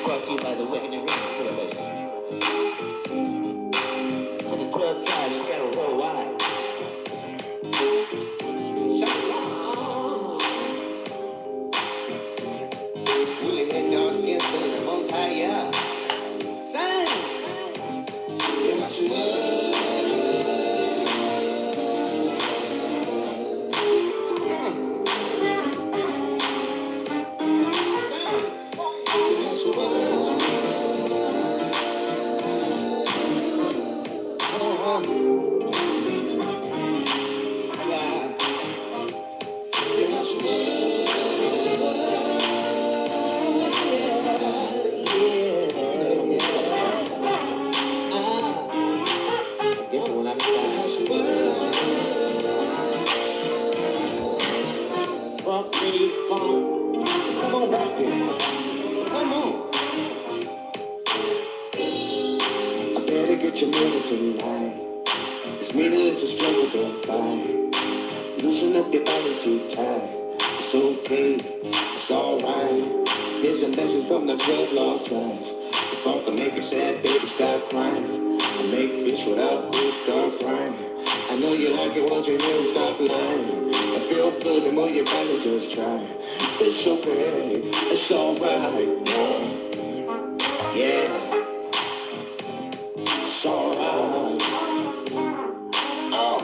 brought to you by the Wick and Koalition. For the 12 tribes scattered worldwide. Shalom. Woolly head, dark skin, son of the Most High, yeah. Sing. Come on back there. Come on. I better get your moving tonight. It's meaningless to struggle, don't fight. Loosen up your body's too tight. It's okay, it's alright. Here's a message from the 12 lost tribes. The funk will make a sad baby stop crying. I make fish without goose, start frying. I know you like it once you hear them stop lying. I feel good the more you better just try. It's okay, it's alright. Yeah, it's alright. Oh.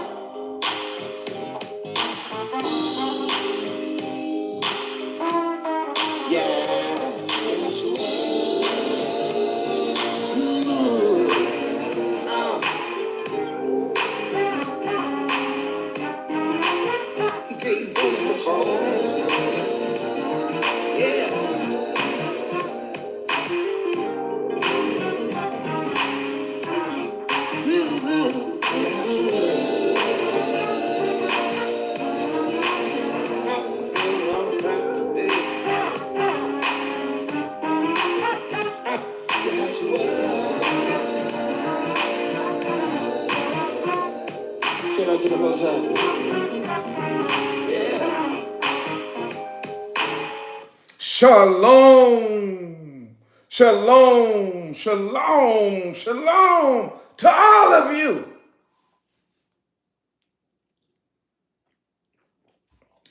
Shalom, shalom, shalom, shalom to all of you.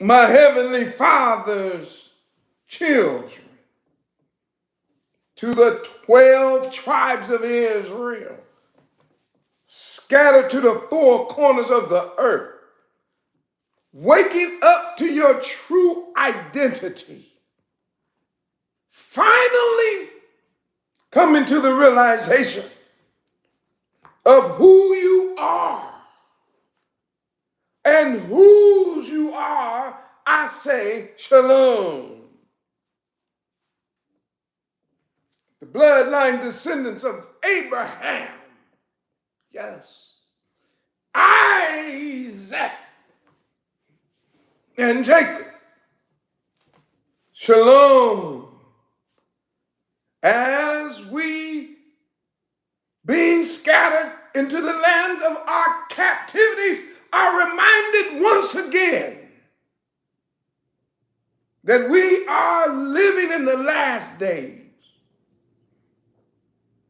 My heavenly Father's children, to the 12 tribes of Israel, scattered to the four corners of the earth, waking up to your true identity. Finally coming to the realization of who you are and whose you are, I say shalom. The bloodline descendants of Abraham, yes, Isaac, and Jacob, shalom. As we, being scattered into the lands of our captivities, are reminded once again that we are living in the last days.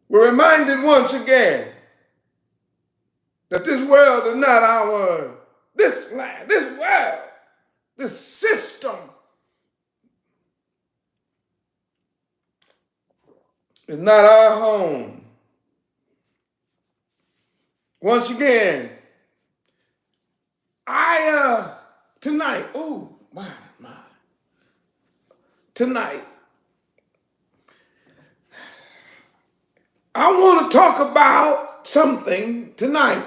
We're reminded once again that this world is not our, this land, this world, this system is not our home. Once again, tonight, tonight, I want to talk about something tonight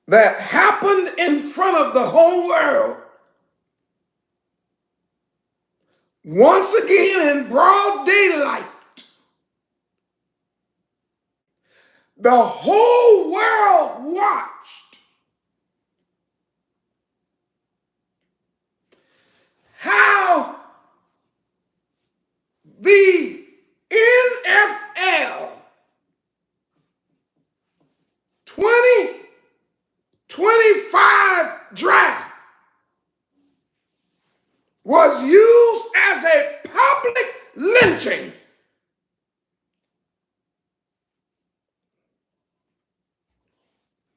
that happened in front of the whole world. Once again, in broad daylight, the whole world watched how the NFL 2025 draft was used as a public lynching.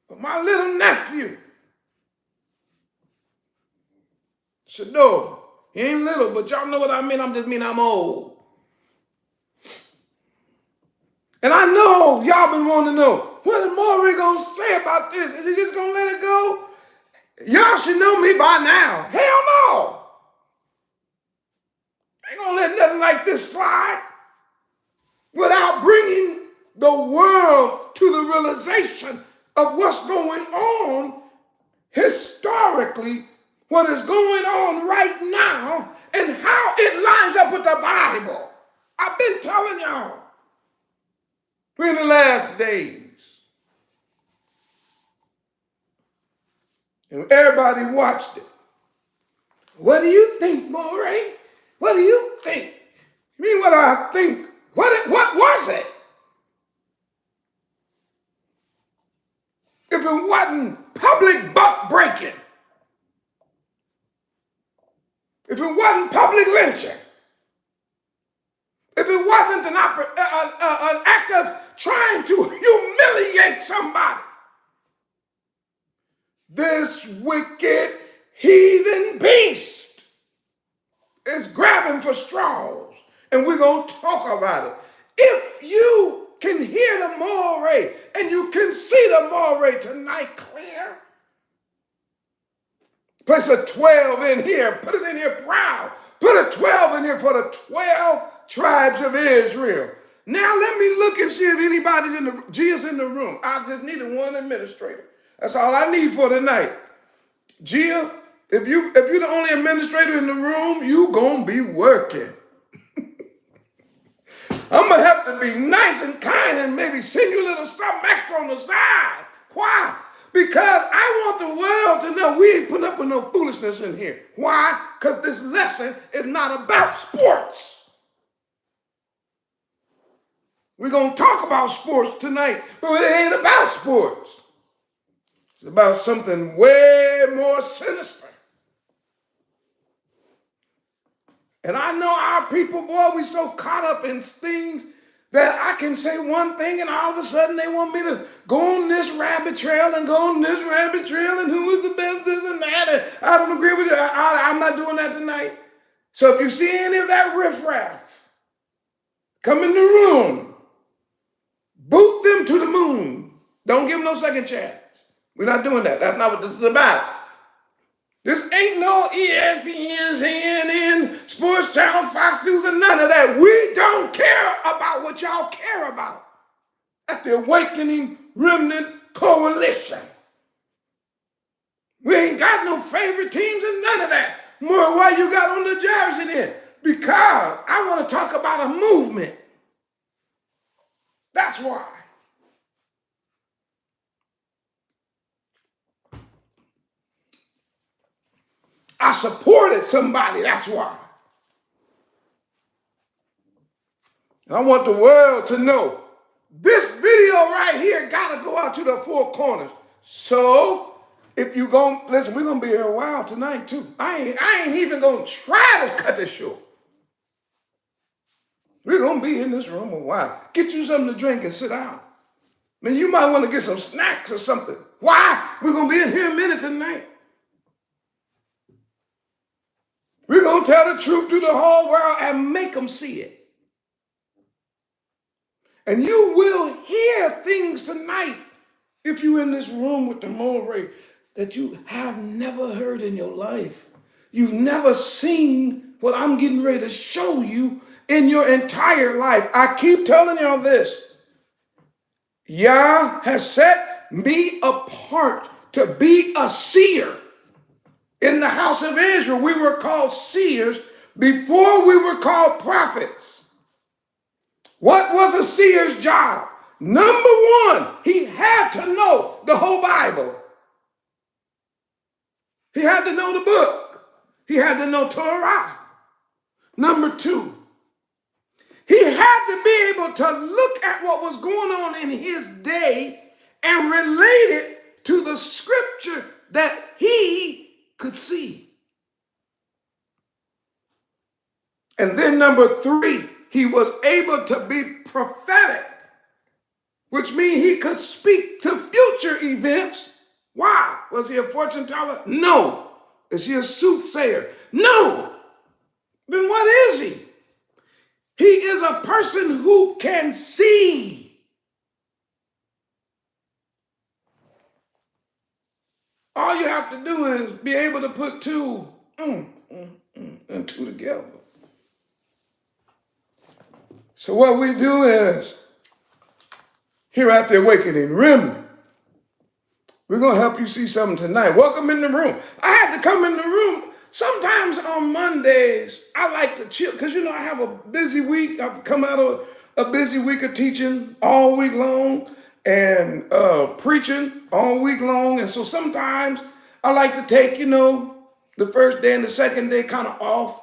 But my little nephew, SHEDEUR, he ain't little, but y'all know what I mean. I'm old. And I know y'all been wanting to know, what is Morehyosh going to say about this? Is he just going to let it go? Y'all should know me by now. Hell no. Ain't going to let nothing like this slide without bringing the world to the realization of what's going on historically, what is going on right now, and how it lines up with the Bible. I've been telling y'all. We're in the last days. And everybody watched it. What do you think, Moreh? What do you think? You mean what I think? What was it? If it wasn't public buck breaking, if it wasn't public lynching, if it wasn't an act of trying to humiliate somebody, this wicked heathen beast is grabbing for straws, and we're going to talk about it. If you can hear the Moreh and you can see the Moreh tonight clear, place a 12 in here, put it in here proud. Put a 12 in here for the 12 tribes of Israel. Now let me look and see if anybody's Gia's in the room. I just needed one administrator. That's all I need for tonight. Gia, if you're the only administrator in the room, you gonna be working. I'm gonna have to be nice and kind and maybe send you a little something extra on the side. Why? Because I want the world to know we ain't putting up with no foolishness in here. Why? Because this lesson is not about sports. We're going to talk about sports tonight, but it ain't about sports. It's about something way more sinister. And I know our people, boy, we so caught up in things that I can say one thing and all of a sudden they want me to go on this rabbit trail and go on this rabbit trail and who is the best, this and that. And I don't agree with you. I'm not doing that tonight. So if you see any of that riffraff, come in the room, boot them to the moon. Don't give them no second chance. We're not doing that. That's not what this is about. This ain't no ESPN, CNN, Sports Channel, Fox News, and none of that. We don't care about what y'all care about at the Awakening Remnant Koalition. We ain't got no favorite teams and none of that. More why you got on the jersey then? Because I want to talk about a movement. That's why. I supported somebody, that's why. I want the world to know this video right here got to go out to the four corners. So if you gon' listen, we're gonna be here a while tonight too. I ain't even gonna try to cut this short. We're gonna be in this room a while. Get you something to drink and sit down. Man, you might want to get some snacks or something. Why? We're gonna be in here a minute tonight. We're gonna tell the truth to the whole world and make them see it. And you will hear things tonight if you're in this room with the Moreh that you have never heard in your life. You've never seen what I'm getting ready to show you in your entire life. I keep telling y'all this. Yah has set me apart to be a seer. In the house of Israel, we were called seers before we were called prophets. What was a seer's job? Number one, he had to know the whole Bible. He had to know the book. He had to know Torah. Number two, he had to be able to look at what was going on in his day and relate it to the scripture that he could see. And then number 3, he was able to be prophetic, which means he could speak to future events. Why? Was he a fortune teller? No. Is he a soothsayer? No. Then what is he? He is a person who can see. All you have to do is be able to put two and two together. So what we do is, here at the Awakening Remnant, we're going to help you see something tonight. Welcome in the room. I had to come in the room. Sometimes on Mondays, I like to chill because, I have a busy week. I've come out of a busy week of teaching all week long and preaching all week long. And so sometimes I like to take, the first day and the second day kind of off.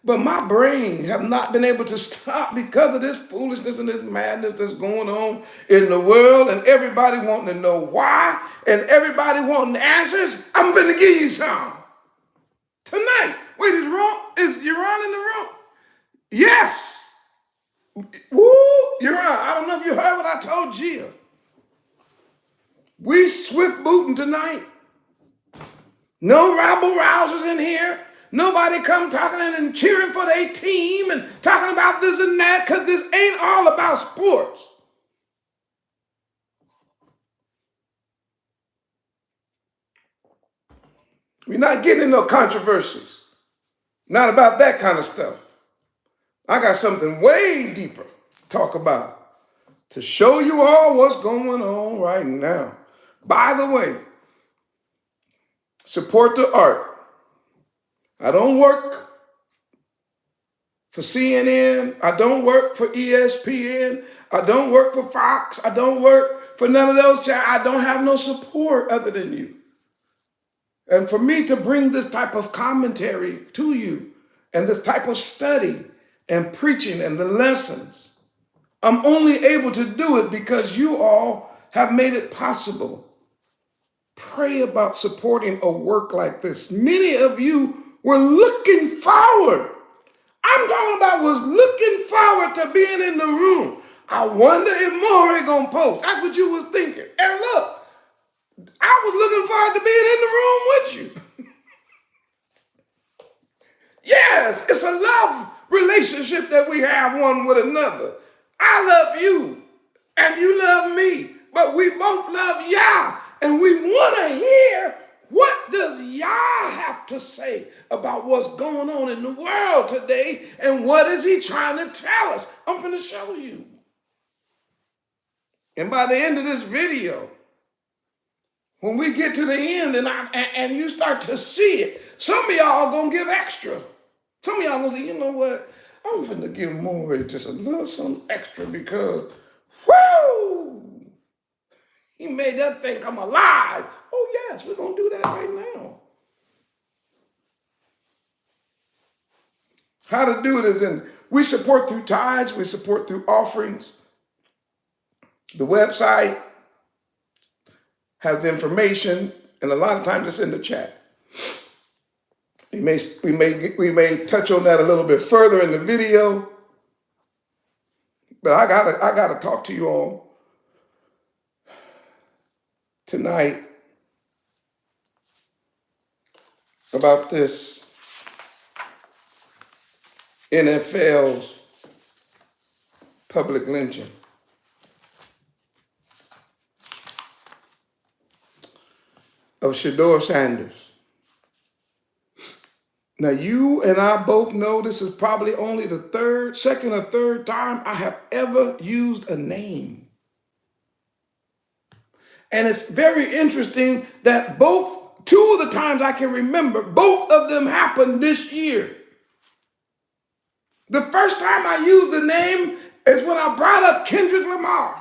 But my brain have not been able to stop because of this foolishness and this madness that's going on in the world, and everybody wanting to know why, and everybody wanting answers. I'm going to give you some tonight. Wait, is Yahrahn in the room? Yes. Woo, Yahrahn. I don't know if you heard what I told Gia. We swift booting tonight. No rabble rousers in here. Nobody come talking and cheering for their team and talking about this and that, because this ain't all about sports. We're not getting no controversies. Not about that kind of stuff. I got something way deeper to talk about to show you all what's going on right now. By the way, support the ARK. I don't work for CNN. I don't work for ESPN. I don't work for Fox. I don't work for none of those. I don't have no support other than you. And for me to bring this type of commentary to you and this type of study and preaching and the lessons, I'm only able to do it because you all have made it possible. Pray about supporting a work like this. Many of you were looking forward. I'm talking about was looking forward to being in the room. I wonder if more ain't gonna post. That's what you was thinking. And look, I was looking forward to being in the room with you. Yes, it's a love relationship that we have one with another. I love you and you love me, but we both love Yah, and we want to hear what does Yah have to say about what's going on in the world today, and what is he trying to tell us? I'm going to show you. And by the end of this video, when we get to the end and you start to see it, some of y'all are going to give extra. Some of y'all going to say, you know what? I'm going to give more just a little something extra because, whoo, he made that thing come alive. Oh, yes, we're going to do that right now. How to do it is we support through tithes, we support through offerings. The website has the information, and a lot of times it's in the chat. We may touch on that a little bit further in the video, but I gotta talk to you all tonight about this NFL's public lynching. Of Deion Sanders. Now, you and I both know this is probably only the second or third time I have ever used a name. And it's very interesting that two of the times I can remember, both of them happened this year. The first time I used the name is when I brought up Kendrick Lamar.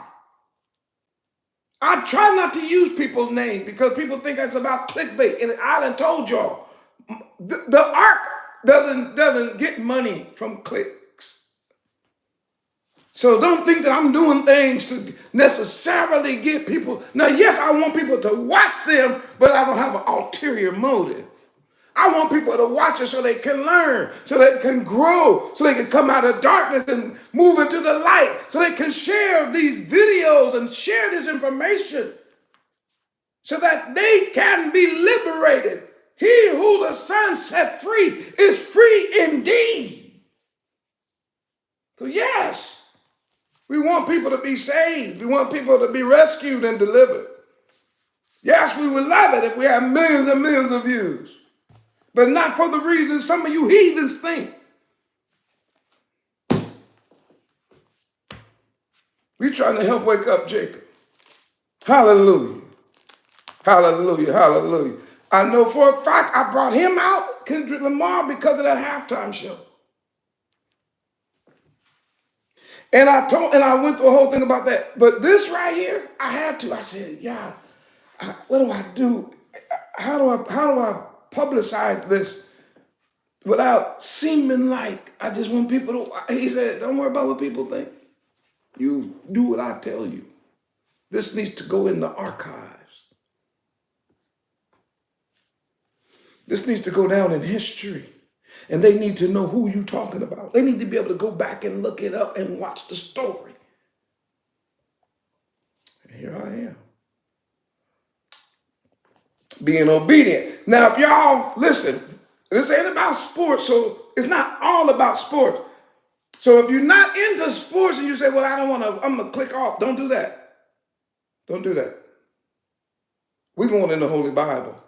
I try not to use people's names because people think it's about clickbait. And I done told y'all, the ARK doesn't get money from clicks. So don't think that I'm doing things to necessarily get people. Now, yes, I want people to watch them, but I don't have an ulterior motive. I want people to watch it so they can learn, so they can grow, so they can come out of darkness and move into the light, so they can share these videos and share this information so that they can be liberated. He who the Son set free is free indeed. So yes, we want people to be saved. We want people to be rescued and delivered. Yes, we would love it if we had millions and millions of views, but not for the reasons some of you heathens think. We're trying to help wake up Jacob. Hallelujah. Hallelujah. Hallelujah. I know for a fact I brought him out, Kendrick Lamar, because of that halftime show. And I went through a whole thing about that. But this right here, I had to. I said, yeah, what do I do? How do I publicize this without seeming like I just want people to? He said, don't worry about what people think. You do what I tell you. This needs to go in the archives. This needs to go down in history. And they need to know who you're talking about. They need to be able to go back and look it up and watch the story. And here I am, being obedient. Now, if y'all listen, this ain't about sports, so it's not all about sports. So if you're not into sports and you say, well, I don't want to, I'm going to click off, don't do that. Don't do that. We're going in the Holy Bible.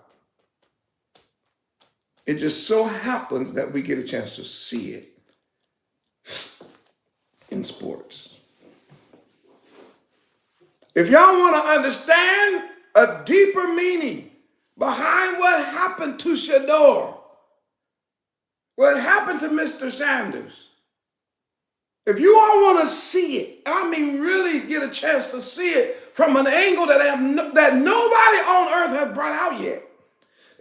It just so happens that we get a chance to see it in sports. If y'all want to understand a deeper meaning behind what happened to SHEDEUR, what happened to Mr. Sanders, if you all want to see it, and I mean really get a chance to see it from an angle that nobody on earth has brought out yet,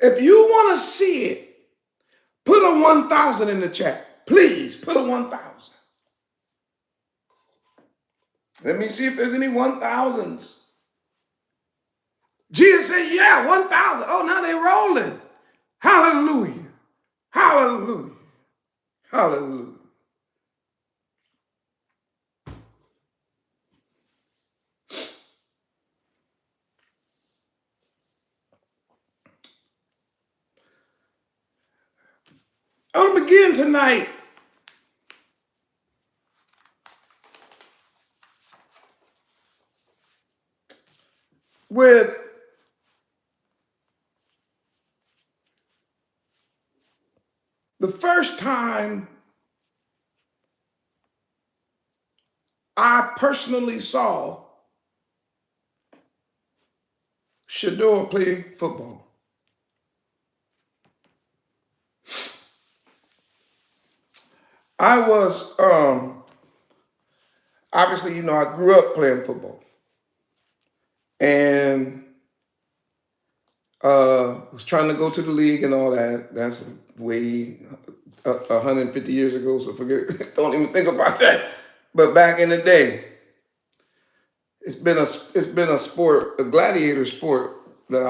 if you want to see it, put a 1,000 in the chat. Please, put a 1,000. Let me see if there's any 1,000s. Jesus said, yeah, 1,000. Oh, now they're rolling. Hallelujah. Hallelujah. Hallelujah. I'm going to begin tonight with the first time I personally saw SHEDEUR play football. I was, obviously, I grew up playing football. And was trying to go to the league and all that. That's way 150 years ago, so forget, don't even think about that. But back in the day, it's been a sport, a gladiator sport that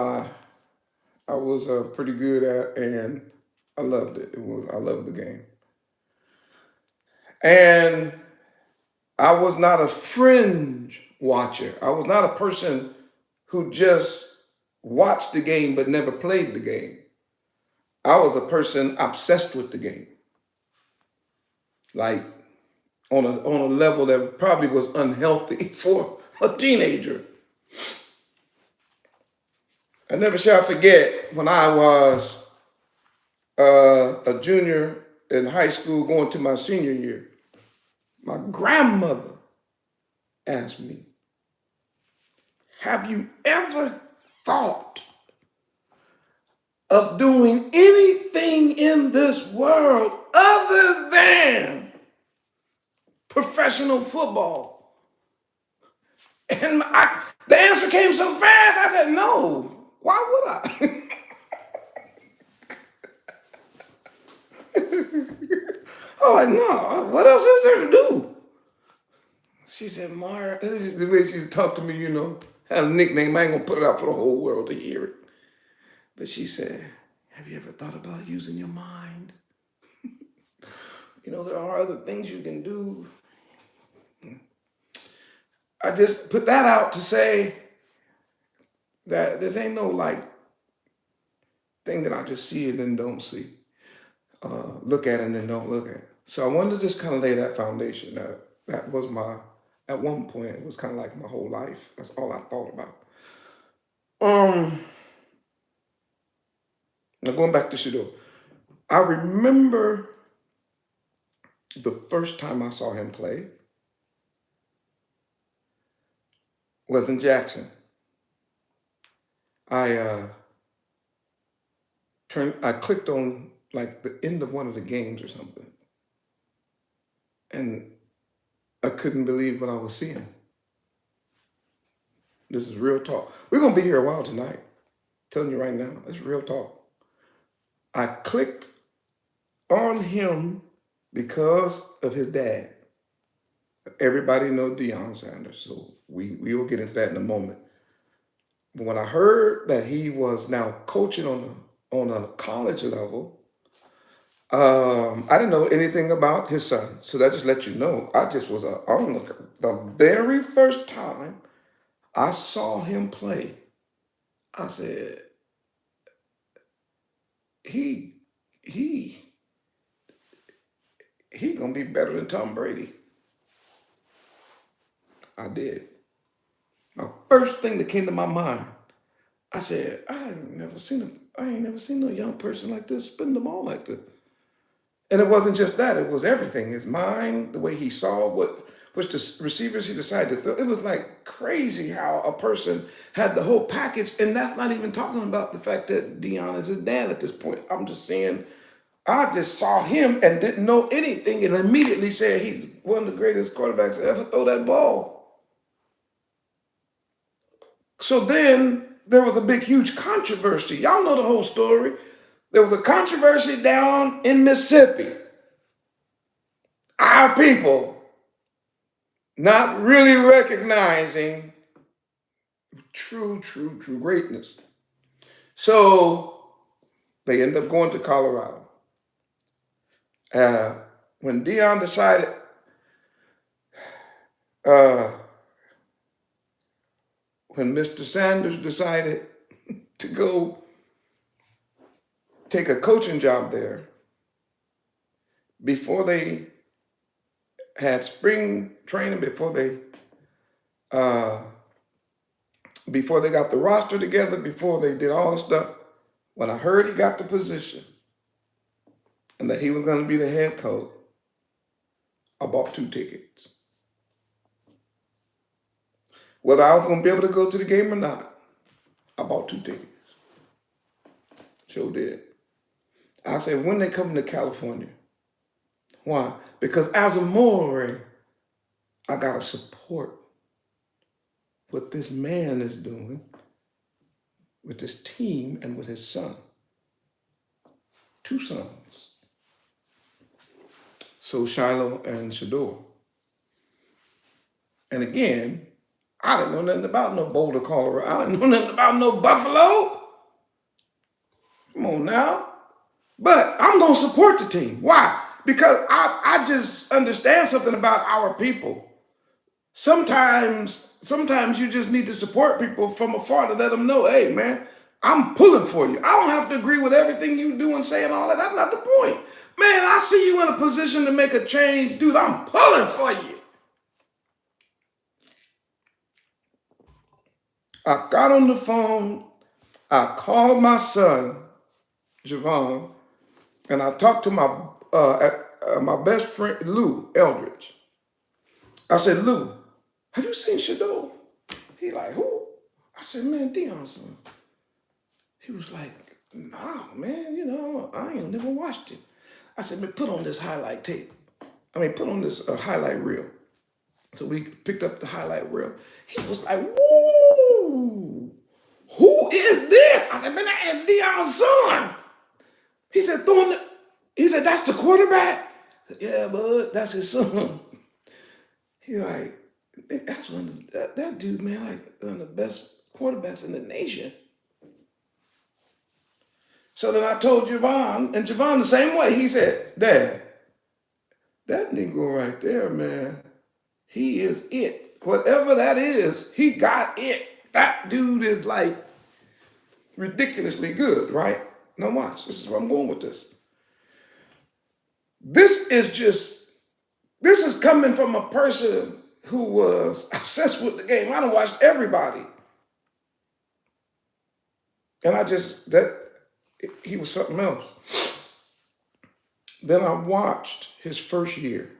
I was pretty good at, and I loved it. I loved the game. And I was not a fringe watcher. I was not a person who just watched the game but never played the game. I was a person obsessed with the game. Like on a level that probably was unhealthy for a teenager. I never shall forget when I was a junior in high school going to my senior year. My grandmother asked me, have you ever thought of doing anything in this world other than professional football? And the answer came so fast, I said, no. Why would I? I'm like, no, what else is there to do? She said, Mara, the way she talked to me, had a nickname. I ain't gonna put it out for the whole world to hear it. But she said, Have you ever thought about using your mind? You know, there are other things you can do. I just put that out to say that this ain't no like thing that I just see and then don't see. Look at it and then don't look at it. So I wanted to just kind of lay that foundation. That was my, at one point, it was kind of like my whole life. That's all I thought about. Now going back to SHEDEUR, I remember the first time I saw him play was in Jackson. I clicked on like the end of one of the games or something, and I couldn't believe what I was seeing. This is real talk. We're gonna be here a while tonight. I'm telling you right now, it's real talk. I clicked on him because of his dad. Everybody knows Deion Sanders, so we will get into that in a moment. But when I heard that he was now coaching on a college level, I didn't know anything about his son. So that just let you know, I just was an onlooker. The very first time I saw him play, I said, he gonna be better than Tom Brady. I did. My first thing that came to my mind, I said, I ain't never seen no young person like this spin the ball like this. And it wasn't just that, it was everything. His mind, the way he saw which the receivers he decided to throw. It was like crazy how a person had the whole package. And that's not even talking about the fact that Dion is his dad at this point. I'm just saying, I just saw him and didn't know anything and immediately said he's one of the greatest quarterbacks to ever throw that ball. So then there was a big, huge controversy. Y'all know the whole story. There was a controversy down in Mississippi. Our people not really recognizing true greatness. So they end up going to Colorado. When Dion decided, when Mr. Sanders decided to go take a coaching job there, before they had spring training, before they got the roster together, before they did all the stuff, when I heard he got the position and that he was going to be the head coach, I bought 2 tickets. Whether I was going to be able to go to the game or not, I bought 2 tickets. Sure did. I said, when they come to California. Why? Because as a Maori, I got to support what this man is doing with this team and with his son. 2 sons. So Shiloh and SHEDEUR. And again, I didn't know nothing about no Boulder, Colorado. I didn't know nothing about no Buffalo. Come on now. But I'm going to support the team. Why? Because I just understand something about our people. Sometimes you just need to support people from afar to let them know, hey, man, I'm pulling for you. I don't have to agree with everything you do and say and all that. That's not the point. Man, I see you in a position to make a change. Dude, I'm pulling for you. I got on the phone. I called my son, Javon, and I talked to my best friend, Lou Eldridge. I said, Lou, have you seen SHEDEUR? He like, who? I said, man, Dion's son. He was like, nah, man, I ain't never watched it. I said, man, put on this highlight tape. Put on this highlight reel. So we picked up the highlight reel. He was like, woo, who is this? I said, man, that is Dion's son. He said, that's the quarterback? I said, yeah, bud, that's his son. He's like, that's that dude, man, like one of the best quarterbacks in the nation. So then I told Javon, and Javon the same way. He said, Dad, that Negro right there, man, he is it. Whatever that is, he got it. That dude is like ridiculously good, right? Now watch, this is where I'm going with this. This is coming from a person who was obsessed with the game. I done watched everybody. And he was something else. Then I watched his first year.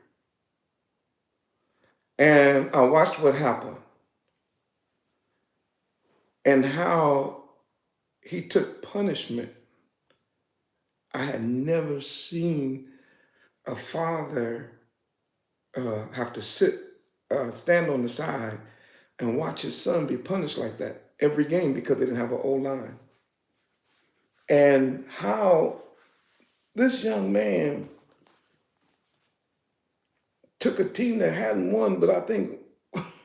And I watched what happened. And how he took punishment. I had never seen a father have to stand on the side and watch his son be punished like that every game because they didn't have an O-line. And how this young man took a team that hadn't won, but I think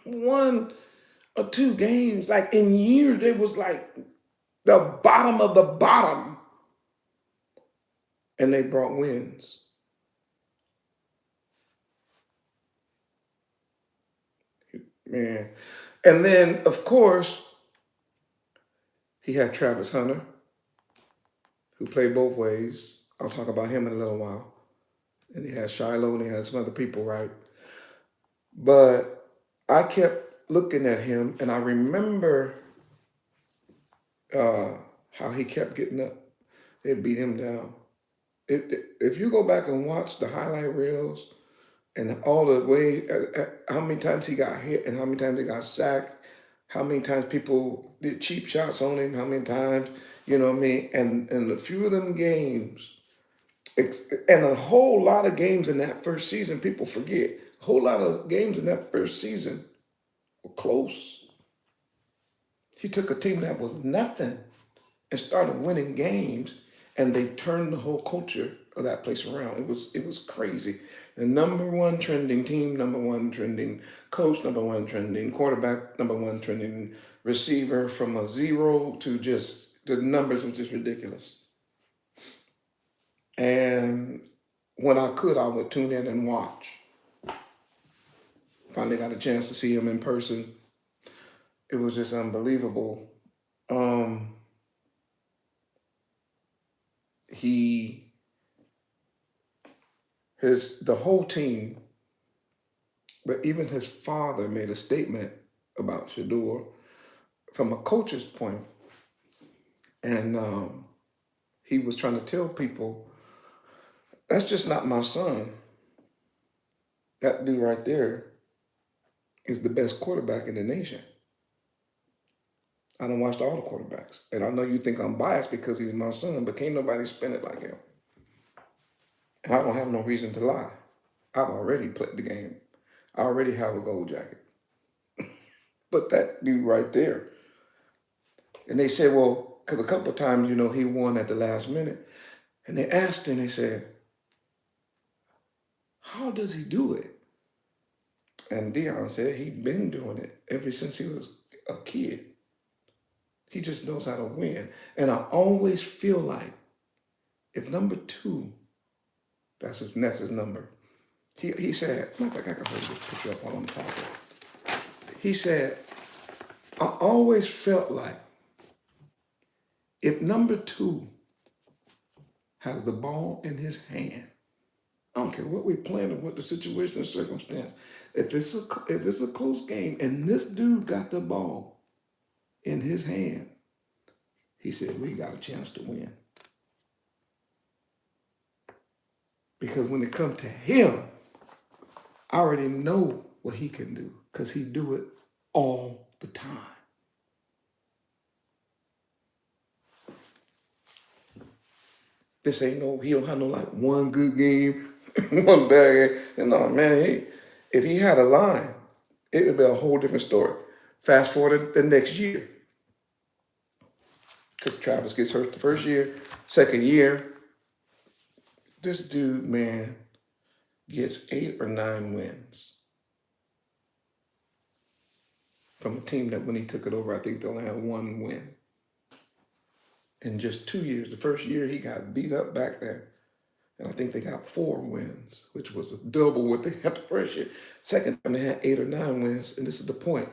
1 or 2 games, like in years, they was like the bottom of the bottom. And they brought wins. Man. And then, of course, he had Travis Hunter, who played both ways. I'll talk about him in a little while. And he had Shiloh and he had some other people, right? But I kept looking at him and I remember how he kept getting up. They beat him down. If you go back and watch the highlight reels and all the way, how many times he got hit and how many times he got sacked, how many times people did cheap shots on him, how many times, you know what I mean? And a few of them games, and a whole lot of games in that first season, people forget. A whole lot of games in that first season were close. He took a team that was nothing and started winning games, and they turned the whole culture of that place around. It was crazy. The number 1 trending team, number 1 trending coach, number 1 trending quarterback, number 1 trending receiver, from a 0 to just the numbers was just ridiculous. And when I could, I would tune in and watch. Finally got a chance to see him in person. It was just unbelievable. The whole team, but even his father made a statement about SHEDEUR from a coach's point. And he was trying to tell people, that's just not my son. That dude right there is the best quarterback in the nation. I done watched all the quarterbacks. And I know you think I'm biased because he's my son, but can't nobody spin it like him. And I don't have no reason to lie. I've already played the game. I already have a gold jacket. But that dude right there. And they said, well, because a couple of times, he won at the last minute. And they asked him, they said, how does he do it? And Dion said he'd been doing it ever since he was a kid. He just knows how to win. And I always feel like if number 2, that's his number. He said, matter of fact, I can hold this picture up while I'm talking. He said, I always felt like if number 2 has the ball in his hand, I don't care what we're playing or what the situation or circumstance, if it's a close game and this dude got the ball in his hand, he said, we got a chance to win. Because when it comes to him, I already know what he can do because he do it all the time. This ain't he don't have no like one good game, one bad game. And no, man, if he had a line, it would be a whole different story. Fast forward the next year. Because Travis gets hurt the first year, second year. This dude, man, gets 8 or 9 wins. From a team that when he took it over, I think they only had 1 win. in just 2 years. The first year he got beat up back there. And I think they got 4 wins, which was a double what they had the first year. Second time they had 8 or 9 wins. And this is the point.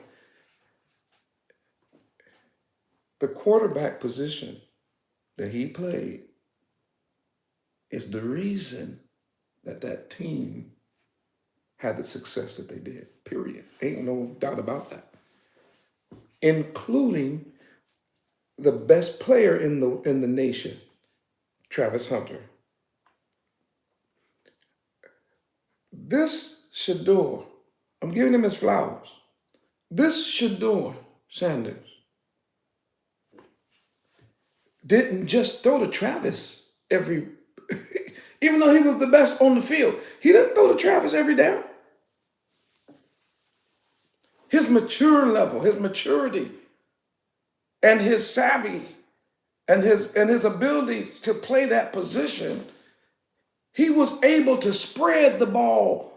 The quarterback position that he played is the reason that that team had the success that they did, period. Ain't no doubt about that. Including the best player in the nation, Travis Hunter. This SHEDEUR, I'm giving him his flowers. This SHEDEUR Sanders didn't just throw to Travis every, even though he was the best on the field, he didn't throw to Travis every down. His mature level, his maturity, and his savvy, and his ability to play that position, he was able to spread the ball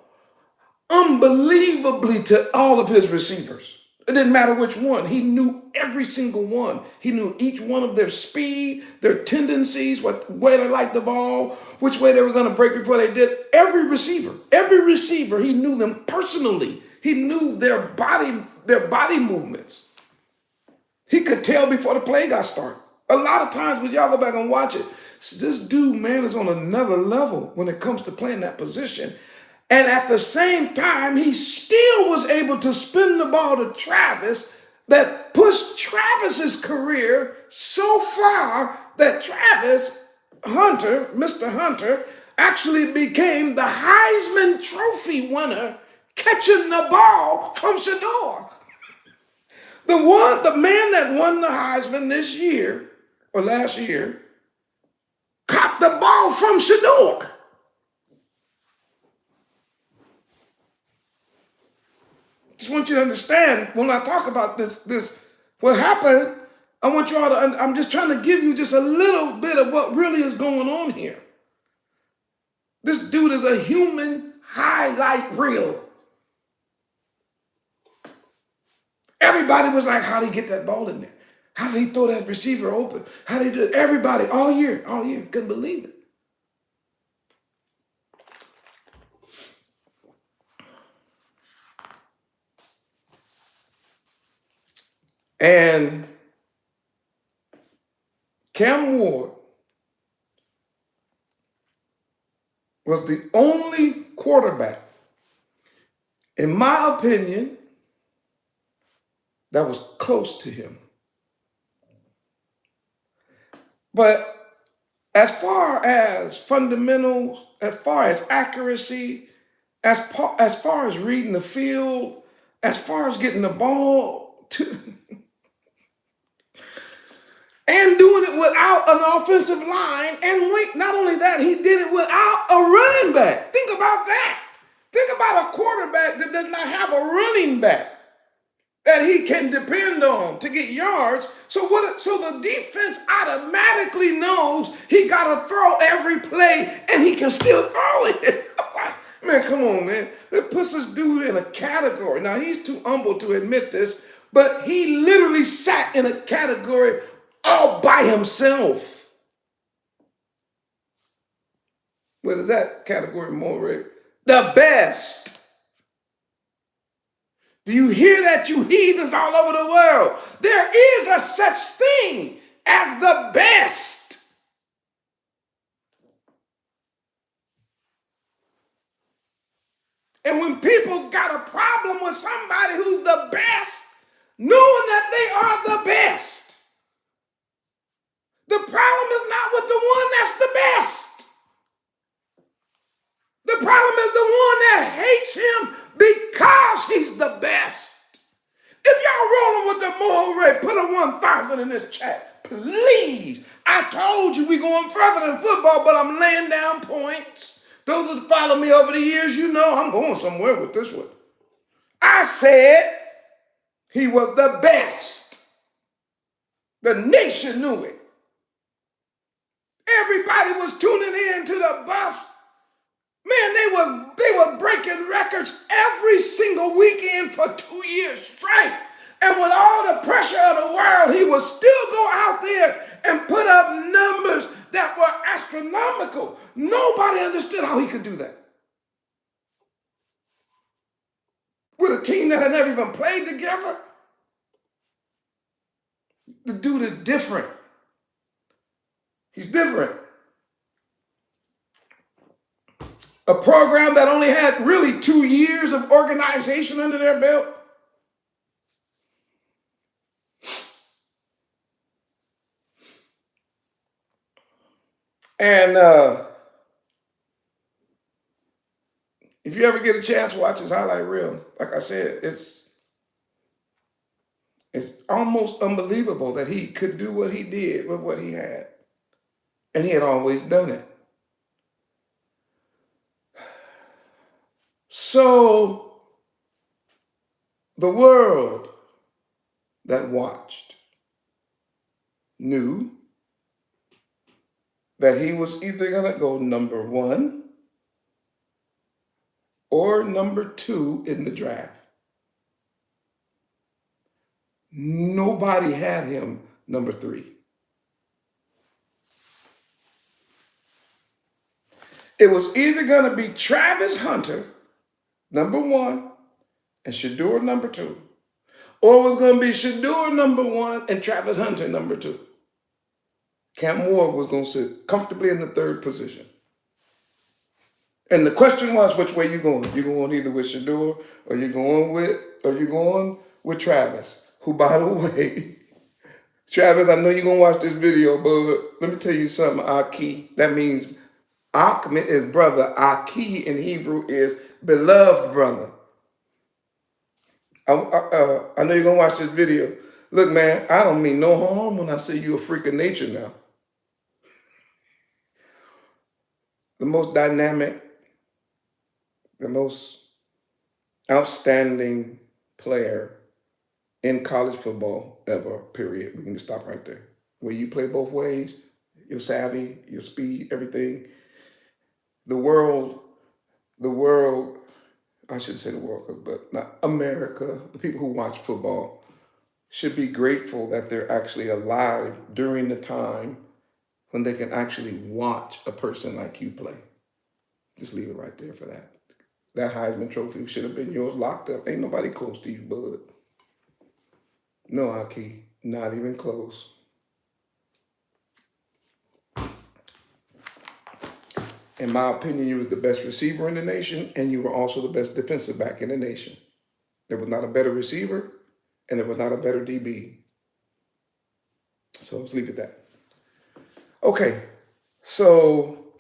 unbelievably to all of his receivers. It didn't matter which one. He knew every single one. He knew each one of their speed, their tendencies, what way they liked the ball, which way they were going to break before they did. Every receiver, he knew them personally. He knew their body movements. He could tell before the play got started. A lot of times when y'all go back and watch it, this dude, man, is on another level when it comes to playing that position. And at the same time, he still was able to spin the ball to Travis that pushed Travis's career so far that Travis Hunter, Mr. Hunter, actually became the Heisman Trophy winner catching the ball from SHEDEUR. The man that won the Heisman this year, or last year, caught the ball from SHEDEUR. Just want you to understand when I talk about this, what happened, I want you all to, I'm just trying to give you just a little bit of what really is going on here. This dude is a human highlight reel. Everybody was like, how did he get that ball in there? How did he throw that receiver open? How did he do it? Everybody, all year, couldn't believe it. And Cam Ward was the only quarterback, in my opinion, that was close to him. But as far as fundamentals, as far as accuracy, as far as reading the field, as far as getting the ball to and doing it without an offensive line, and not only that, he did it without a running back. Think about that. Think about a quarterback that does not have a running back that he can depend on to get yards. So the defense automatically knows he got to throw every play, and he can still throw it. Man, come on, man. It puts this dude in a category. Now, he's too humble to admit this, but he literally sat in a category all by himself. What is that category more, Rick? The best. Do you hear that, you heathens all over the world? There is a such thing as the best. And when people got a problem with somebody who's the best, knowing that they are the best, the problem is not with the one that's the best. The problem is the one that hates him because he's the best. If y'all rolling with the Mahomes, put a 1,000 in this chat, please. I told you we going further than football, but I'm laying down points. Those that follow me over the years, you know I'm going somewhere with this one. I said he was the best. The nation knew it. Everybody was tuning in to the Buffs. Man, they were breaking records every single weekend for 2 years straight. And with all the pressure of the world, he would still go out there and put up numbers that were astronomical. Nobody understood how he could do that. With a team that had never even played together, the dude is different. He's different. A program that only had really 2 years of organization under their belt. And if you ever get a chance, watch his highlight reel. Like I said, it's almost unbelievable that he could do what he did with what he had. And he had always done it. So the world that watched knew that he was either going to go number 1 or number 2 in the draft. Nobody had him number 3. It was either going to be Travis Hunter, number 1, and SHEDEUR number 2, or it was going to be SHEDEUR number 1 and Travis Hunter number 2. Cam Moore was going to sit comfortably in the 3rd position. And the question was, which way you going? You going either with SHEDEUR or you going with Travis, who, by the way, Travis, I know you're going to watch this video, but let me tell you something, Aki. That means Ak is brother. Aki in Hebrew is beloved brother. I know you're going to watch this video. Look, man, I don't mean no harm when I say you're a freak of nature now. The most dynamic, the most outstanding player in college football ever, period. We can just stop right there. Where you play both ways, your savvy, your speed, everything. The world, I shouldn't say the world, but not America, the people who watch football should be grateful that they're actually alive during the time when they can actually watch a person like you play. Just leave it right there for that. That Heisman Trophy should have been yours locked up. Ain't nobody close to you, bud. No, Aki, not even close. In my opinion, you was the best receiver in the nation, and you were also the best defensive back in the nation. There was not a better receiver, and there was not a better DB. So let's leave it at that. Okay, so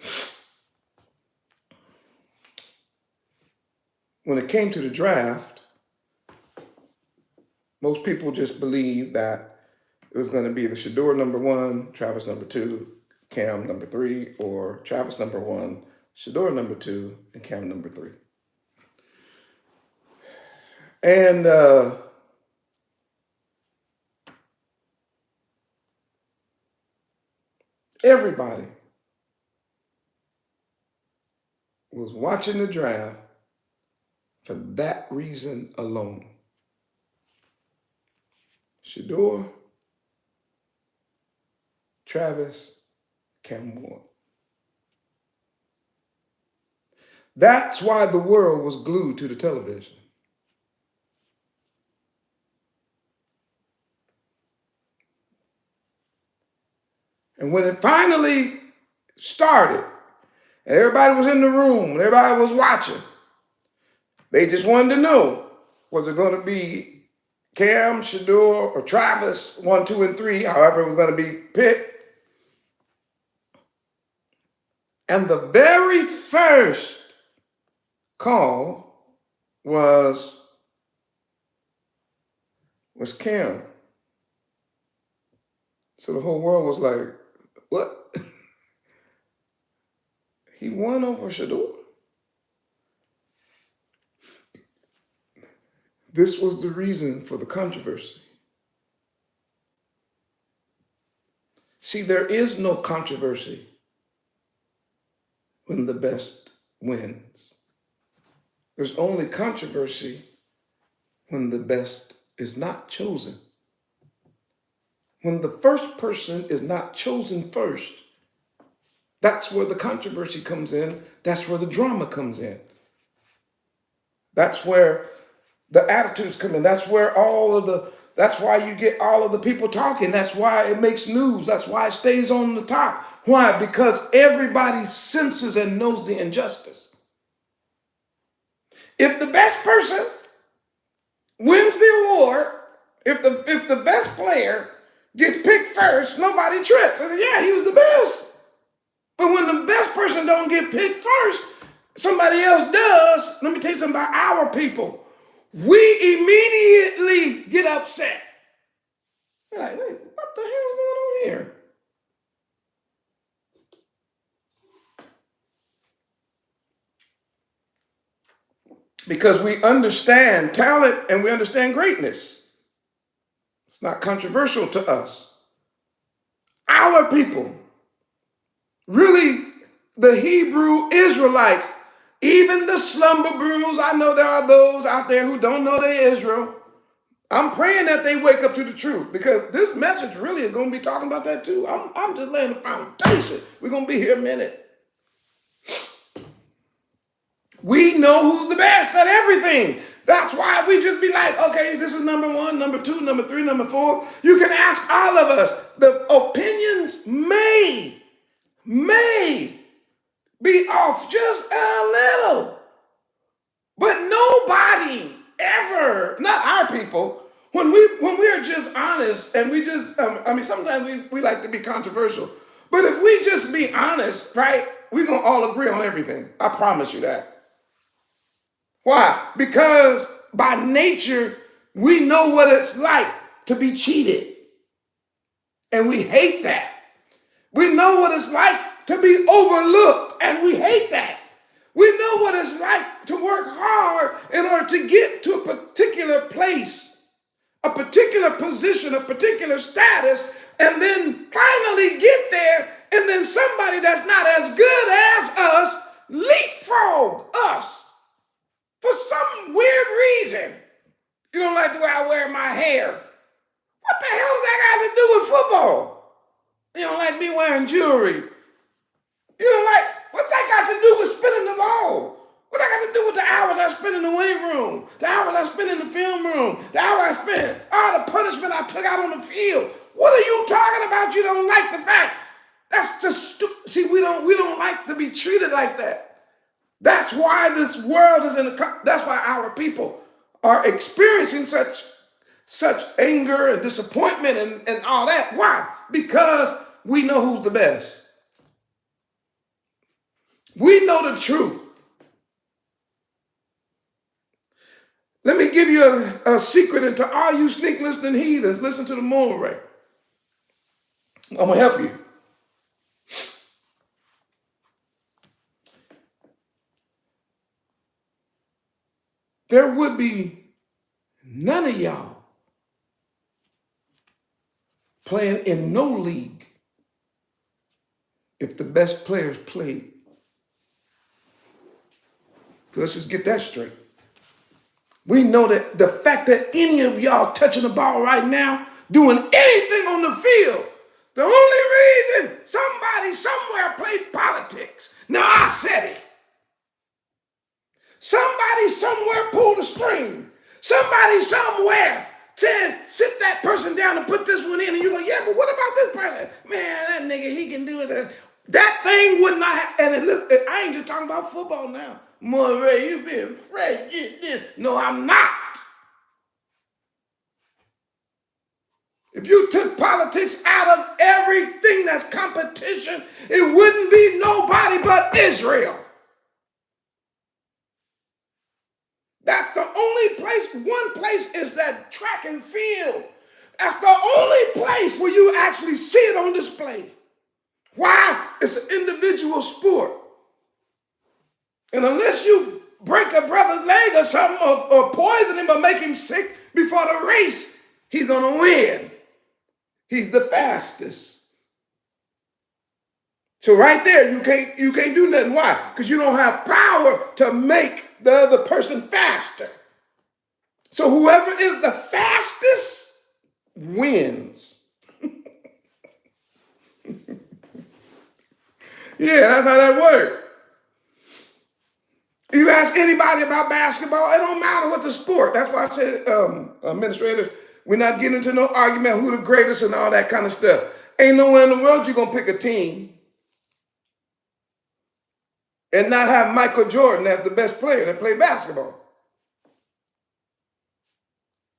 when it came to the draft, most people just believed that it was going to be the SHEDEUR number 1, Travis number 2, Cam number 3, or Travis number 1, SHEDEUR number 2, and Cam number 3. And everybody was watching the draft for that reason alone. SHEDEUR, Travis, Cam Moore. That's why the world was glued to the television. And when it finally started, and everybody was in the room, and everybody was watching, they just wanted to know, was it going to be Cam, SHEDEUR, or Travis, 1, 2, and 3, however it was going to be picked. And the very first call was Cam. So the whole world was like, what? He won over SHEDEUR? This was the reason for the controversy. See, there is no controversy when the best wins. There's only controversy when the best is not chosen. When the first person is not chosen first, that's where the controversy comes in. That's where the drama comes in. That's where the attitudes come in. That's where that's why you get all of the people talking. That's why it makes news. That's why it stays on the top. Why? Because everybody senses and knows the injustice. If the best person wins the award, if the best player gets picked first, nobody trips. I said, yeah, he was the best. But when the best person don't get picked first, somebody else does. Let me tell you something about our people. We immediately get upset. We're like, wait, what the hell is going on here? Because we understand talent and we understand greatness. It's not controversial to us. Our people, really the Hebrew Israelites, even the slumber brews, I know there are those out there who don't know they're Israel. I'm praying that they wake up to the truth, because this message really is going to be talking about that too. I'm just laying the foundation. We're going to be here a minute. We know who's the best at everything. That's why we just be like, okay, this is number 1, number 2, number 3, number 4. You can ask all of us. The opinions may be off just a little. But nobody ever, not our people, when we are just honest and we just, sometimes we like to be controversial. But if we just be honest, right, we're going to all agree on everything. I promise you that. Why? Because by nature, we know what it's like to be cheated. And we hate that. We know what it's like to be overlooked, and we hate that. We know what it's like to work hard in order to get to a particular place, a particular position, a particular status, and then finally get there, and then somebody that's not as good as us leapfrog us for some weird reason. You don't like the way I wear my hair. What the hell does that got to do with football? You don't like me wearing jewelry. You don't like, what's that got to do with spinning the ball? What that got to do with the hours I spent in the weight room, the hours I spent in the film room, the hours I spent, all the punishment I took out on the field? What are you talking about? You don't like the fact. That's just stupid. See, we don't like to be treated like that. That's why this world is that's why our people are experiencing such anger and disappointment and all that. Why? Because we know who's the best. We know the truth. Let me give you a secret, and to all you sneak listening heathens, listen to the moral. I'm going to help you. There would be none of y'all playing in no league if the best players played. So let's just get that straight. We know that the fact that any of y'all touching the ball right now, doing anything on the field, the only reason somebody somewhere played politics. Now I said it. Somebody somewhere pulled a string. Somebody somewhere said, sit that person down and put this one in. And you go, yeah, but what about this person? Man, that nigga, he can do it. That thing would not have, and I ain't just talking about football now. Morehyosh, you being prejudiced. No, I'm not. If you took politics out of everything that's competition, it wouldn't be nobody but Israel. That's the only place. One place is that track and field. That's the only place where you actually see it on display. Why? It's an individual sport. And unless you break a brother's leg or something, or poison him or make him sick before the race, he's going to win. He's the fastest. So right there, you can't do nothing. Why? Because you don't have power to make the other person faster. So whoever is the fastest wins. Yeah, that's how that works. You ask anybody about basketball, it don't matter what the sport. That's why I said, administrators, we're not getting into no argument who the greatest and all that kind of stuff. Ain't nowhere in the world you're going to pick a team and not have Michael Jordan as the best player that played basketball.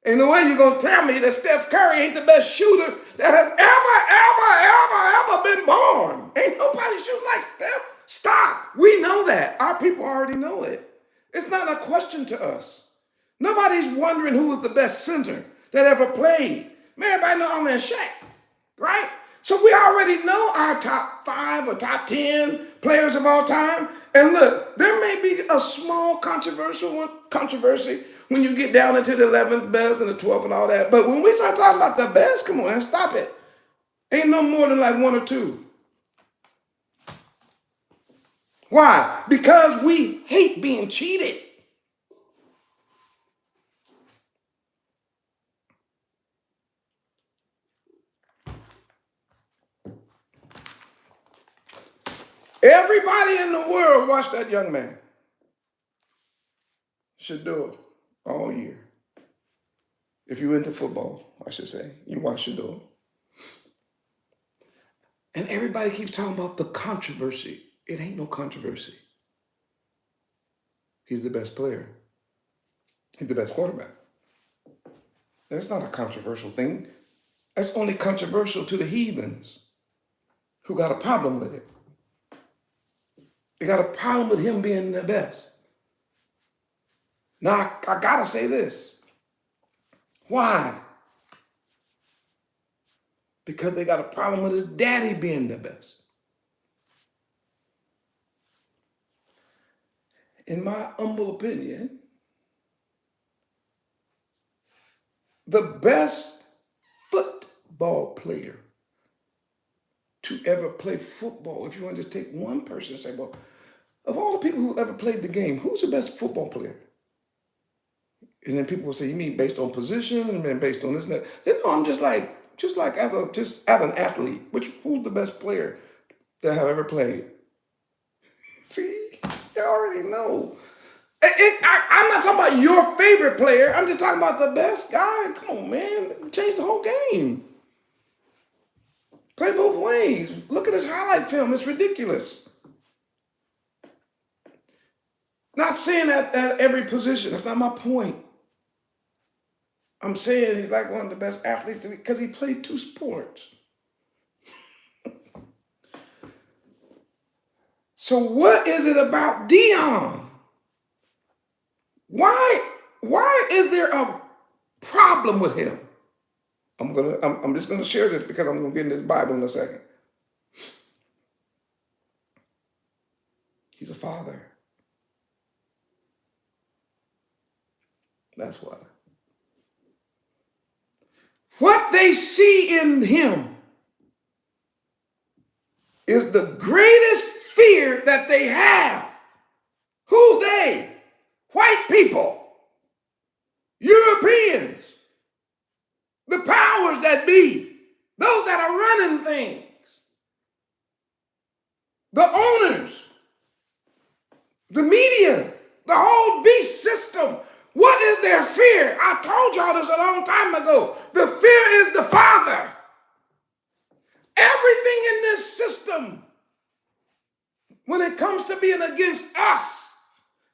Ain't no way you're going to tell me that Steph Curry ain't the best shooter that has ever been born. Ain't nobody shooting like Steph. Stop. We know that. Our people already know it. It's not a question to us. Nobody's wondering who was the best center that ever played. Man, everybody know I'm in Shaq, right? So we already know our top 5 or top 10 players of all time. And look, there may be a small controversy when you get down into the 11th best and the 12th and all that. But when we start talking about the best, come on, stop it. Ain't no more than like 1 or 2. Why? Because we hate being cheated. Everybody in the world watched that young man. SHEDEUR all year. If you're into football, I should say, you watch SHEDEUR. And everybody keeps talking about the controversy. It ain't no controversy. He's the best player. He's the best quarterback. That's not a controversial thing. That's only controversial to the heathens who got a problem with it. They got a problem with him being the best. Now, I gotta say this. Why? Because they got a problem with his daddy being the best. In my humble opinion, the best football player to ever play football, if you want to just take one person and say, well, of all the people who ever played the game, who's the best football player? And then people will say, you mean based on position and then based on this and that? Then no, I'm just like as an athlete, who's the best player that have ever played? See, you already know. I'm not talking about your favorite player. I'm just talking about the best guy. Come on, man. Change the whole game. Play both ways. Look at his highlight film. It's ridiculous. Not saying that at every position. That's not my point. I'm saying he's like one of the best athletes because he played 2 sports. So what is it about Dion? Why is there a problem with him? I'm just gonna share this because I'm gonna get in this Bible in a second. He's a father. That's why. What they see in him is the greatest fear that they have. Who they? White people, Europeans, the powers that be, those that are running things, the owners, the media, the whole beast system. What is their fear? I told y'all this a long time ago. The fear is the Father. Everything in this system, when it comes to being against us,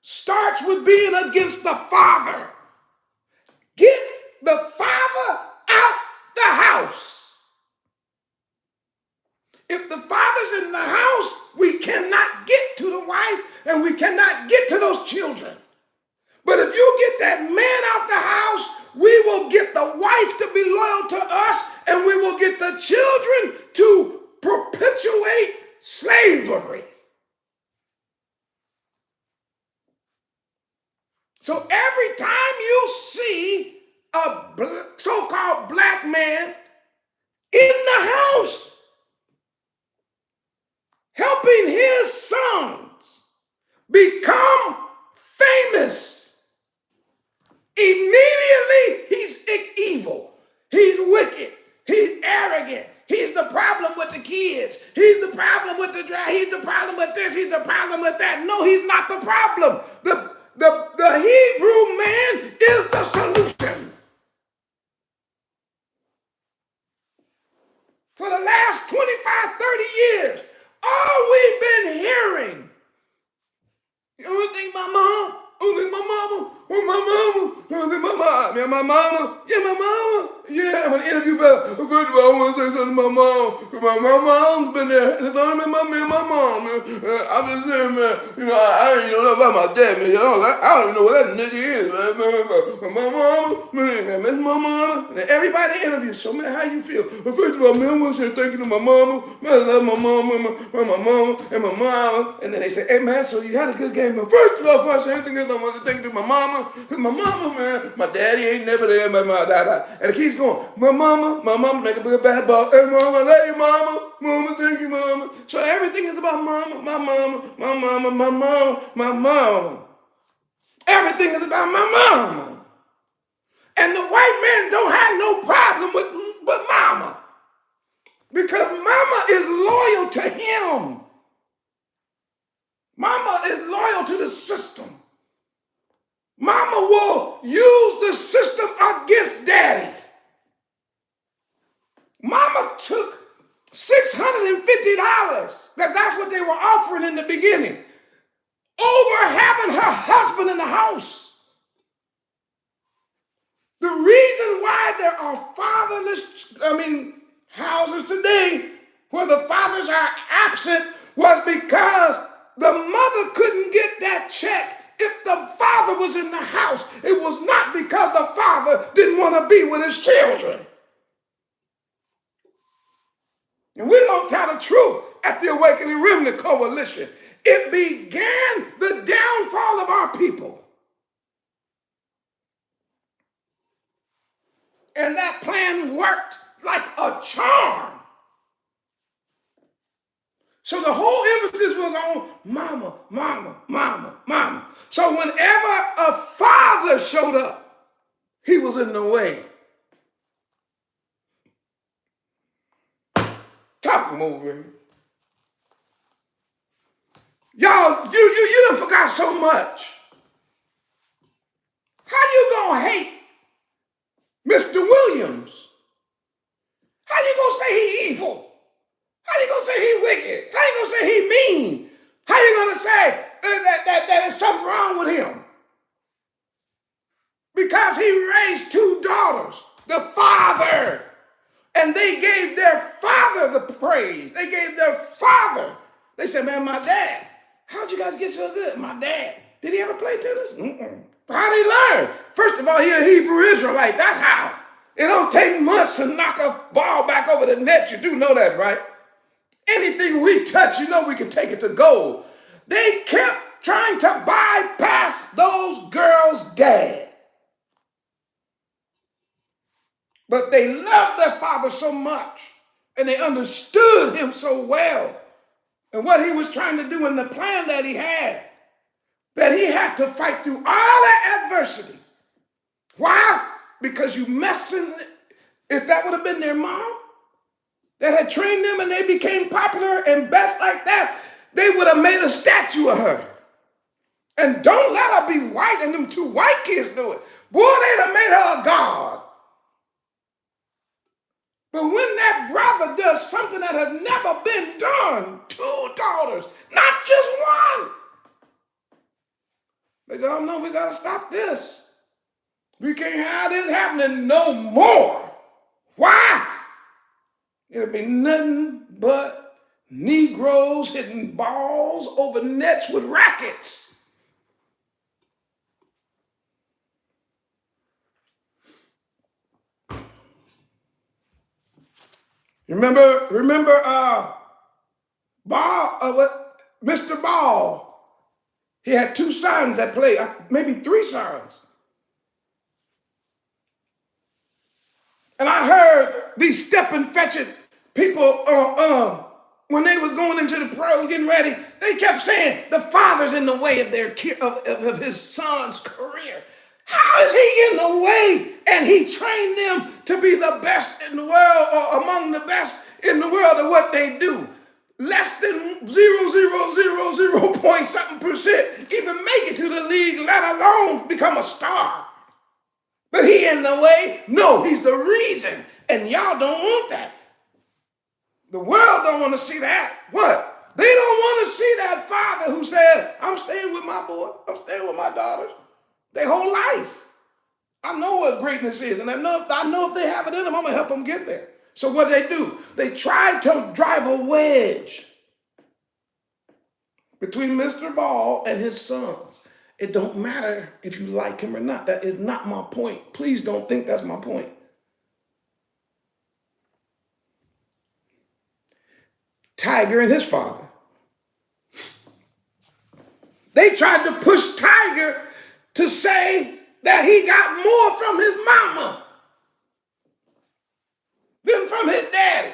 starts with being against the Father. Get the Father out the house. If the Father's in the house, we cannot get to the wife and we cannot get to those children. But if you get that man out the house, we will get the wife to be loyal to us and we will get the children to perpetuate slavery. So every time you see a so-called black man in the house helping his sons become famous, immediately the drought. He's the problem with this. He's the problem with that. No, he's not the problem. The Hebrew man is the solution. For the last 25, 30 years, all we've been hearing, you don't think my mom? You don't think my mama? Oh, my mama? You don't think my mama? Yeah, my mama? Yeah, my mama? Yeah, I'm going to interview better. First of all, I want to say something to my mom. Because my mom's been there. It's only been me and my mom. I'm just saying, man, I don't even know nothing about my dad, man. I don't even know what that nigga is, man. But my mama, man, miss my mama. And everybody interviews. So, man, how you feel? Well, first of all, man, I want to say thank you to my mama. Man, I love my mama and my mama and my mama. And then they say, hey, man, so you had a good game. But first of all, before I say anything else, I want to thank you to my mama. Because my mama, man, my daddy ain't never there, my dad. And it keeps going. My mama make a big bad ball. Hey, mama, I love you, mama. Mama, thank you, mama. So everything is about mama, my mama, my mama, my mama, my mama. Everything is about my mama. And the white man don't have no problem with mama. Because mama is loyal to him. Mama is loyal to the system. Mama will use the system against daddy. Mama took $650. That's what they were offering in the beginning. Over having her husband in the house. The reason why there are fatherless, houses today where the fathers are absent was because the mother couldn't get that check if the father was in the house. It was not because the father didn't want to be with his children. And we're going to tell the truth at the Awakening Remnant Koalition. It began the downfall of our people. And that plan worked like a charm. So the whole emphasis was on mama, mama, mama, mama. So whenever a father showed up, he was in the way. Talk moving. Y'all, you done forgot so much. How you gonna hate Mr. Williams? How you gonna say he evil? How you gonna say he wicked? How you gonna say he mean? How you gonna say that there's something wrong with him? Because he raised two daughters, the father, and they gave their father the praise. They gave their father. They said, man, my dad, how'd you guys get so good? My dad, did he ever play tennis? How'd he learn? First of all, he a Hebrew Israelite. That's how. It don't take much to knock a ball back over the net. You do know that, right? Anything we touch, you know we can take it to gold. They kept trying to bypass those girls' dad. But they loved their father so much, and they understood him so well, and what he was trying to do in the plan that he had to fight through all that adversity. Why? Because you messing, if that would have been their mom that had trained them and they became popular and best like that, they would have made a statue of her. And don't let her be white and them two white kids do it. Boy, they'd have made her a god. But when that brother does something that has never been done, two daughters, not just one, they say, oh no, we got to stop this. We can't have this happening no more. Why? It'll be nothing but Negroes hitting balls over nets with rackets. Remember, Mr. Ball? He had two sons that played, maybe three sons. And I heard these step-and-fetch-it people, when they was going into the pro getting ready, they kept saying the father's in the way of of his son's career. How is he in the way? And he trained them to be the best in the world or among the best in the world at what they do. less than 0.000 point something percent even make it to the league, let alone become a star. But he in the way? No, he's the reason. And y'all don't want that. The world don't want to see that. What? They don't want to see that father who said, I'm staying with my boy. I'm staying with my daughters. Their whole life. I know what greatness is. And I know if they have it in them, I'm going to help them get there. So what they do? They try to drive a wedge between Mr. Ball and his sons. It don't matter if you like him or not. That is not my point. Please don't think that's my point. Tiger and his father. They tried to push Tiger to say that he got more from his mama than from his daddy.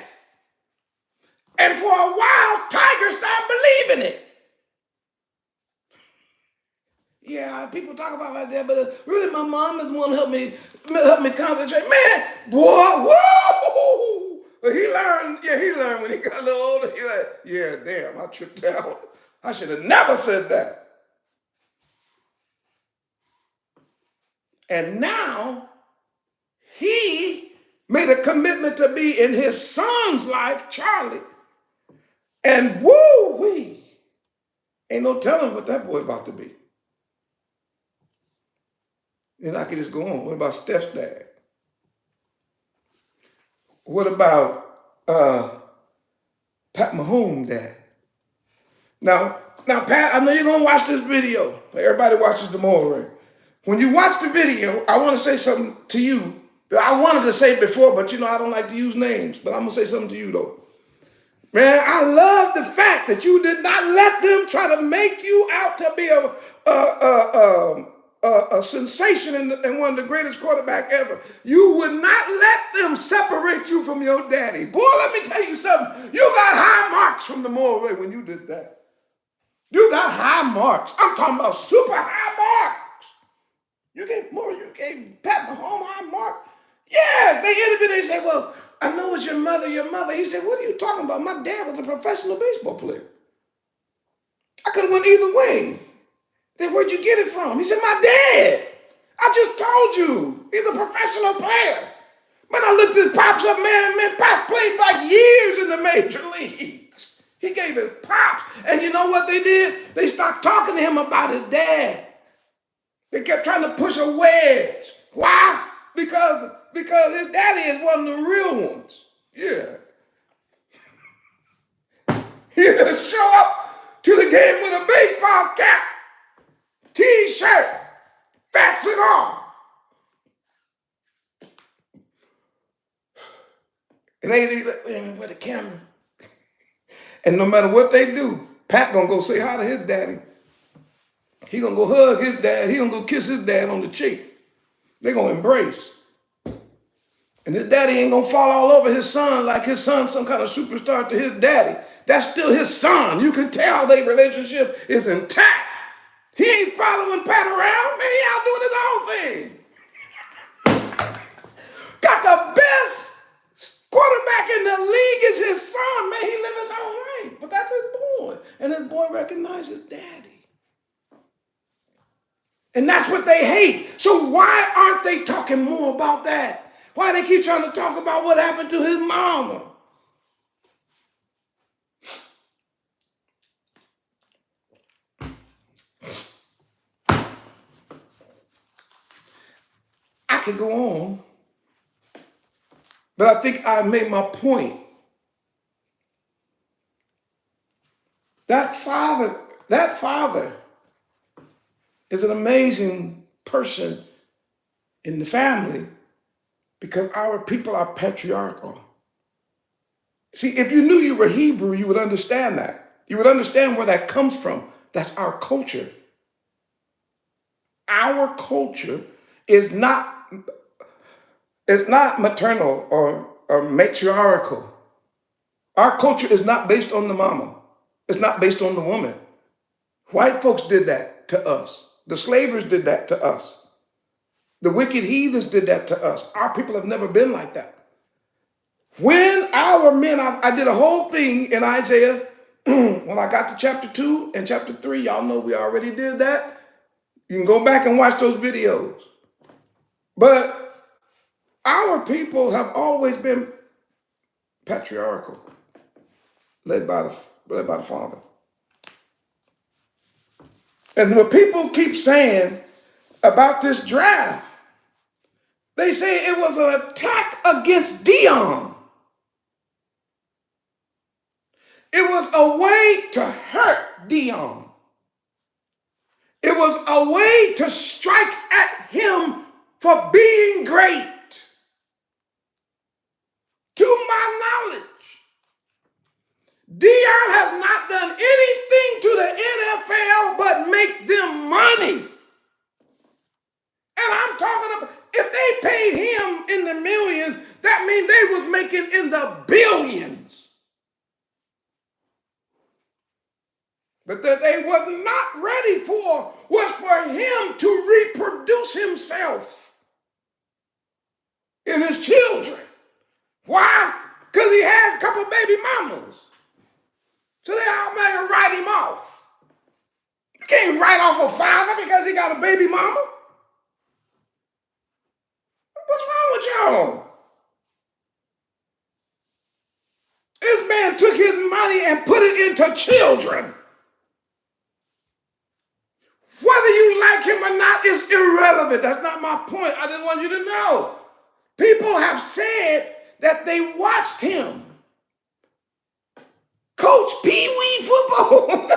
And for a while, Tiger started believing it. Yeah, people talk about my dad, but really my mom is the one who helped me concentrate. Man, boy, whoa! But he learned when he got a little older. He like, yeah, damn, I tripped out. I should have never said that. And now he made a commitment to be in his son's life, Charlie. And woo-wee, ain't no telling what that boy about to be. And I could just go on. What about Steph's dad? What about Pat Mahomes' dad? Now, Pat, I know you're gonna watch this video. Everybody watches the Morehyosh. When you watch the video, I want to say something to you that I wanted to say before, but I don't like to use names. But I'm gonna say something to you though. Man, I love the fact that you did not let them try to make you out to be a sensation and one of the greatest quarterbacks ever. You would not let them separate you from your daddy. Boy, let me tell you something. You got high marks from the Morehyosh when you did that. You got high marks. I'm talking about super high marks. You gave Pat Mahomes high mark. Yeah, they interviewed. They said, well, I know it's your mother. He said, what are you talking about? My dad was a professional baseball player. I could have went either way. Then where'd you get it from? He said, my dad. I just told you. He's a professional player. When I looked at Pops up, man, Pops played like years in the major leagues. He gave his Pops. And you know what they did? They stopped talking to him about his dad. They kept trying to push a wedge. Why? Because his daddy is one of the real ones. Yeah. He'll show up to the game with a baseball cap, T-shirt, fat cigar. And they with the camera. And no matter what they do, Pat gonna go say hi to his daddy. He gonna go hug his dad. He gonna go kiss his dad on the cheek. They gonna embrace. And his daddy ain't gonna fall all over his son like his son's some kind of superstar to his daddy. That's still his son. You can tell their relationship is intact. He ain't following Pat around. Man, he out doing his own thing. Got the best quarterback in the league is his son. Man, he live his own life. But that's his boy. And his boy recognizes daddy. And that's what they hate. So why aren't they talking more about that? Why they keep trying to talk about what happened to his mama? I could go on, but I think I made my point. That father is an amazing person in the family because our people are patriarchal. See, if you knew you were Hebrew, you would understand that. You would understand where that comes from. That's our culture. Our culture is not maternal or matriarchal. Our culture is not based on the mama. It's not based on the woman. White folks did that to us. The slavers did that to us. The wicked heathens did that to us. Our people have never been like that. When our men, I did a whole thing in Isaiah when I got to chapter 2 and chapter 3, y'all know we already did that. You can go back and watch those videos. But our people have always been patriarchal, led by the father. And what people keep saying about this draft, they say it was an attack against Dion. It was a way to hurt Dion. It was a way to strike at him for being great. To my knowledge, Dion has not done anything to the NFL but make them money. And I'm talking about, if they paid him in the millions, that means they was making in the billions. But that they was not ready for was for him to reproduce himself in his children. Why? Because he had a couple baby mamas. So they all made him write him off. You can't write off a father because he got a baby mama. What's wrong with y'all? This man took his money and put it into children. Whether you like him or not is irrelevant. That's not my point. I just want you to know. People have said that they watched him coach Pee-wee football.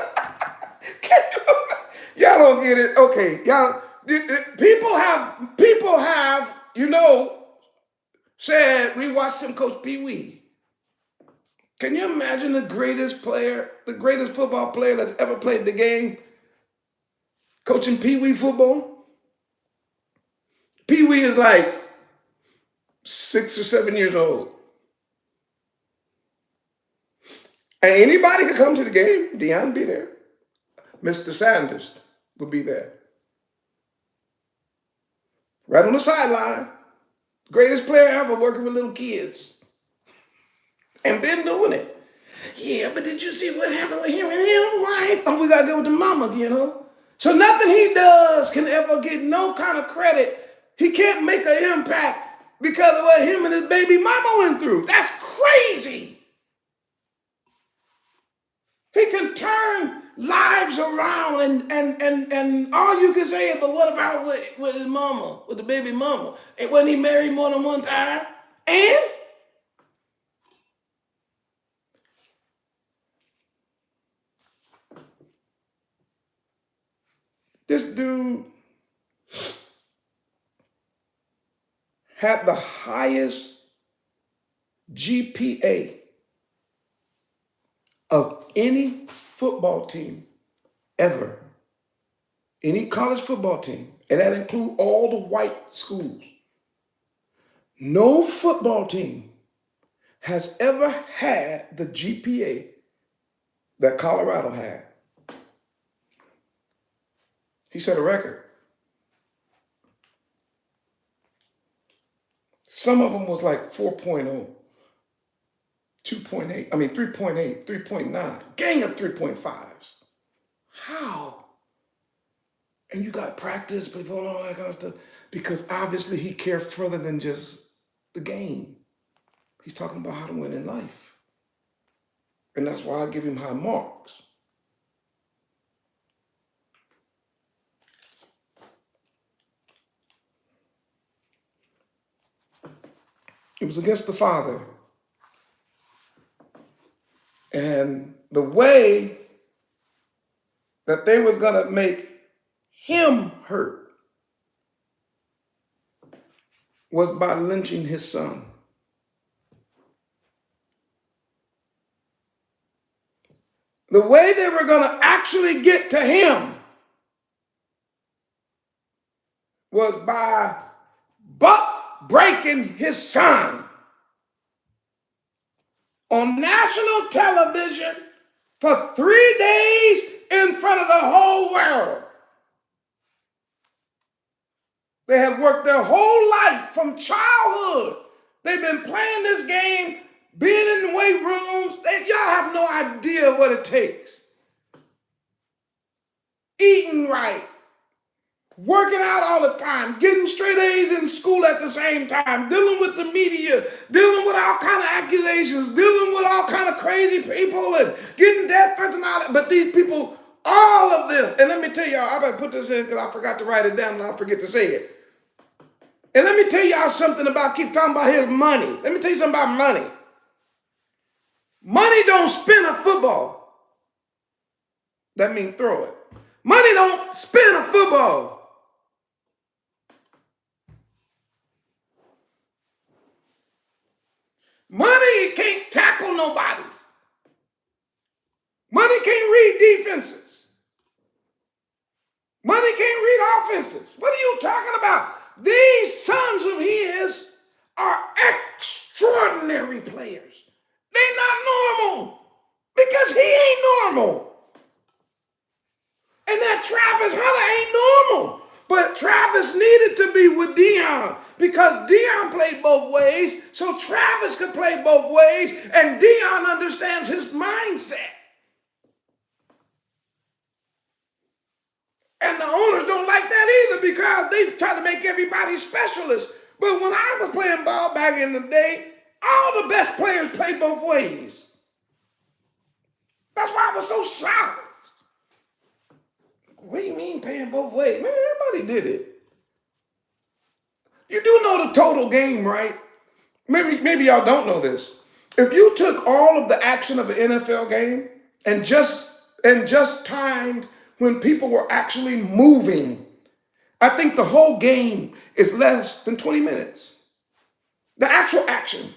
Y'all don't get it. Okay, y'all. People have, said we watched him coach Pee-wee. Can you imagine the greatest football player that's ever played the game coaching Pee-wee football? Pee-wee is like 6 or 7 years old. And anybody could come to the game. Dion be there. Mr. Sanders will be there. Right on the sideline. Greatest player ever working with little kids. And been doing it. Yeah, but did you see what happened with him and him? Why? Oh, we got to go with the mama again, huh? So nothing he does can ever get no kind of credit. He can't make an impact because of what him and his baby mama went through. That's crazy. He can turn lives around and all you can say is, but what about with his mama, with the baby mama? And wasn't he married more than one time? And this dude had the highest GPA of any football team ever. Any college football team. And that includes all the white schools. No football team has ever had the GPA that Colorado had. He set a record. Some of them was like 4.0, 2.8, 3.8, 3.9, gang of 3.5s. How? And you got practice before and all that kind of stuff. Because obviously he cared further than just the game. He's talking about how to win in life. And that's why I give him high marks. It was against the father. And the way that they was going to make him hurt was by lynching his son. The way they were going to actually get to him was by butt breaking his son on national television for 3 days in front of the whole world. They had worked their whole life from childhood. They've been playing this game being in the weight rooms. Y'all have no idea what it takes. Eating right, working out all the time, getting straight A's in school at the same time, dealing with the media, dealing with all kind of accusations, dealing with all kind of crazy people and getting death threats and all that. But these people, all of them, and let me tell y'all, I better put this in because I forgot to write it down and I'll forget to say it. And let me tell y'all something about, keep talking about his money. Let me tell you something about money. Money don't spin a football. That means throw it. Money don't spin a football. Money can't tackle nobody. Money can't read defenses. Money can't read offenses. What are you talking about? These sons of his are extraordinary players. They're not normal because he ain't normal. And that Travis Hunter ain't normal. But Travis needed to be with Dion because Dion played both ways, so Travis could play both ways, and Dion understands his mindset. And the owners don't like that either because they try to make everybody specialist. But when I was playing ball back in the day, all the best players played both ways. That's why I was so shocked. What do you mean playing both ways? Man, everybody did it. You do know the total game, right? Maybe y'all don't know this. If you took all of the action of an NFL game and just timed when people were actually moving, I think the whole game is less than 20 minutes. The actual action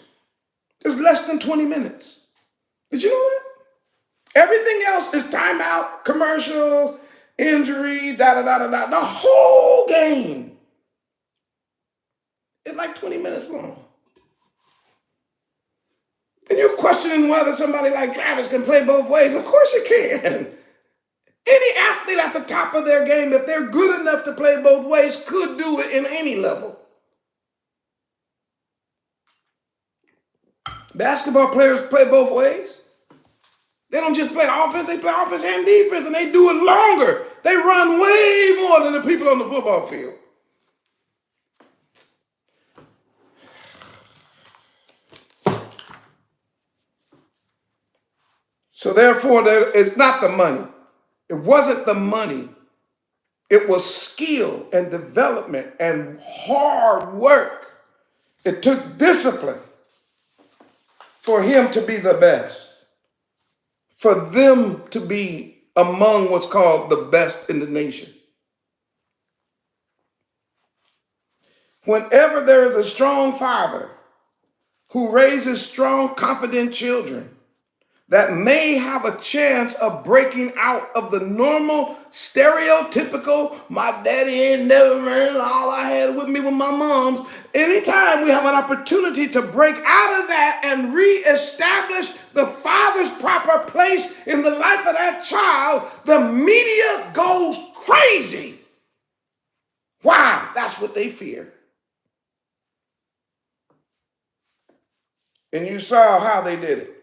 is less than 20 minutes. Did you know that? Everything else is timeout, commercials, injury, da-da-da-da-da. The whole game is like 20 minutes long. And you're questioning whether somebody like Travis can play both ways. Of course he can. Any athlete at the top of their game, if they're good enough to play both ways, could do it in any level. Basketball players play both ways. They don't just play offense, they play offense and defense, and they do it longer. They run way more than the people on the football field. So therefore, it's not the money. It wasn't the money. It was skill and development and hard work. It took discipline for him to be the best, for them to be among what's called the best in the nation. Whenever there is a strong father who raises strong, confident children that may have a chance of breaking out of the normal, stereotypical, my daddy ain't never ran, all I had with me was my mom's. Anytime we have an opportunity to break out of that and reestablish the father's proper place in the life of that child, the media goes crazy. Why? That's what they fear. And you saw how they did it.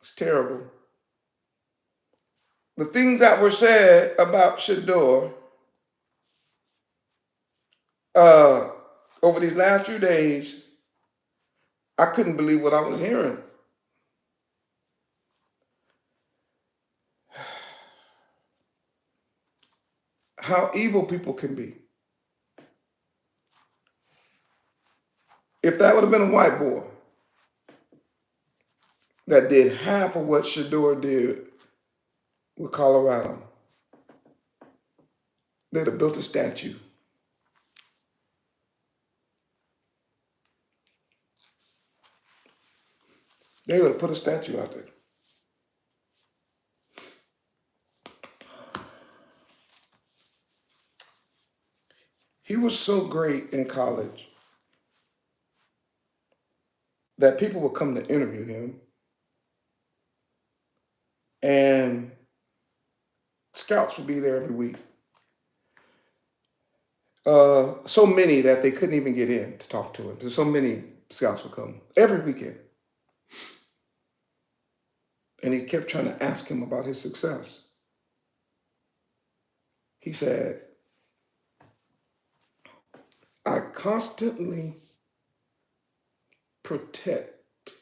It's terrible. The things that were said about SHEDEUR over these last few days, I couldn't believe what I was hearing. How evil people can be. If that would have been a white boy that did half of what SHEDEUR did with Colorado, they'd have built a statue. They would have put a statue out there. He was so great in college that people would come to interview him, and scouts would be there every week. So many that they couldn't even get in to talk to him. There's so many scouts would come every weekend. And he kept trying to ask him about his success. He said, I constantly protect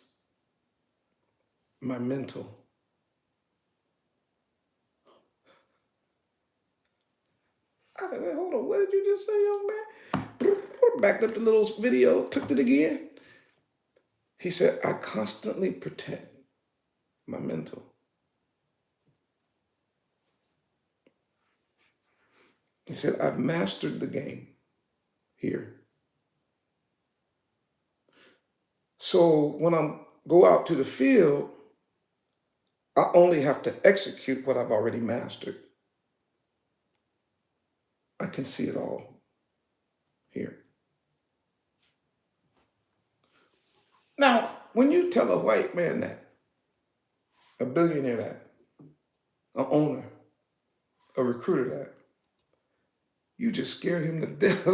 my mental. I said, wait, hold on, what did you just say, young man? Backed up the little video, clicked it again. He said, I constantly protect my mental. He said, I've mastered the game here. So when I go out to the field, I only have to execute what I've already mastered. I can see it all here. Now, when you tell a white man that, a billionaire that, an owner, a recruiter that, you just scared him to death.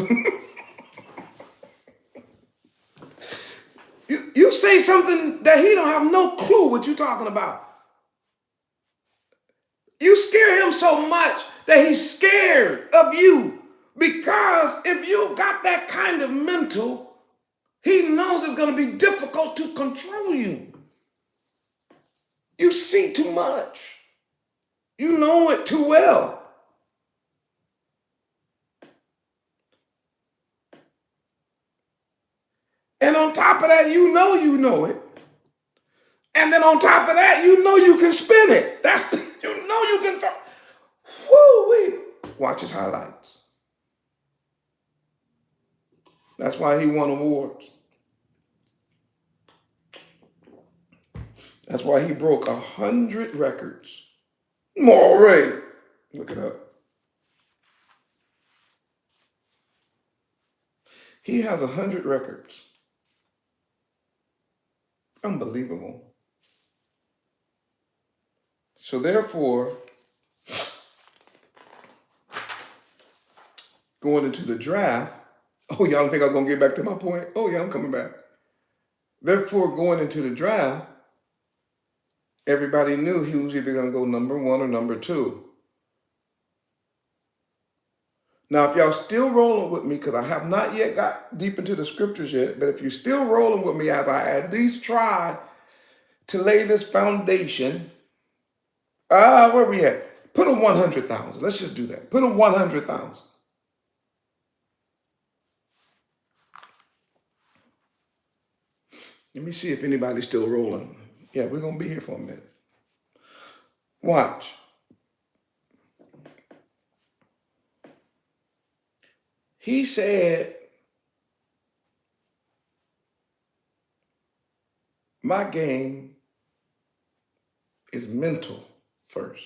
You say something that he don't have no clue what you're talking about. You scare him so much that he's scared of you. Because if you got that kind of mental, he knows it's going to be difficult to control you. You see too much. You know it too well. And on top of that, you know it. And then on top of that, you can spin it. You can throw. Woo-wee. Watch his highlights. That's why he won awards. That's why he broke 100 records. More, look it up. He has 100 records. Unbelievable. So therefore, going into the draft, oh, y'all don't think I was going to get back to my point? Oh, yeah, I'm coming back. Therefore, going into the draft, everybody knew he was either going to go number 1 or number 2. Now, if y'all still rolling with me, because I have not yet got deep into the scriptures yet, but if you're still rolling with me as I at least try to lay this foundation, where we at? Put a 100,000. Let's just do that. Put a 100,000. Let me see if anybody's still rolling. Yeah, we're going to be here for a minute. Watch. He said, my game is mental first.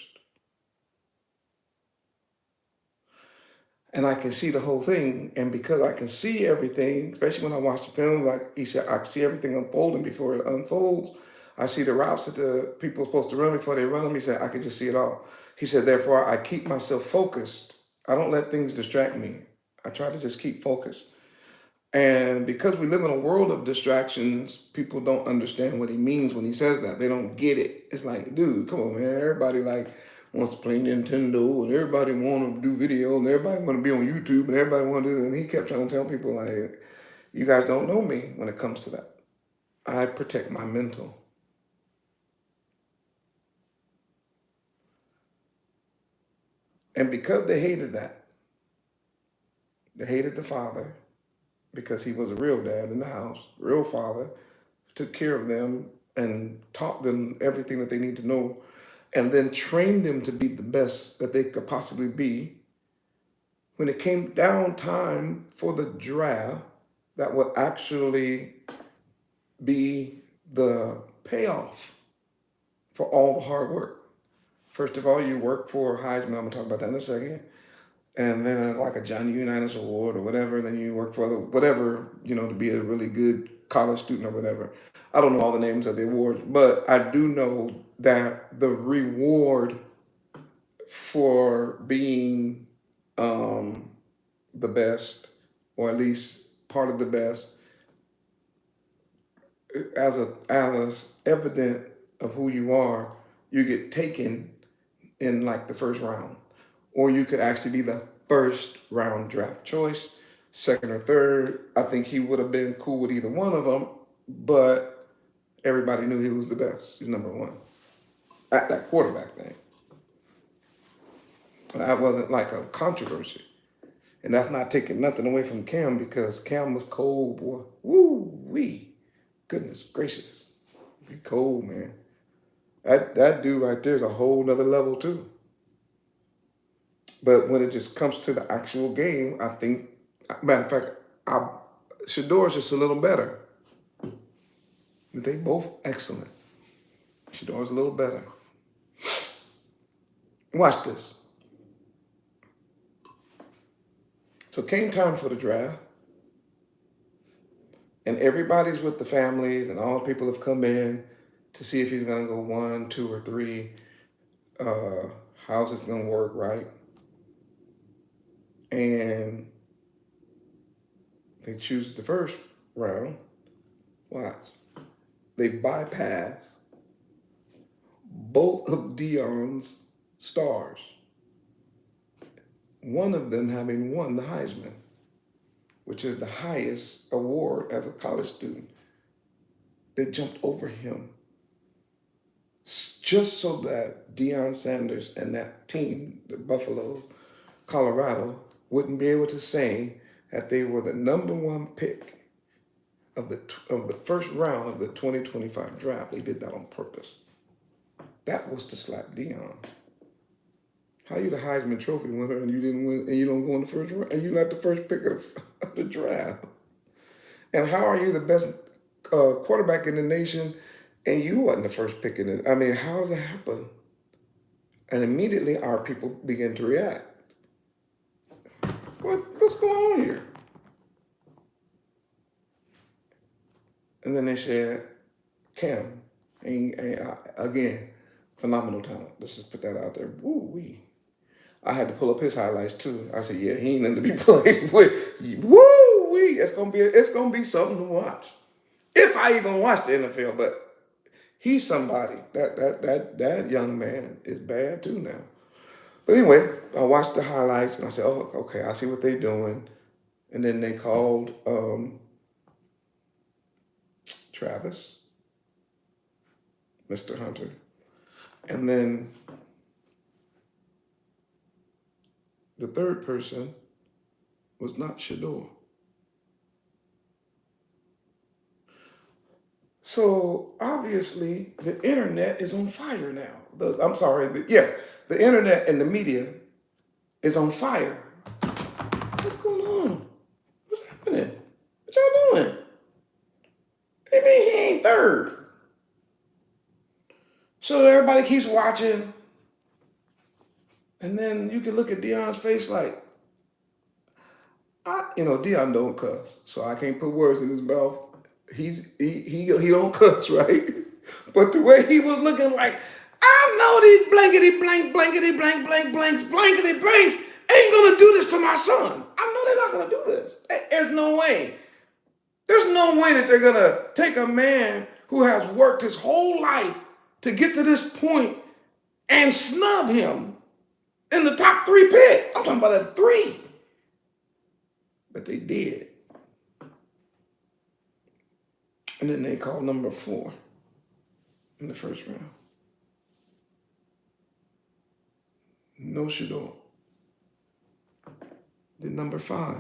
And I can see the whole thing. And because I can see everything, especially when I watch the film, like he said, I see everything unfolding before it unfolds. I see the routes that the people are supposed to run before they run them. He said, I can just see it all. He said, therefore, I keep myself focused. I don't let things distract me. I try to just keep focused. And because we live in a world of distractions, people don't understand what he means when he says that. They don't get it. It's like, dude, come on, man. Everybody wants to play Nintendo, and everybody want to do video, and everybody want to be on YouTube, and everybody want to do. And he kept trying to tell people, like, you guys don't know me when it comes to that. I protect my mental. And because they hated that, they hated the father, because he was a real dad in the house, real father, took care of them and taught them everything that they need to know, and then trained them to be the best that they could possibly be. When it came down time for the draft, that would actually be the payoff for all the hard work. First of all, you work for Heisman. I'm going to talk about that in a second. And then like a Johnny Unitas Award or whatever. Then you work for whatever, to be a really good college student or whatever. I don't know all the names of the awards, but I do know that the reward for being the best, or at least part of the best, as evident of who you are, you get taken in like the first round. Or you could actually be the first round draft choice, second or third. I think he would have been cool with either one of them, but everybody knew he was the best. He's number one at that quarterback thing. That wasn't like a controversy. And that's not taking nothing away from Cam, because Cam was cold, boy. Woo wee. Goodness gracious. Be cold, man. That dude right there is a whole nother level too. But when it just comes to the actual game, I think, matter of fact, SHEDEUR is just a little better. They both excellent. SHEDEUR is a little better. Watch this. So it came time for the draft, and everybody's with the families, and all people have come in to see if he's going to go 1, 2, or 3. How's this going to work, right? And they choose the first round. Watch. They bypass both of Dion's stars, one of them having won the Heisman, which is the highest award as a college student. They jumped over him just so that Deion Sanders and that team, the Buffalo, Colorado, wouldn't be able to say that they were the number one pick of the first round of the 2025 draft. They did that on purpose. That was to slap Dion. How you the Heisman Trophy winner and you didn't win, and you don't go in the first round, and you're not the first pick of the draft? And how are you the best quarterback in the nation and you wasn't the first pick in it? I mean, how does that happen? And immediately our people begin to react. What's going on here? And then they said, Cam, again, phenomenal talent. Let's just put that out there. Woo-wee. I had to pull up his highlights too. I said, yeah, he ain't nothing to be played with. Woo-wee. It's gonna be something to watch. If I even watch the NFL, but he's somebody. That young man is bad too now. But anyway, I watched the highlights and I said, oh, okay, I see what they're doing. And then they called Travis, Mr. Hunter. And then the third person was not SHEDEUR. So obviously the internet is on fire now. The internet and the media is on fire. What's going on? What's happening? What y'all doing? What do you mean he ain't third? So everybody keeps watching, and then you can look at Dion's face like, Dion don't cuss, so I can't put words in his mouth. He don't cuss, right? But the way he was looking like, I know these blankety blanks ain't gonna do this to my son. I know they're not gonna do this. There's no way. There's no way that they're gonna take a man who has worked his whole life to get to this point and snub him in the top 3 pick. I'm talking about a 3. But they did. And then they called number 4 in the first round. No SHEDEUR. Then number 5.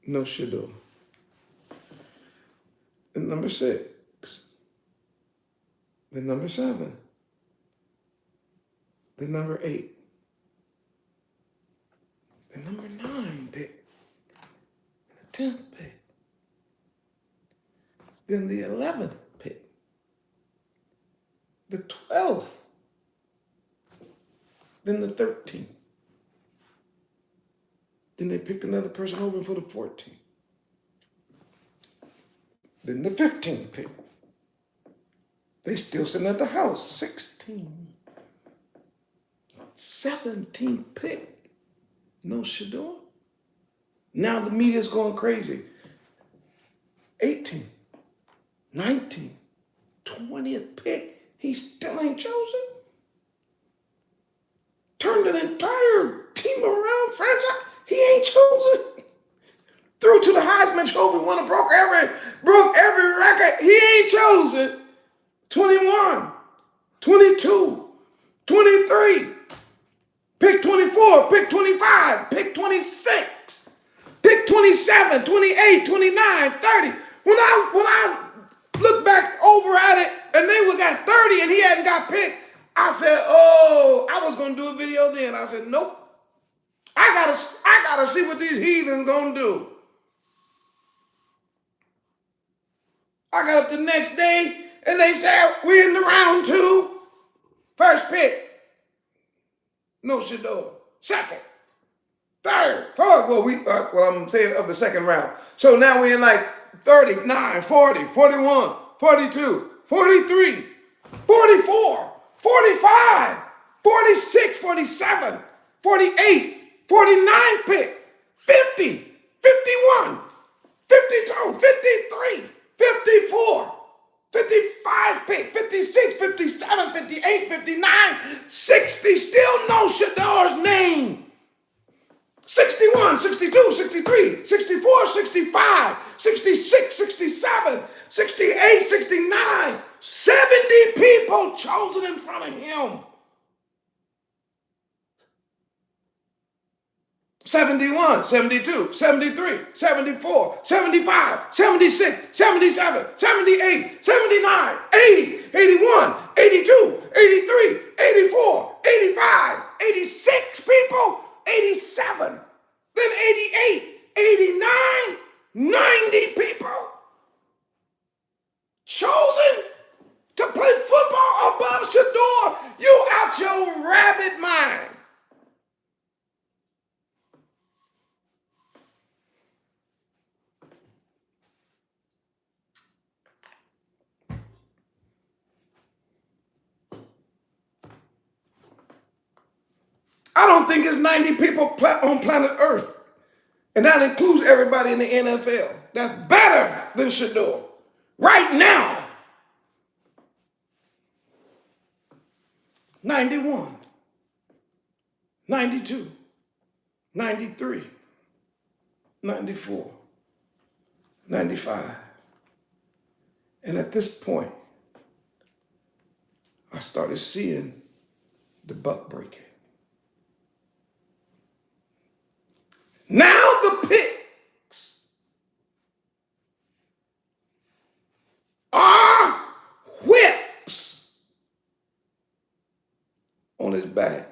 No SHEDEUR. Then number 6. Then number 7. Then number 8. Then number 9 pick. The 10th pick. Then the 11th pick. The 12th. Then the 13th. Then they picked another person over for the 14th. Then the 15th pick. They still sitting at the house. 16. 17th pick. No SHEDEUR. Now the media's going crazy. 18, 19, 20th pick. He still ain't chosen. Turned an entire team around, franchise. He ain't chosen. Threw to the Heisman Trophy, won, broke every record. He ain't chosen. 21, 22, 23, pick 24, pick 25, pick 26, pick 27, 28, 29, 30. When I look back over at it and they was at 30 and he hadn't got picked, I said, oh, I was gonna do a video then. I said, nope. I gotta see what these heathens gonna do. I got up the next day and they said, we're in the round 2. First pick. No SHEDEUR. Second. Third. Fourth. Well, I'm saying of the second round. So now we're in like 39, 40, 41, 42, 43, 44, 45, 46, 47, 48, 49 pick, 50, 51, 52, 53, 54, 55 pick, 56, 57, 58, 59, 60, still no SHEDEUR's name. 61, 62, 63, 64, 65, 66, 67, 68, 69, 70 people chosen in front of him. 71, 72, 73, 74, 75, 76, 77, 78, 79, 80, 81, 82, 83, 84, 85, 86 people, 87, then 88, 89, 90 people chosen to play football above SHEDEUR. You out your rabbit mind. I don't think it's 90 people on planet Earth. And that includes everybody in the NFL. That's better than SHEDEUR. Right now. 91, 92, 93, 94, 95. And at this point, I started seeing the buck breaking. Now the picks are whips on his back.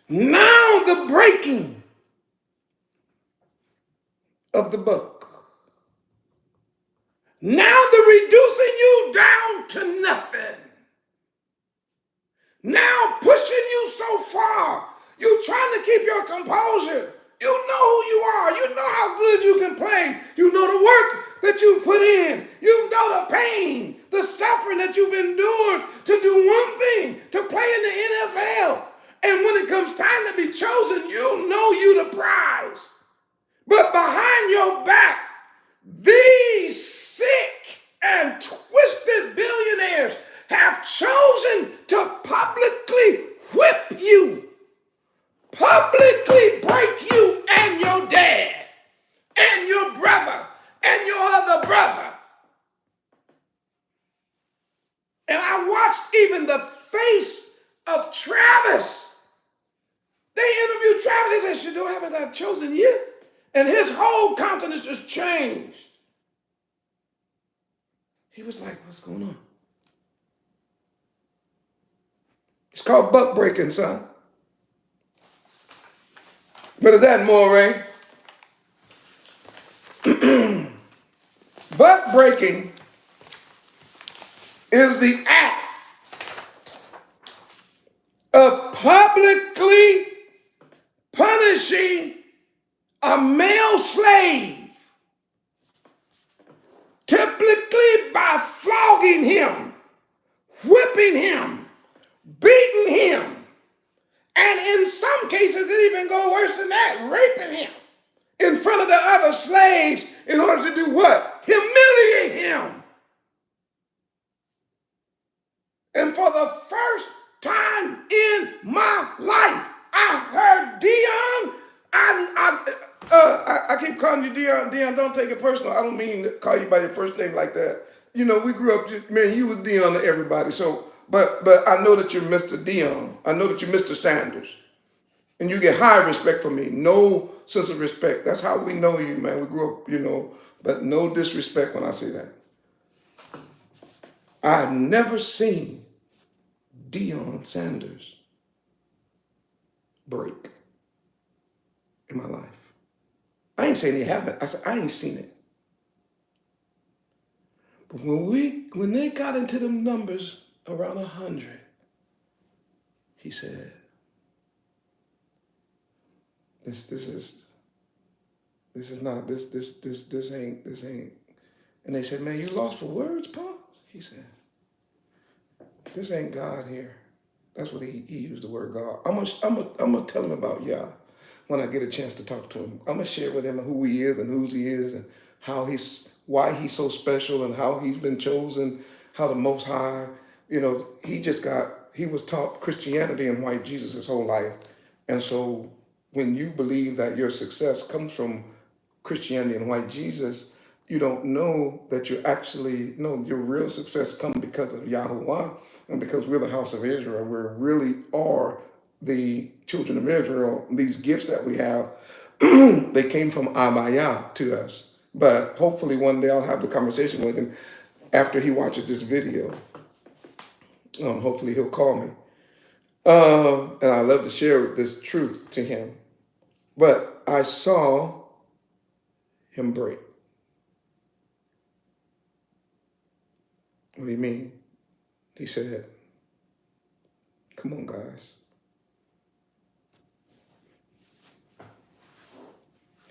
Now the breaking of the buck. Now the reducing you down to nothing. Now pushing you so far. You trying to keep your composure. You know who you are. You know how good you can play. You know the work that you've put in. You know the pain, the suffering that you've endured to do one thing, to play in the NFL. And when it comes time to be chosen, you know you the prize. But behind your back, these sick and twisted billionaires have chosen to publicly whip you, publicly break you and your dad and your brother and your other brother. And I watched even the face of Travis. They interviewed Travis. They said, SHEDEUR haven't got chosen yet. And his whole countenance just changed. He was like, what's going on? It's called buck breaking, son. What is that, Moray? Buck breaking is the act of publicly punishing a male slave, typically by flogging him, whipping him, beating him, and And in some cases, it even go worse than that, raping him in front of the other slaves in order to do what? Humiliate him. And for the first time in my life, I heard Dion. I keep calling you Dion. Dion, don't take it personal. I don't mean to call you by your first name like that. You know, we grew up, man, you was Dion to everybody. So, but I know that you're Mr. Dion. I know that you're Mr. Sanders. And you get high respect from me. No sense of respect. That's how we know you, man. We grew up, you know, but no disrespect when I say that. I've never seen Deion Sanders break in my life. I ain't saying he haven't. I said I ain't seen it. But when they got into them numbers around 100, he said, this ain't. And they said, man, you lost for words, Paul? He said, this ain't God here. That's what he used the word God. I'm gonna tell him about Yah when I get a chance to talk to him. I'm gonna share with him who he is and whose he is and why he's so special and how he's been chosen, how the Most High, you know, he was taught Christianity and white Jesus his whole life. And so when you believe that your success comes from Christianity and white Jesus, you don't know that your real success comes because of Yahuwah and because we're the house of Israel. We really are the children of Israel. These gifts that we have, they came from Abaya to us. But hopefully one day I'll have the conversation with him after he watches this video. Hopefully he'll call me. And I love to share this truth to him. But I saw him break. What do you mean? He said, come on, guys.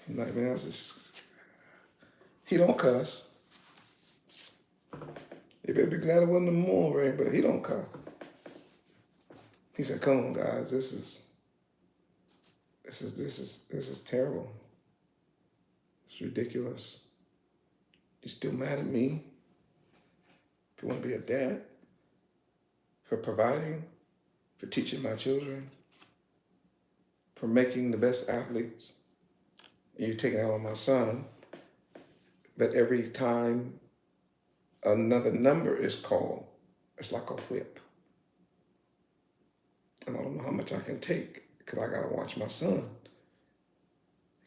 He's like, man, he don't cuss. You better be glad it wasn't a more, right? But he don't cuss. He said, come on, guys, this is terrible. It's ridiculous. You still mad at me? If you want to be a dad? For providing? For teaching my children? For making the best athletes? And you're taking out on my son. But every time another number is called, it's like a whip. And I don't know how much I can take because I got to watch my son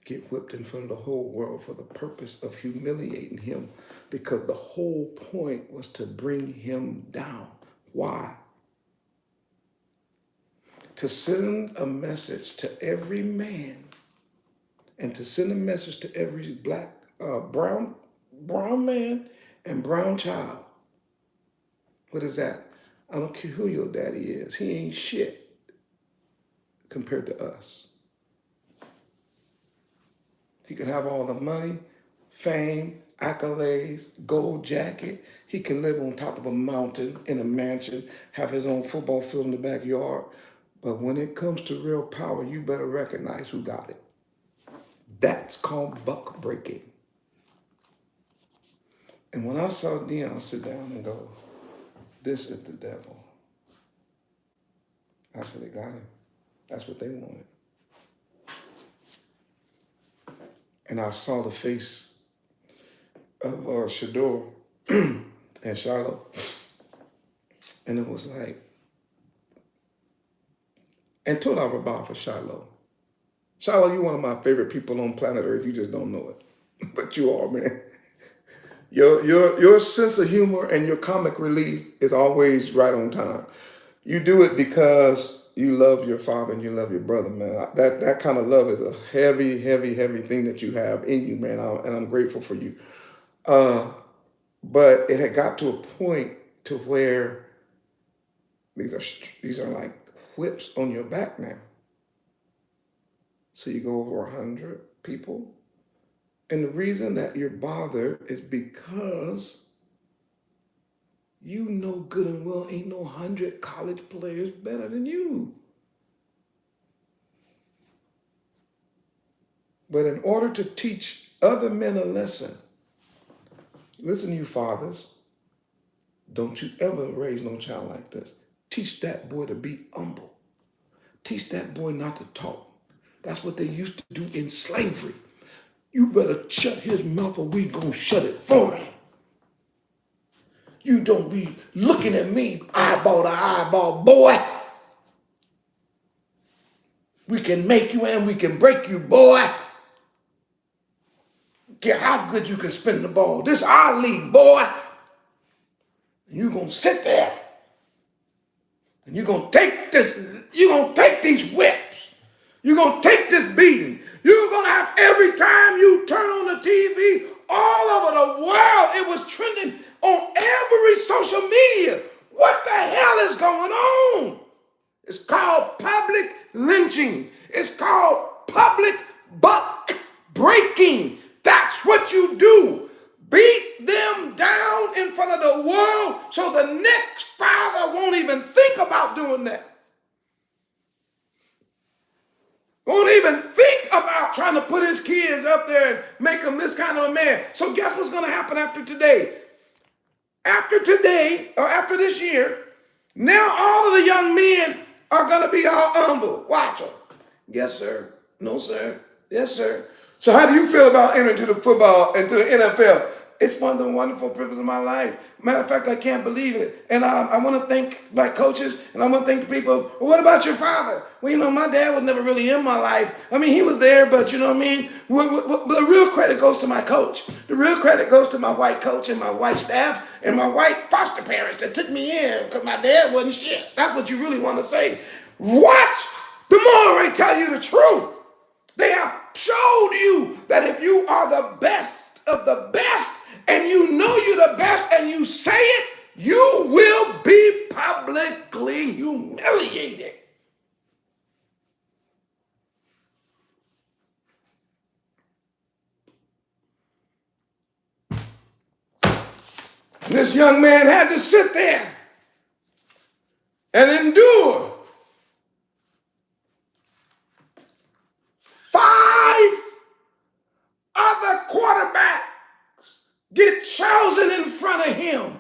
get whipped in front of the whole world for the purpose of humiliating him, because the whole point was to bring him down. Why? To send a message to every man and to send a message to every black, brown man and brown child. What is that? I don't care who your daddy is. He ain't shit compared to us. He could have all the money, fame, accolades, gold jacket. He can live on top of a mountain in a mansion, have his own football field in the backyard. But when it comes to real power, you better recognize who got it. That's called buck breaking. And when I saw Dion sit down and go, this is the devil, I said, they got him. That's what they wanted. And I saw the face of SHEDEUR and Shiloh. And it was like, and told I bow for Shiloh. Shiloh, you're one of my favorite people on planet Earth. You just don't know it. But you are, man. Your sense of humor and your comic relief is always right on time. You do it because you love your father and you love your brother, man. That kind of love is a heavy, heavy, heavy thing that you have in you, man. And I'm grateful for you. But it had got to a point to where these are like whips on your back now. So you go over 100 people. And the reason that you're bothered is because you know good and well ain't no 100 college players better than you. But in order to teach other men a lesson, listen, you fathers, don't you ever raise no child like this. Teach that boy to be humble. Teach that boy not to talk. That's what they used to do in slavery. You better shut his mouth or we gonna shut it for him. You don't be looking at me eyeball to eyeball, boy. We can make you and we can break you, boy. Care how good you can spin the ball. This is our league, boy. And you're gonna sit there and you're gonna take these whips. You're gonna take this beating. You're gonna have every time you turn on the TV, all over the world, it was trending on every social media. What the hell is going on? It's called public lynching. It's called public buck breaking. That's what you do. Beat them down in front of the world so the next father won't even think about doing that. Won't even think about trying to put his kids up there and make them this kind of a man. So guess what's going to happen after today? After today, or after this year, now all of the young men are going to be all humble. Watch them. Yes, sir. No, sir. Yes, sir. So how do you feel about entering to the football and to the NFL? It's one of the wonderful privileges of my life. Matter of fact, I can't believe it. And I want to thank my coaches, and I want to thank the people. Well, what about your father? Well, you know, my dad was never really in my life. I mean, he was there, but you know what I mean? The real credit goes to my coach. The real credit goes to my white coach and my white staff and my white foster parents that took me in because my dad wasn't shit. That's what you really want to say. Watch the more I tell you the truth. They have showed you that if you are the best of the best and you know you're the best and you say it, you will be publicly humiliated. And this young man had to sit there and endure 5 other quarterbacks get chosen in front of him.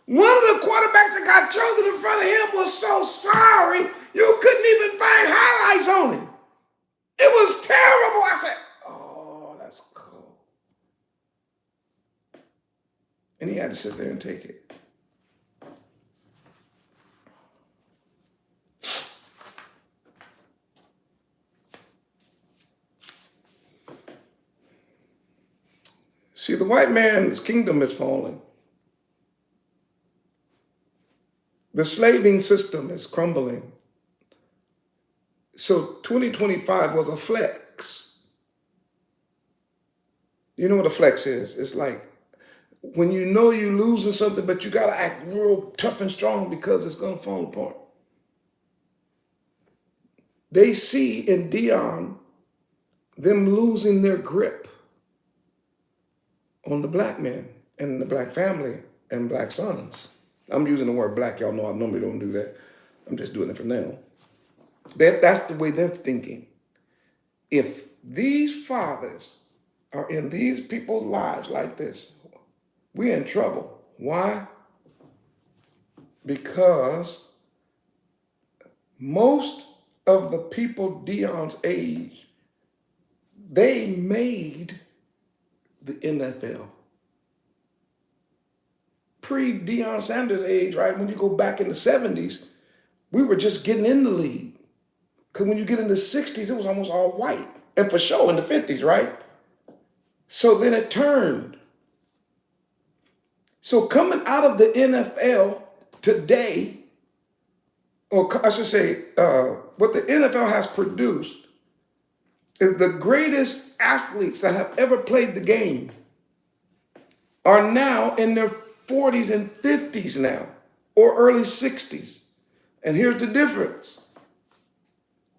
One of the quarterbacks that got chosen in front of him was so sorry, you couldn't even find highlights on him. It was terrible. I said, oh, that's cool. And he had to sit there and take it. See, the white man's kingdom is falling. The slaving system is crumbling. So 2025 was a flex. You know what a flex is? It's like when you know you're losing something, but you got to act real tough and strong because it's going to fall apart. They see in Dion them losing their grip on the black men and the black family and black sons. I'm using the word black. Y'all know I normally don't do that. I'm just doing it for now. That's the way they're thinking. If these fathers are in these people's lives like this, we're in trouble. Why? Because most of the people Dion's age, they made the NFL. Pre-Deion Sanders age, right? When you go back in the 70s, we were just getting in the league. Because when you get in the 60s, it was almost all white. And for sure in the 50s, right? So then it turned. So coming out of the NFL today, or I should say, what the NFL has produced is the greatest athletes that have ever played the game are now in their 40s and 50s now, or early 60s. And here's the difference.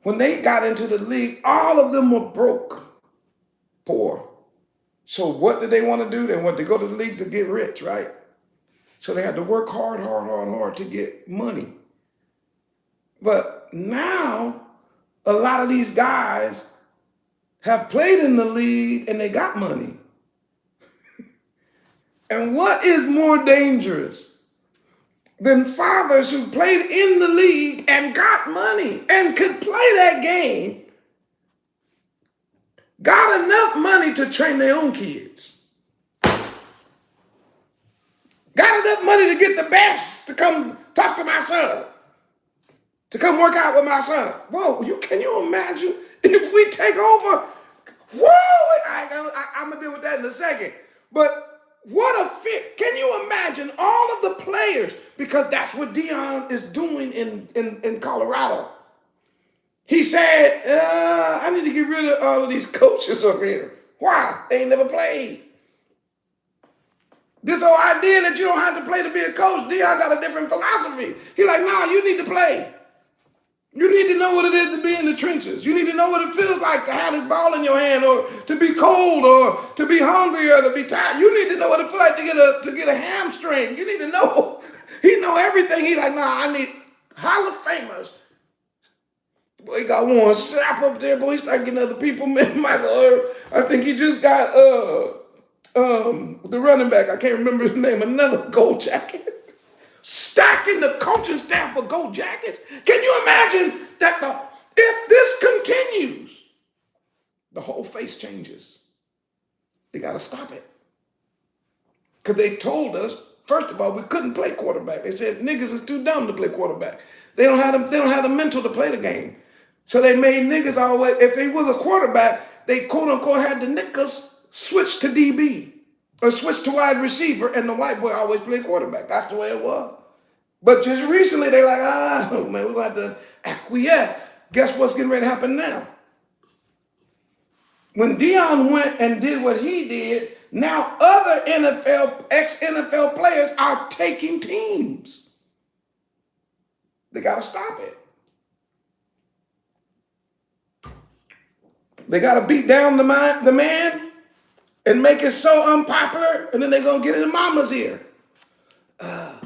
When they got into the league, all of them were broke, poor. So what did they want to do? They wanted to go to the league to get rich, right? So they had to work hard to get money. But now, a lot of these guys have played in the league and they got money. And what is more dangerous than fathers who played in the league and got money and could play that game, got enough money to train their own kids, got enough money to get the best to come talk to my son, to come work out with my son? Whoa, can you imagine if we take over? Whoa, I'm going to deal with that in a second. But what a fit. Can you imagine all of the players? Because that's what Dion is doing in Colorado. He said, I need to get rid of all of these coaches up here. Why? They ain't never played. This whole idea that you don't have to play to be a coach, Dion got a different philosophy. He like, nah, you need to play. You need to know what it is to be in the trenches. You need to know what it feels like to have this ball in your hand, or to be cold, or to be hungry, or to be tired. You need to know what it feels like to get a hamstring. You need to know. He know everything. He like, nah, I need Hall of Famers. Boy, he got one Sapp up there. Boy, he start getting other people. Man, Michael, I think he just got the running back. I can't remember his name. Another gold jacket. Stacking the coaching staff for gold jackets. Can you imagine that if this continues, the whole face changes? They got to stop it. Because they told us, first of all, we couldn't play quarterback. They said niggas is too dumb to play quarterback. They don't have the mental to play the game. So they made niggas always, if he was a quarterback, they quote unquote had the niggas switch to DB or switch to wide receiver, and the white boy always played quarterback. That's the way it was. But just recently, they're like, man, we're going to have to acquiesce. Guess what's getting ready to happen now? When Dion went and did what he did, now other ex-NFL players are taking teams. They got to stop it. They got to beat down the man and make it so unpopular, and then they're going to get in the mama's ear.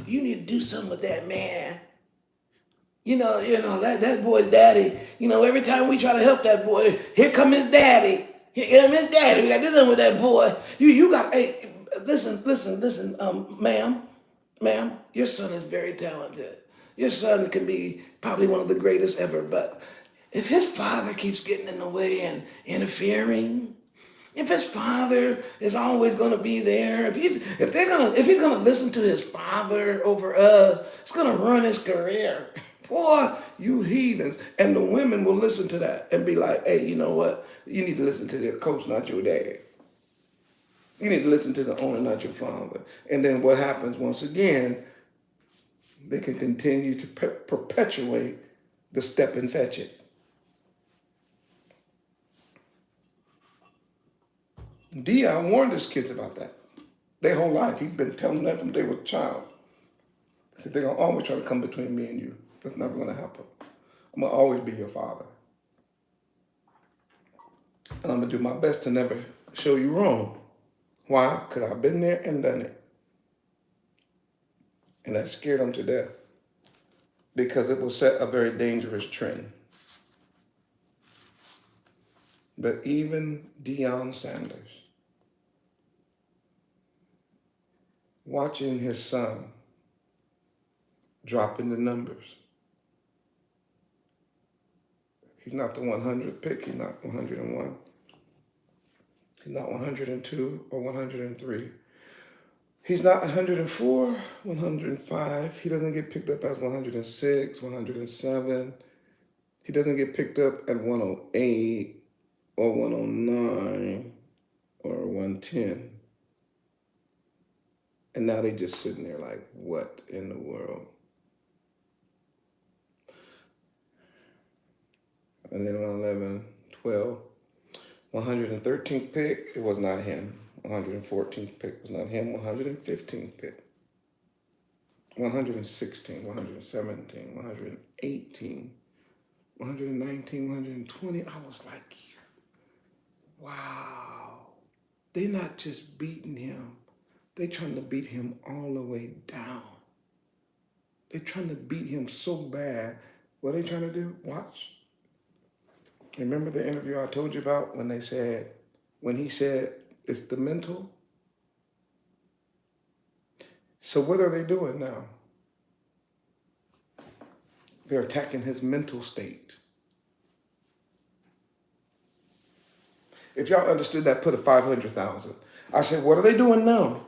You need to do something with that man. You know, that boy's daddy. You know, every time we try to help that boy, here come his daddy. Here come his daddy. We got to do something with that boy. You got, hey, listen, ma'am, your son is very talented. Your son can be probably one of the greatest ever, but if his father keeps getting in the way and interfering, if his father is always going to be there, if he's going to listen to his father over us, it's going to ruin his career. Boy, you heathens. And the women will listen to that and be like, hey, you know what? You need to listen to their coach, not your dad. You need to listen to the owner, not your father. And then what happens once again, they can continue to perpetuate the step and fetch it. Dion warned his kids about that. Their whole life, he's been telling them that from they were a child. He said, they're going to always try to come between me and you. That's never going to happen. I'm going to always be your father. And I'm going to do my best to never show you wrong. Why? Because I've been there and done it. And that scared them to death. Because it will set a very dangerous trend. But even Deion Sanders, watching his son drop in the numbers. He's not the 100th pick. He's not 101. He's not 102 or 103. He's not 104, 105. He doesn't get picked up as 106, 107. He doesn't get picked up at 108 or 109 or 110. And now they just sitting there like, what in the world? And then 11, 12, 113th pick, it was not him. 114th pick was not him. 115th pick. 116, 117, 118, 119, 120. I was like, wow. They're not just beating him. They're trying to beat him all the way down. They're trying to beat him so bad What are they trying to do? Watch. Remember the interview I told you about when he said it's the mental? So what are they doing now? They're attacking his mental state. If y'all understood that, put a 500,000. I said, what are they doing now?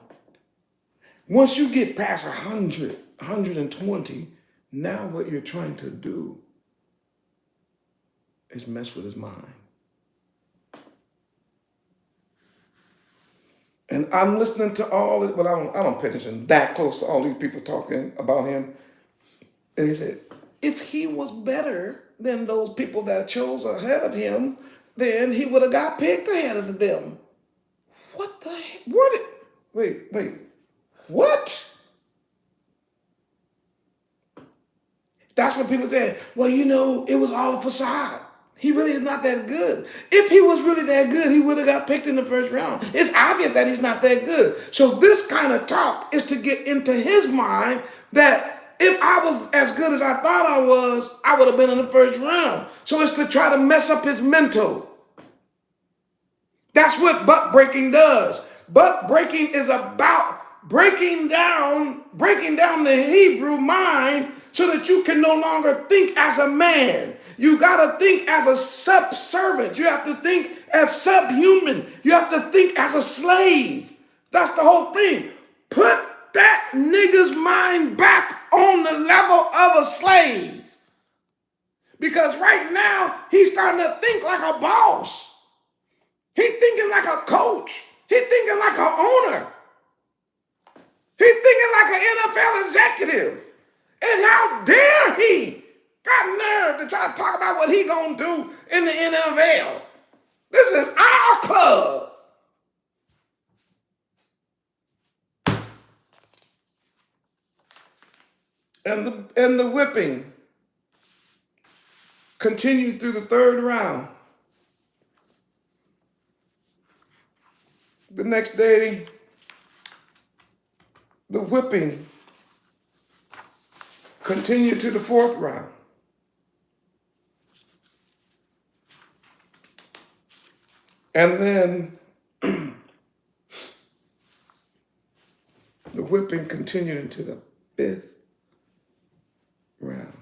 Once you get past 100, 120, now what you're trying to do is mess with his mind. And I'm listening to all it, but I don't pay attention that close to all these people talking about him. And he said, if he was better than those people that chose ahead of him, then he would have got picked ahead of them. What the heck? Wait. What? That's what people say. Well, it was all a facade. He really is not that good. If he was really that good, he would have got picked in the first round. It's obvious that he's not that good. So this kind of talk is to get into his mind that if I was as good as I thought I was, I would have been in the first round. So it's to try to mess up his mental. That's what butt breaking does. Butt breaking is about breaking down the Hebrew mind so that you can no longer think as a man. You got to think as a subservient. You have to think as subhuman. You have to think as a slave. That's the whole thing. Put that nigga's mind back on the level of a slave. Because right now, he's starting to think like a boss. He's thinking like a coach. He's thinking like an owner. He's thinking like an NFL executive. And how dare he got nerve to try to talk about what he gonna do in the NFL. This is our club. And the whipping continued through the third round. The next day, the whipping continued to the fourth round. And then the whipping continued into the fifth round.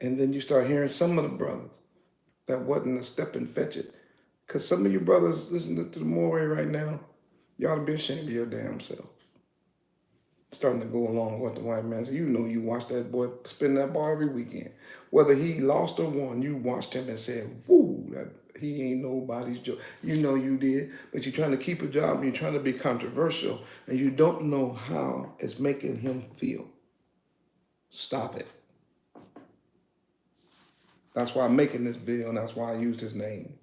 And then you start hearing some of the brothers that wasn't a step and fetch it. Because some of you brothers listening to the Moreh right now, you ought to be ashamed of your damn self. Starting to go along with the white man. So you watched that boy spin that ball every weekend. Whether he lost or won, you watched him and said, woo, he ain't nobody's joke. You know you did, but you're trying to keep a job and you're trying to be controversial and you don't know how it's making him feel. Stop it. That's why I'm making this video and that's why I used his name.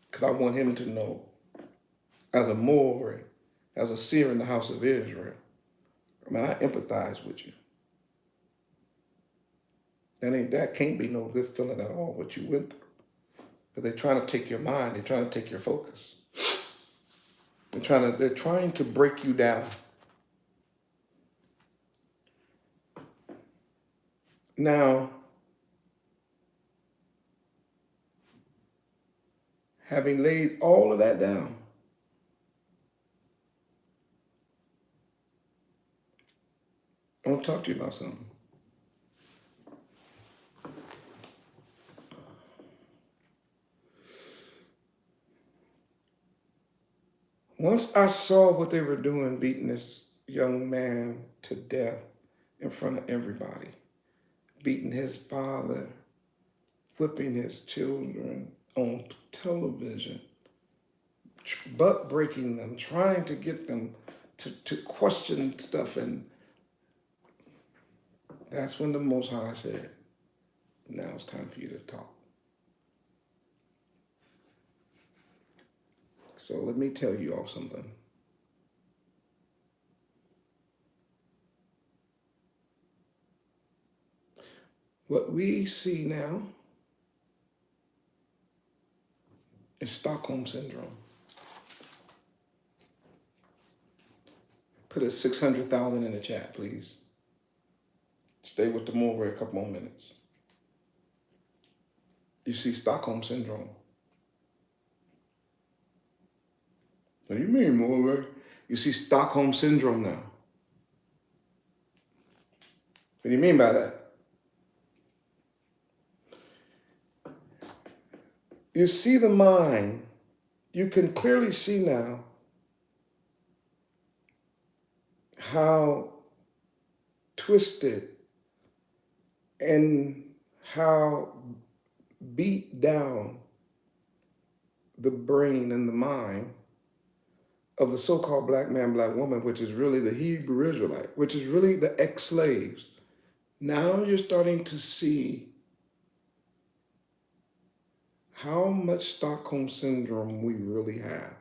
Because I want him to know, as a Moreh, as a seer in the house of Israel, I empathize with you. That can't be no good feeling at all, what you went through. But they're trying to take your mind, they're trying to take your focus. They're trying to break you down. Now, having laid all of that down, I want to talk to you about something. Once I saw what they were doing, beating this young man to death in front of everybody, beating his father, whipping his children on television, butt breaking them, trying to get them to question stuff. And that's when the Most High said, now it's time for you to talk. So let me tell you all something. What we see now is Stockholm Syndrome. Put a 600,000 in the chat, please. Stay with the more a couple more minutes. You see Stockholm Syndrome. What do you mean, more? You see Stockholm Syndrome now. What do you mean by that? You see the mind. You can clearly see now how twisted and how beat down the brain and the mind of the so-called black man, black woman, which is really the Hebrew Israelite, which is really the ex-slaves. Now you're starting to see how much Stockholm Syndrome we really have.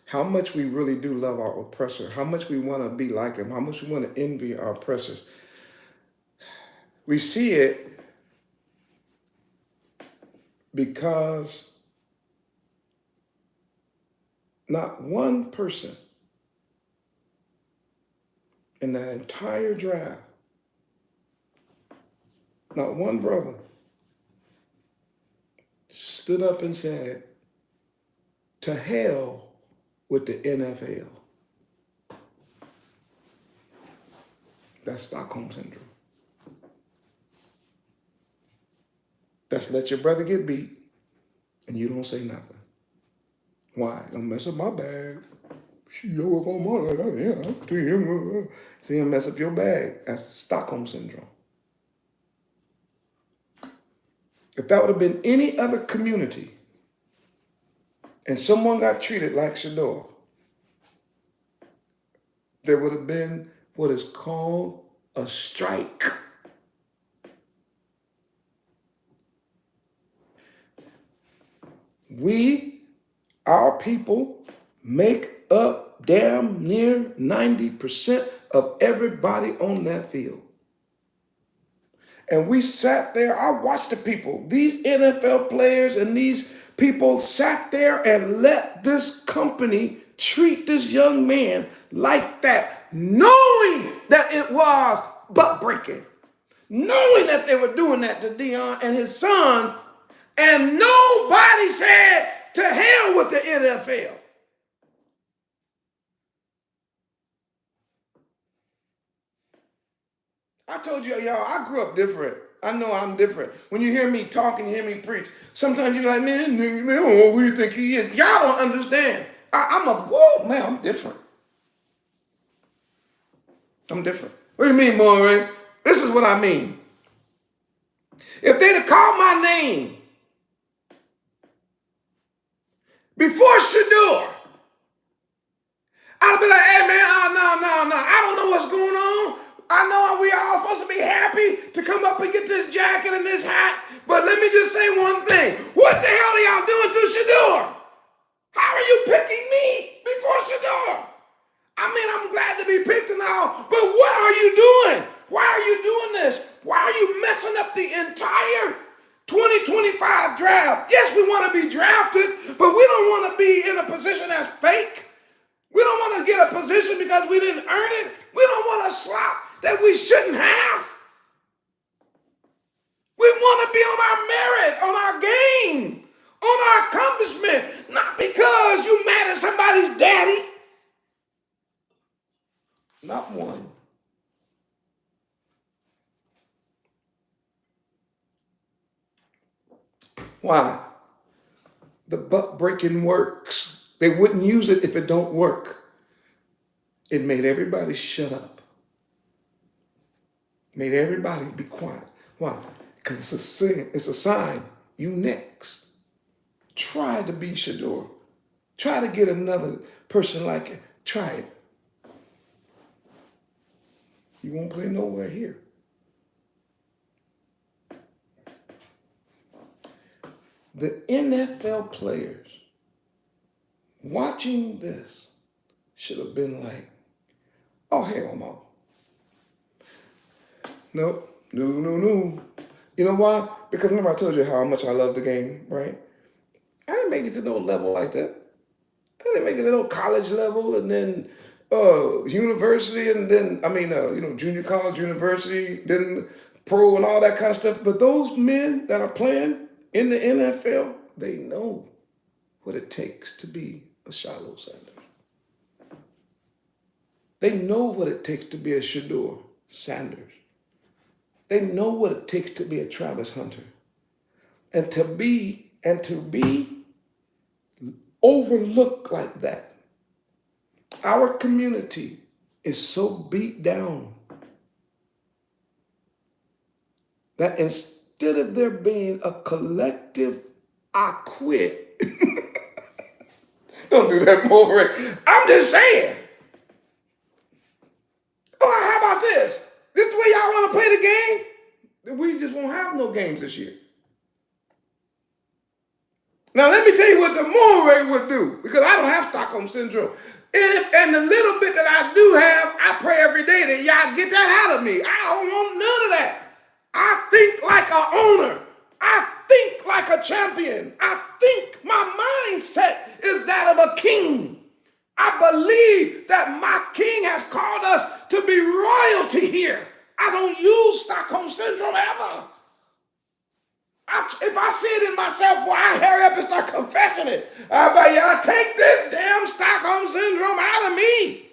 How much we really do love our oppressor, how much we want to be like him, how much we want to envy our oppressors. We see it because not one person in that entire draft, not one brother, stood up and said, to hell with the NFL. That's Stockholm Syndrome. That's let your brother get beat and you don't say nothing. Why? Don't mess up my bag. She work on my leg. Yeah, see him mess up your bag. That's Stockholm Syndrome. If that would have been any other community and someone got treated like SHEDEUR, there would have been what is called a strike. Our people, make up damn near 90% of everybody on that field. And we sat there, I watched the people, these NFL players and these people sat there and let this company treat this young man like that, knowing that it was butt breaking, knowing that they were doing that to Dion and his son, and nobody said, to hell with the NFL. I told you, y'all, I grew up different. I know I'm different. When you hear me talk and you hear me preach, sometimes you're like, man, who you think he is? Y'all don't understand. I'm different. I'm different. What do you mean, Maury? This is what I mean. If they'd have called my name before SHEDEUR, I'd be like, hey, man, no. I don't know what's going on. I know we all supposed to be happy to come up and get this jacket and this hat, but let me just say one thing. What the hell are y'all doing to SHEDEUR? How are you picking me before SHEDEUR? I mean, I'm glad to be picked and all, but what are you doing? Why are you doing this? Why are you messing up the entire 2025 draft? Yes, we want to be drafted, but we don't want to be in a position that's fake. We don't want to get a position because we didn't earn it. We don't want a slot that we shouldn't have. We want to be on our merit, on our game, on our accomplishment, not because you mad at somebody's daddy. Not one. Why? The butt breaking works. They wouldn't use it if it don't work. It made everybody shut up. Made everybody be quiet. Why? Because it's a sin. It's a sign. You next. Try to be SHEDEUR. Try to get another person like it. Try it. You won't play nowhere here. The NFL players watching this should have been like, oh, hell no. Nope, no. You know why? Because remember I told you how much I love the game, right? I didn't make it to no level like that. I didn't make it to no college level and then university and then, junior college, university, then pro and all that kind of stuff. But those men that are playing in the NFL, they know what it takes to be a Shiloh Sanders. They know what it takes to be a SHEDEUR Sanders. They know what it takes to be a Travis Hunter. And to be overlooked like that. Our community is so beat down that instead of there being a collective, I quit. Don't do that more. I'm just saying. Oh, how about this? This is the way y'all want to play the game? Then we just won't have no games this year. Now, let me tell you what the Morehyosh would do, because I don't have Stockholm Syndrome. And the little bit that I do have, I pray every day that y'all get that out of me. I don't want none of that. I think like an owner. I think like a champion. I think my mindset is that of a king. I believe that my king has called us to be royalty here. I don't use Stockholm Syndrome ever. If I see it in myself, boy, I hurry up and start confessing it. But y'all take this damn Stockholm Syndrome out of me.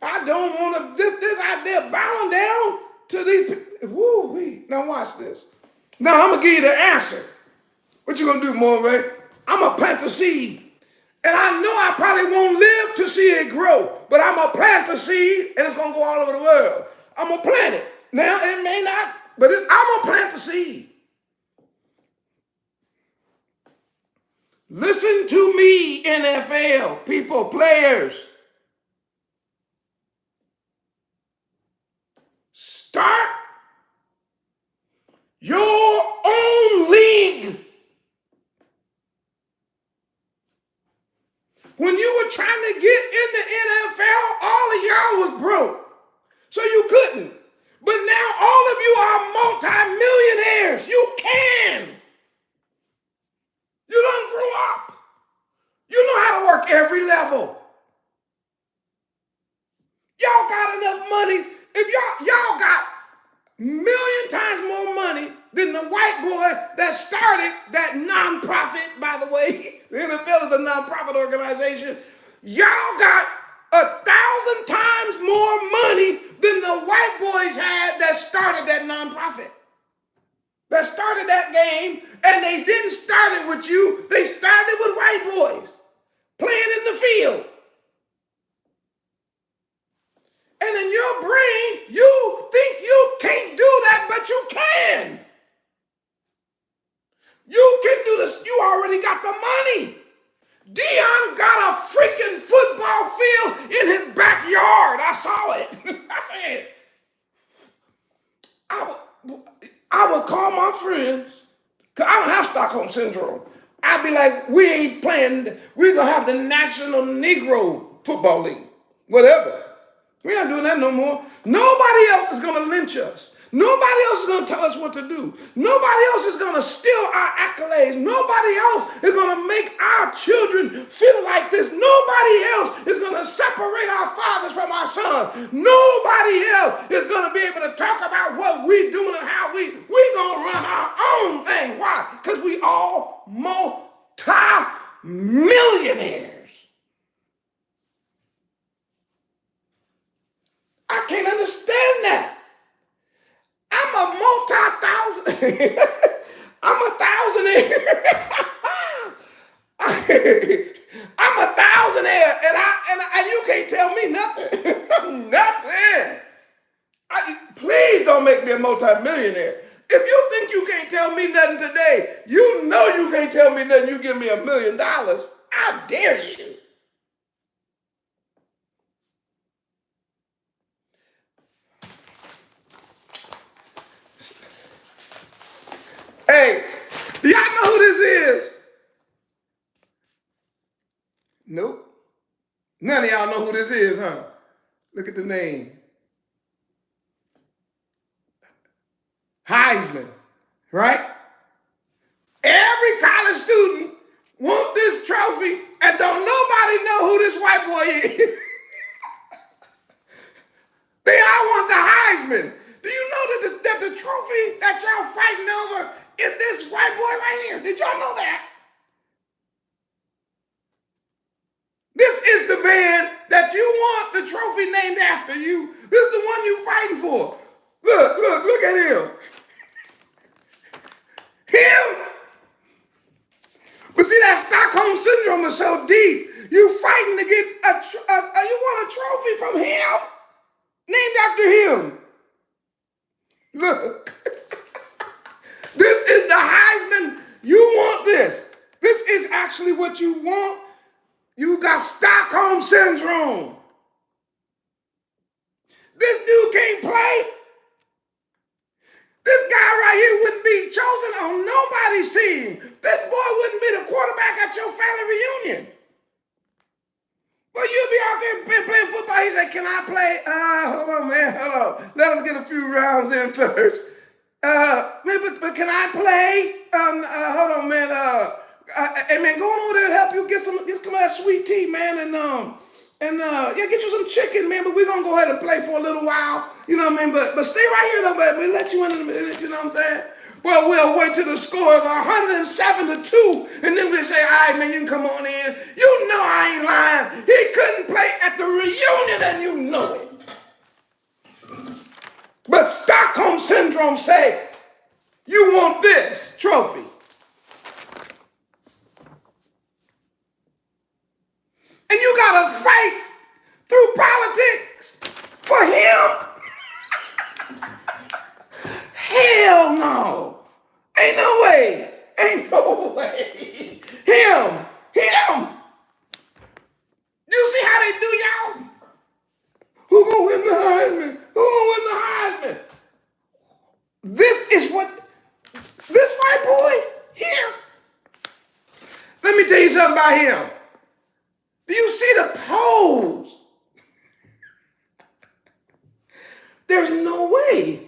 I don't want to, this idea of bowing down to these people. Woo-wee. Now watch this. Now I'm going to give you the answer. What you going to do, Morehyosh? I'm going to plant the seed. And I know I probably won't live to see it grow, but I'm going to plant the seed and it's going to go all over the world. I'm going to plant it. Now, it may not, but I'm going to plant the seed. Listen to me, NFL, people, players. Start your own league. When you were trying to get in the NFL, all of y'all was broke. So you couldn't. But now all of you are multi-millionaires. You can. You don't grow up. You know how to work every level. Y'all got enough money. If y'all got a million times more money than the white boy that started that nonprofit, by the way. The NFL is a nonprofit organization. Y'all got 1,000 times more money than the white boys had that started that nonprofit. That started that game, and they didn't start it with you. They started with white boys playing in the field. And in your brain, you think you can't do that, but you can. You can do this. You already got the money. Dion got a freaking football field in his backyard. I saw it. I said, I would call my friends, because I don't have Stockholm Syndrome. I'd be like, we ain't playing. We're going to have the National Negro Football League. Whatever. We're not doing that no more. Nobody else is going to lynch us. Nobody else is going to tell us what to do. Nobody else is going to steal our accolades. Nobody else is going to make our children feel like this. Nobody else is going to separate our fathers from our sons. Nobody else is going to be able to talk about what we're doing and how we're going to run our own thing. Why? Because we all multi-millionaires. I can't understand that. I'm a multi-thousand. I'm a thousandaire. I'm a thousandaire, and you can't tell me nothing. Nothing. Please don't make me a multi-millionaire. If you think you can't tell me nothing today, you know you can't tell me nothing. You give me $1 million. I dare you. Do y'all know who this is? Nope. None of y'all know who this is, huh? Look at the name. Heisman, right? Every college student want this trophy, and don't nobody know who this white boy is. They all want the Heisman. Do you know that the trophy that y'all fighting over is this white boy right here? Did y'all know that? This is the man that you want the trophy named after you. This is the one you fighting for. Look at him. Him. But see, that Stockholm syndrome is so deep. You fighting to get you want a trophy from him, named after him. Look, this is the Heisman. You want this. This is actually what you want. You got Stockholm syndrome. This dude can't play. This guy right here wouldn't be chosen on nobody's team. This boy wouldn't be the quarterback at your family reunion. But you'll be out there playing football. He said, can I play? Hold on, man. Hold on. Let us get a few rounds in first. But can I play? Hold on, man. Hey, man, go on over there and help you get some of that sweet tea, man. And get you some chicken, man. But we're going to go ahead and play for a little while. You know what I mean? But stay right here, though, man. We'll let you in a minute. You know what I'm saying? Well, we'll wait till the score is 107-2, and then we'll say, all right, man, you can come on in. You know I ain't lying. He couldn't play at the reunion, and you know it. But Stockholm Syndrome say, you want this trophy. And you got to fight through politics for him? Hell no. Ain't no way. Ain't no way. Him. You see how they do, y'all? Who gonna win the Heisman? This is what, this white boy here. Let me tell you something about him. Do you see the pose? There's no way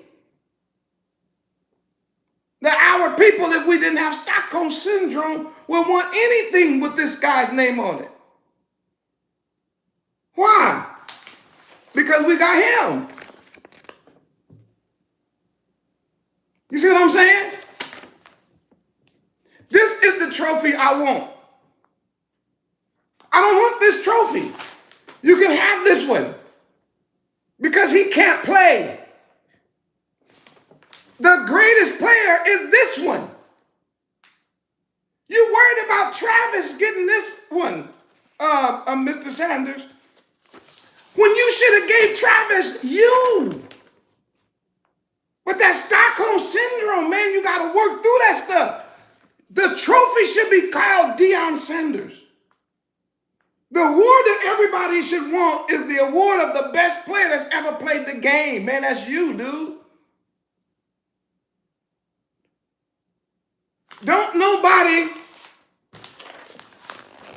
that our people, if we didn't have Stockholm Syndrome, would want anything with this guy's name on it. Why? Because we got him. You see what I'm saying? This is the trophy I want. I don't want this trophy. You can have this one because he can't play. The greatest player is this one. You worried about Travis getting this one, Mr. Sanders, when you should have gave Travis you. But that Stockholm Syndrome, man, you got to work through that stuff. The trophy should be called Deion Sanders. The award that everybody should want is the award of the best player that's ever played the game. Man, that's you, dude.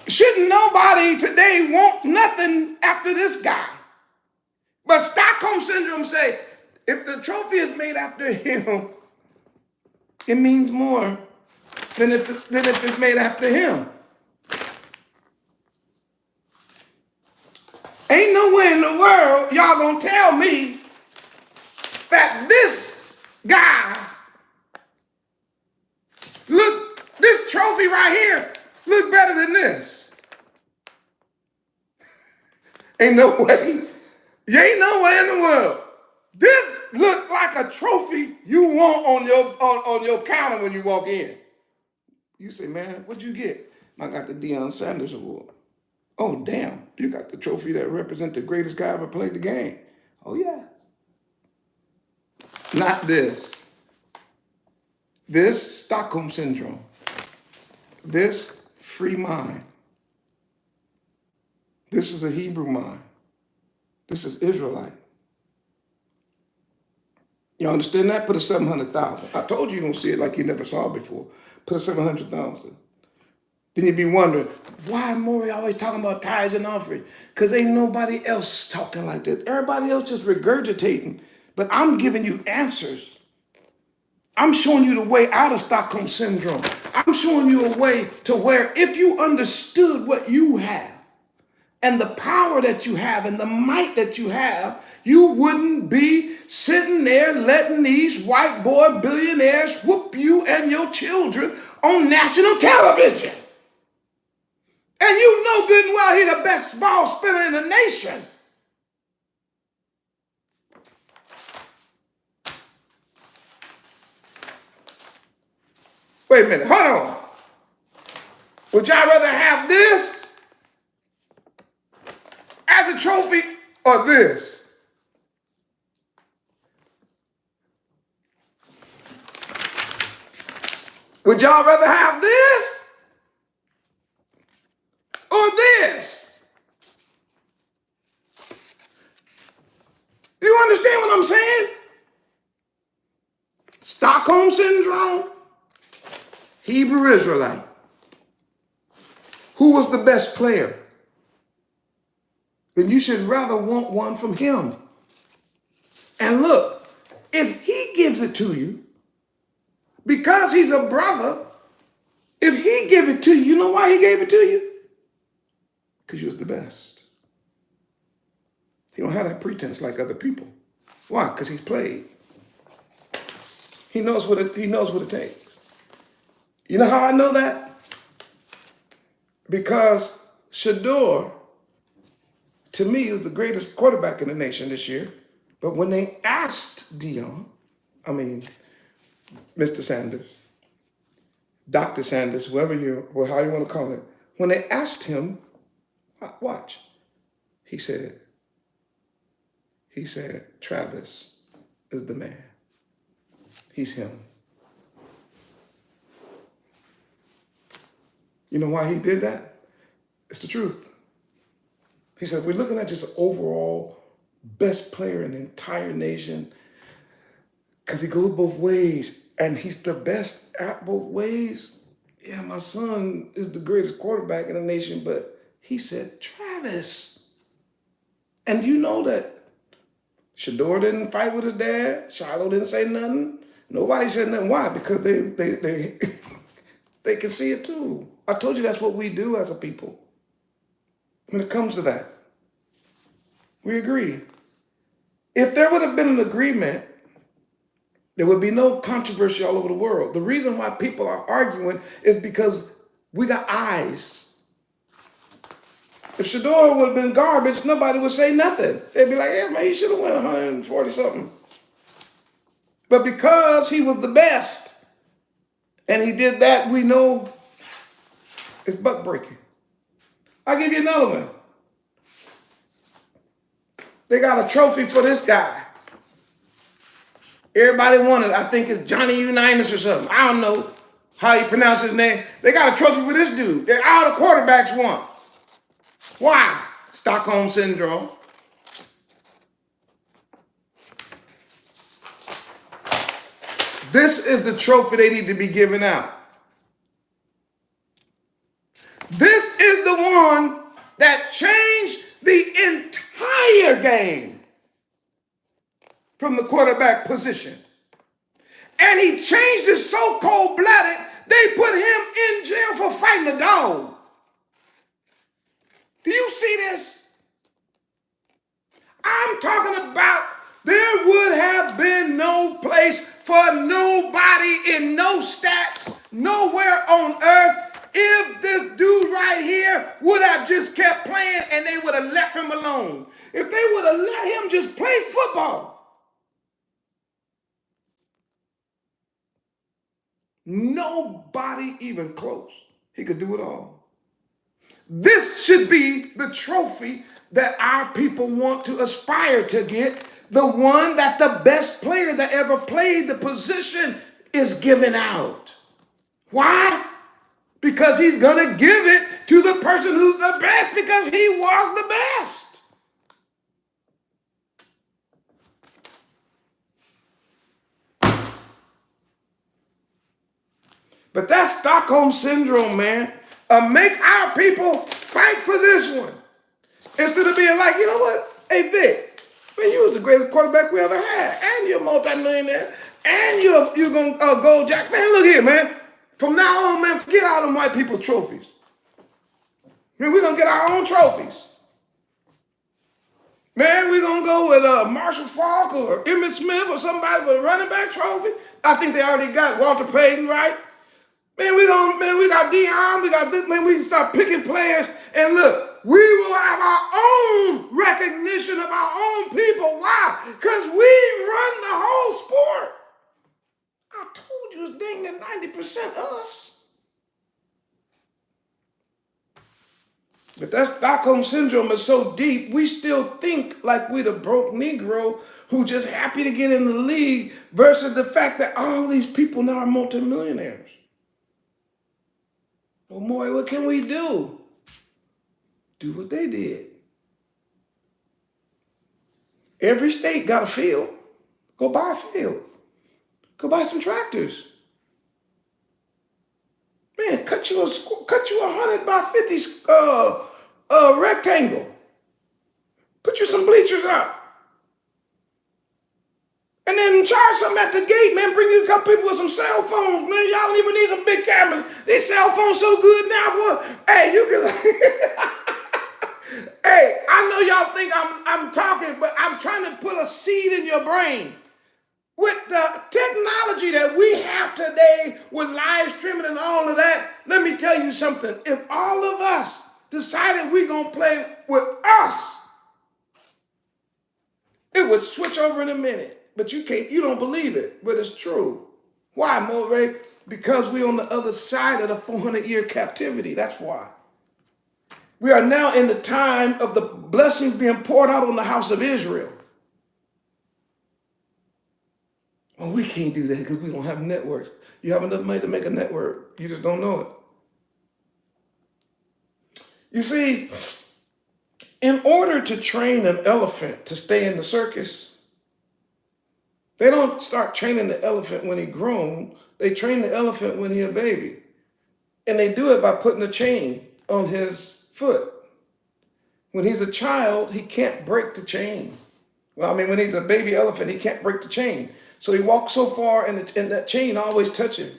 Shouldn't nobody today want nothing after this guy. But Stockholm Syndrome say, if the trophy is made after him, it means more than if it's made after him. Ain't no way in the world y'all gonna tell me that this guy, look, this trophy right here, look better than this. Ain't no way. You ain't no way in the world. This look like a trophy you want on your counter when you walk in. You say, man, what'd you get? I got the Deion Sanders Award. Oh, damn, you got the trophy that represents the greatest guy ever played the game. Oh, yeah. Not this. This Stockholm Syndrome. This free mind. This is a Hebrew mind. This is Israelite. You understand that? Put a 700,000. I told you don't see it like you never saw it before. Put a 700,000. Then you'd be wondering, why Maury always talking about tithes and offering? Because ain't nobody else talking like this. Everybody else just regurgitating. But I'm giving you answers. I'm showing you the way out of Stockholm Syndrome. I'm showing you a way to where if you understood what you have and the power that you have and the might that you have, you wouldn't be sitting there letting these white boy billionaires whoop you and your children on national television. And you know good and well he's the best ball spinner in the nation. Wait a minute, hold on. Would y'all rather have this as a trophy or this? Would y'all rather have this or this? You understand what I'm saying? Stockholm Syndrome, Hebrew Israelite. Who was the best player? Then you should rather want one from him. And look, if he gives it to you, because he's a brother, if he give it to you, you know why he gave it to you? Because you was the best. He don't have that pretense like other people. Why? Because he's played. He knows what it takes. You know how I know that? Because SHEDEUR, to me, is the greatest quarterback in the nation this year. But when they asked Dion, Mr. Sanders, Dr. Sanders, how you want to call it, when they asked him, watch, he said, Travis is the man. He's him. You know why he did that? It's the truth. He said, if we're looking at just overall best player in the entire nation, because he goes both ways, and he's the best at both ways. Yeah, my son is the greatest quarterback in the nation, but he said, Travis. And you know that SHEDEUR didn't fight with his dad. Shiloh didn't say nothing. Nobody said nothing. Why? Because they they can see it too. I told you that's what we do as a people. When it comes to that, we agree. If there would have been an agreement, there would be no controversy all over the world. The reason why people are arguing is because we got eyes. If SHEDEUR would have been garbage, nobody would say nothing. They'd be like, yeah, man, he should have won 140 something. But because he was the best, and he did that, we know it's buck breaking. I'll give you another one. They got a trophy for this guy. Everybody wanted, I think it's Johnny Unitas or something. I don't know how you pronounce his name. They got a trophy for this dude. All the quarterbacks won. Why? Stockholm Syndrome. This is the trophy they need to be giving out. This is the one that changed the entire game from the quarterback position. And he changed it so cold-blooded, they put him in jail for fighting a dog. Do you see this? I'm talking about there would have been no place for nobody in no stats, nowhere on earth, if this dude right here would have just kept playing and they would have left him alone. If they would have let him just play football. Nobody even close. He could do it all. This should be the trophy that our people want to aspire to get. The one that the best player that ever played the position is giving out. Why? Because he's going to give it to the person who's the best because he was the best. But that's Stockholm syndrome, man. Make our people fight for this one. Instead of being like, you know what? Hey, Vick, man, you was the greatest quarterback we ever had. And you're a multimillionaire. And you're going to gold jack. Man, look here, man. From now on, man, forget all them white people trophies. Man, we're going to get our own trophies. Man, we're going to go with Marshall Falk or Emmitt Smith or somebody for a running back trophy. I think they already got Walter Payton, right? Man, we got Dion, we got this, man, we can start picking players. And look, we will have our own recognition of our own people. Why? Because we run the whole sport. I told you it's dang near 90% us. But that Stockholm syndrome is so deep, we still think like we the broke Negro who just happy to get in the league versus the fact that all these people now are multimillionaires. Well, Maury, what can we do? Do what they did. Every state got a field. Go buy a field. Go buy some tractors. Man, cut you a 100 by 50 rectangle. Put you some bleachers out. And then charge something at the gate, man. Bring you a couple people with some cell phones, man. Y'all don't even need some big cameras. These cell phones so good now, boy. Hey, you can Hey, I know y'all think I'm talking, but I'm trying to put a seed in your brain. With the technology that we have today with live streaming and all of that, let me tell you something. If all of us decided we're going to play with us, it would switch over in a minute. But you don't believe it, but it's true. Why, Moray? Because we're on the other side of the 400-year captivity. That's why. We are now in the time of the blessings being poured out on the house of Israel. Well, we can't do that because we don't have networks. You have enough money to make a network. You just don't know it. You see, in order to train an elephant to stay in the circus, they don't start training the elephant when he's grown. They train the elephant when he's a baby. And they do it by putting a chain on his foot. When he's a child, he can't break the chain. Well, I mean, when he's a baby elephant, he can't break the chain. So he walks so far and that chain always touches him.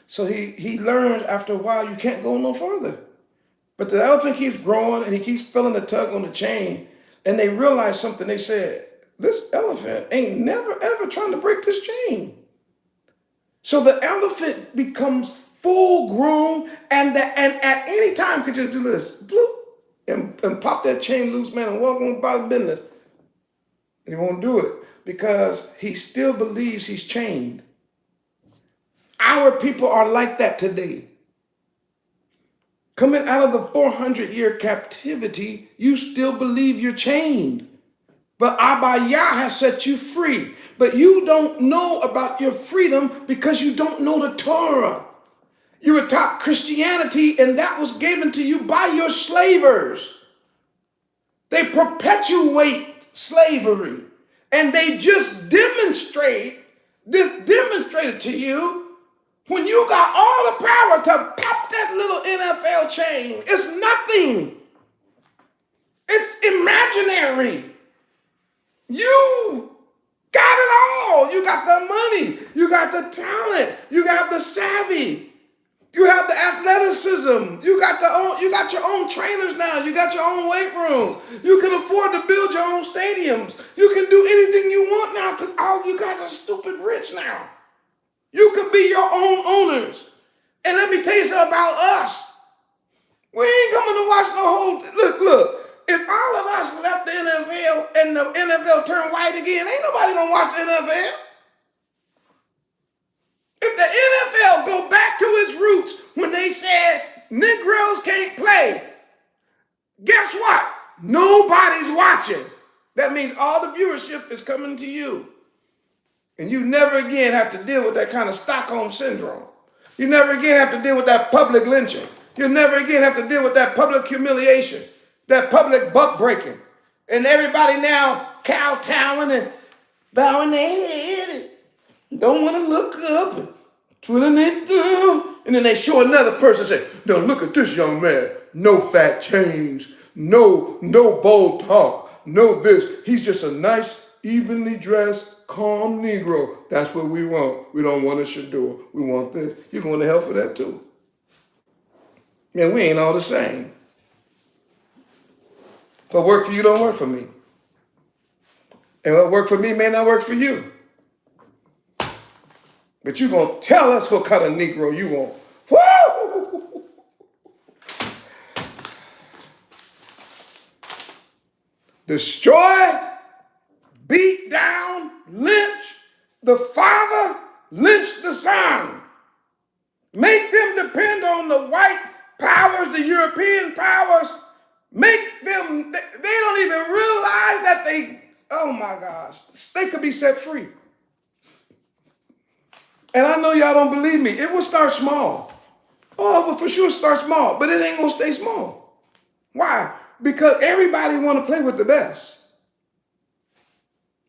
So he learns after a while you can't go no further. But the elephant keeps growing and he keeps feeling the tug on the chain. And they realize something. They said, this elephant ain't never ever trying to break this chain. So the elephant becomes full grown and at any time could just do this, bloop, and pop that chain loose, man, and walk on by the business. And he won't do it because he still believes he's chained. Our people are like that today. Coming out of the 400-year captivity, you still believe you're chained. But Abba Yah has set you free. But you don't know about your freedom because you don't know the Torah. You were taught Christianity and that was given to you by your slavers. They perpetuate slavery and they just demonstrated to you when you got all the power to pop that little NFL chain. It's nothing. It's imaginary. You got it all. You got the money. You got the talent. You got the savvy. You have the athleticism. You got your own trainers now. You got your own weight room. You can afford to build your own stadiums. You can do anything you want now because all you guys are stupid rich now. You can be your own owners. And let me tell you something about us. We ain't coming to watch the whole, look. If all of us left the NFL and the NFL turned white again, ain't nobody gonna watch the NFL. If the NFL go back to its roots when they said Negroes can't play, guess what? Nobody's watching. That means all the viewership is coming to you. And you never again have to deal with that kind of Stockholm syndrome. You never again have to deal with that public lynching. You'll never again have to deal with that public humiliation. That public buck breaking. And everybody now kowtowing and bowing their head and don't want to look up and twiddling their thumb. And then they show another person and say, now look at this young man. No fat change, no bold talk, no this. He's just a nice, evenly dressed, calm Negro. That's what we want. We don't want a SHEDEUR. We want this. You're going to hell for that too. Man, we ain't all the same. What work for you don't work for me. And what work for me may not work for you. But you're going to tell us what kind of Negro you want. Woo! Destroy, beat down, lynch the father, lynch the son. Make them depend on the white powers, the European powers. Make them, they don't even realize that oh my gosh, they could be set free. And I know y'all don't believe me. It will start small. Oh, it will for sure start small, but it ain't gonna stay small. Why? Because everybody want to play with the best.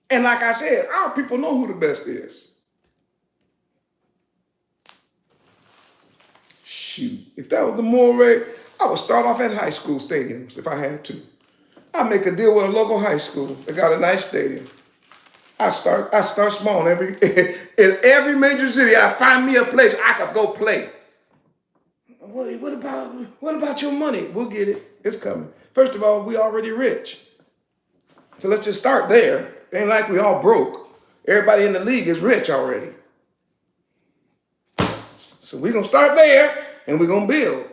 And like I said, our people know who the best is. Shoot, if that was the moral rate, I would start off at high school stadiums if I had to. I'd make a deal with a local high school that got a nice stadium. I start small in every major city. I find me a place I could go play. What about your money? We'll get it. It's coming. First of all, we already rich. So let's just start there. It ain't like we all broke. Everybody in the league is rich already. So we're gonna start there and we're gonna build.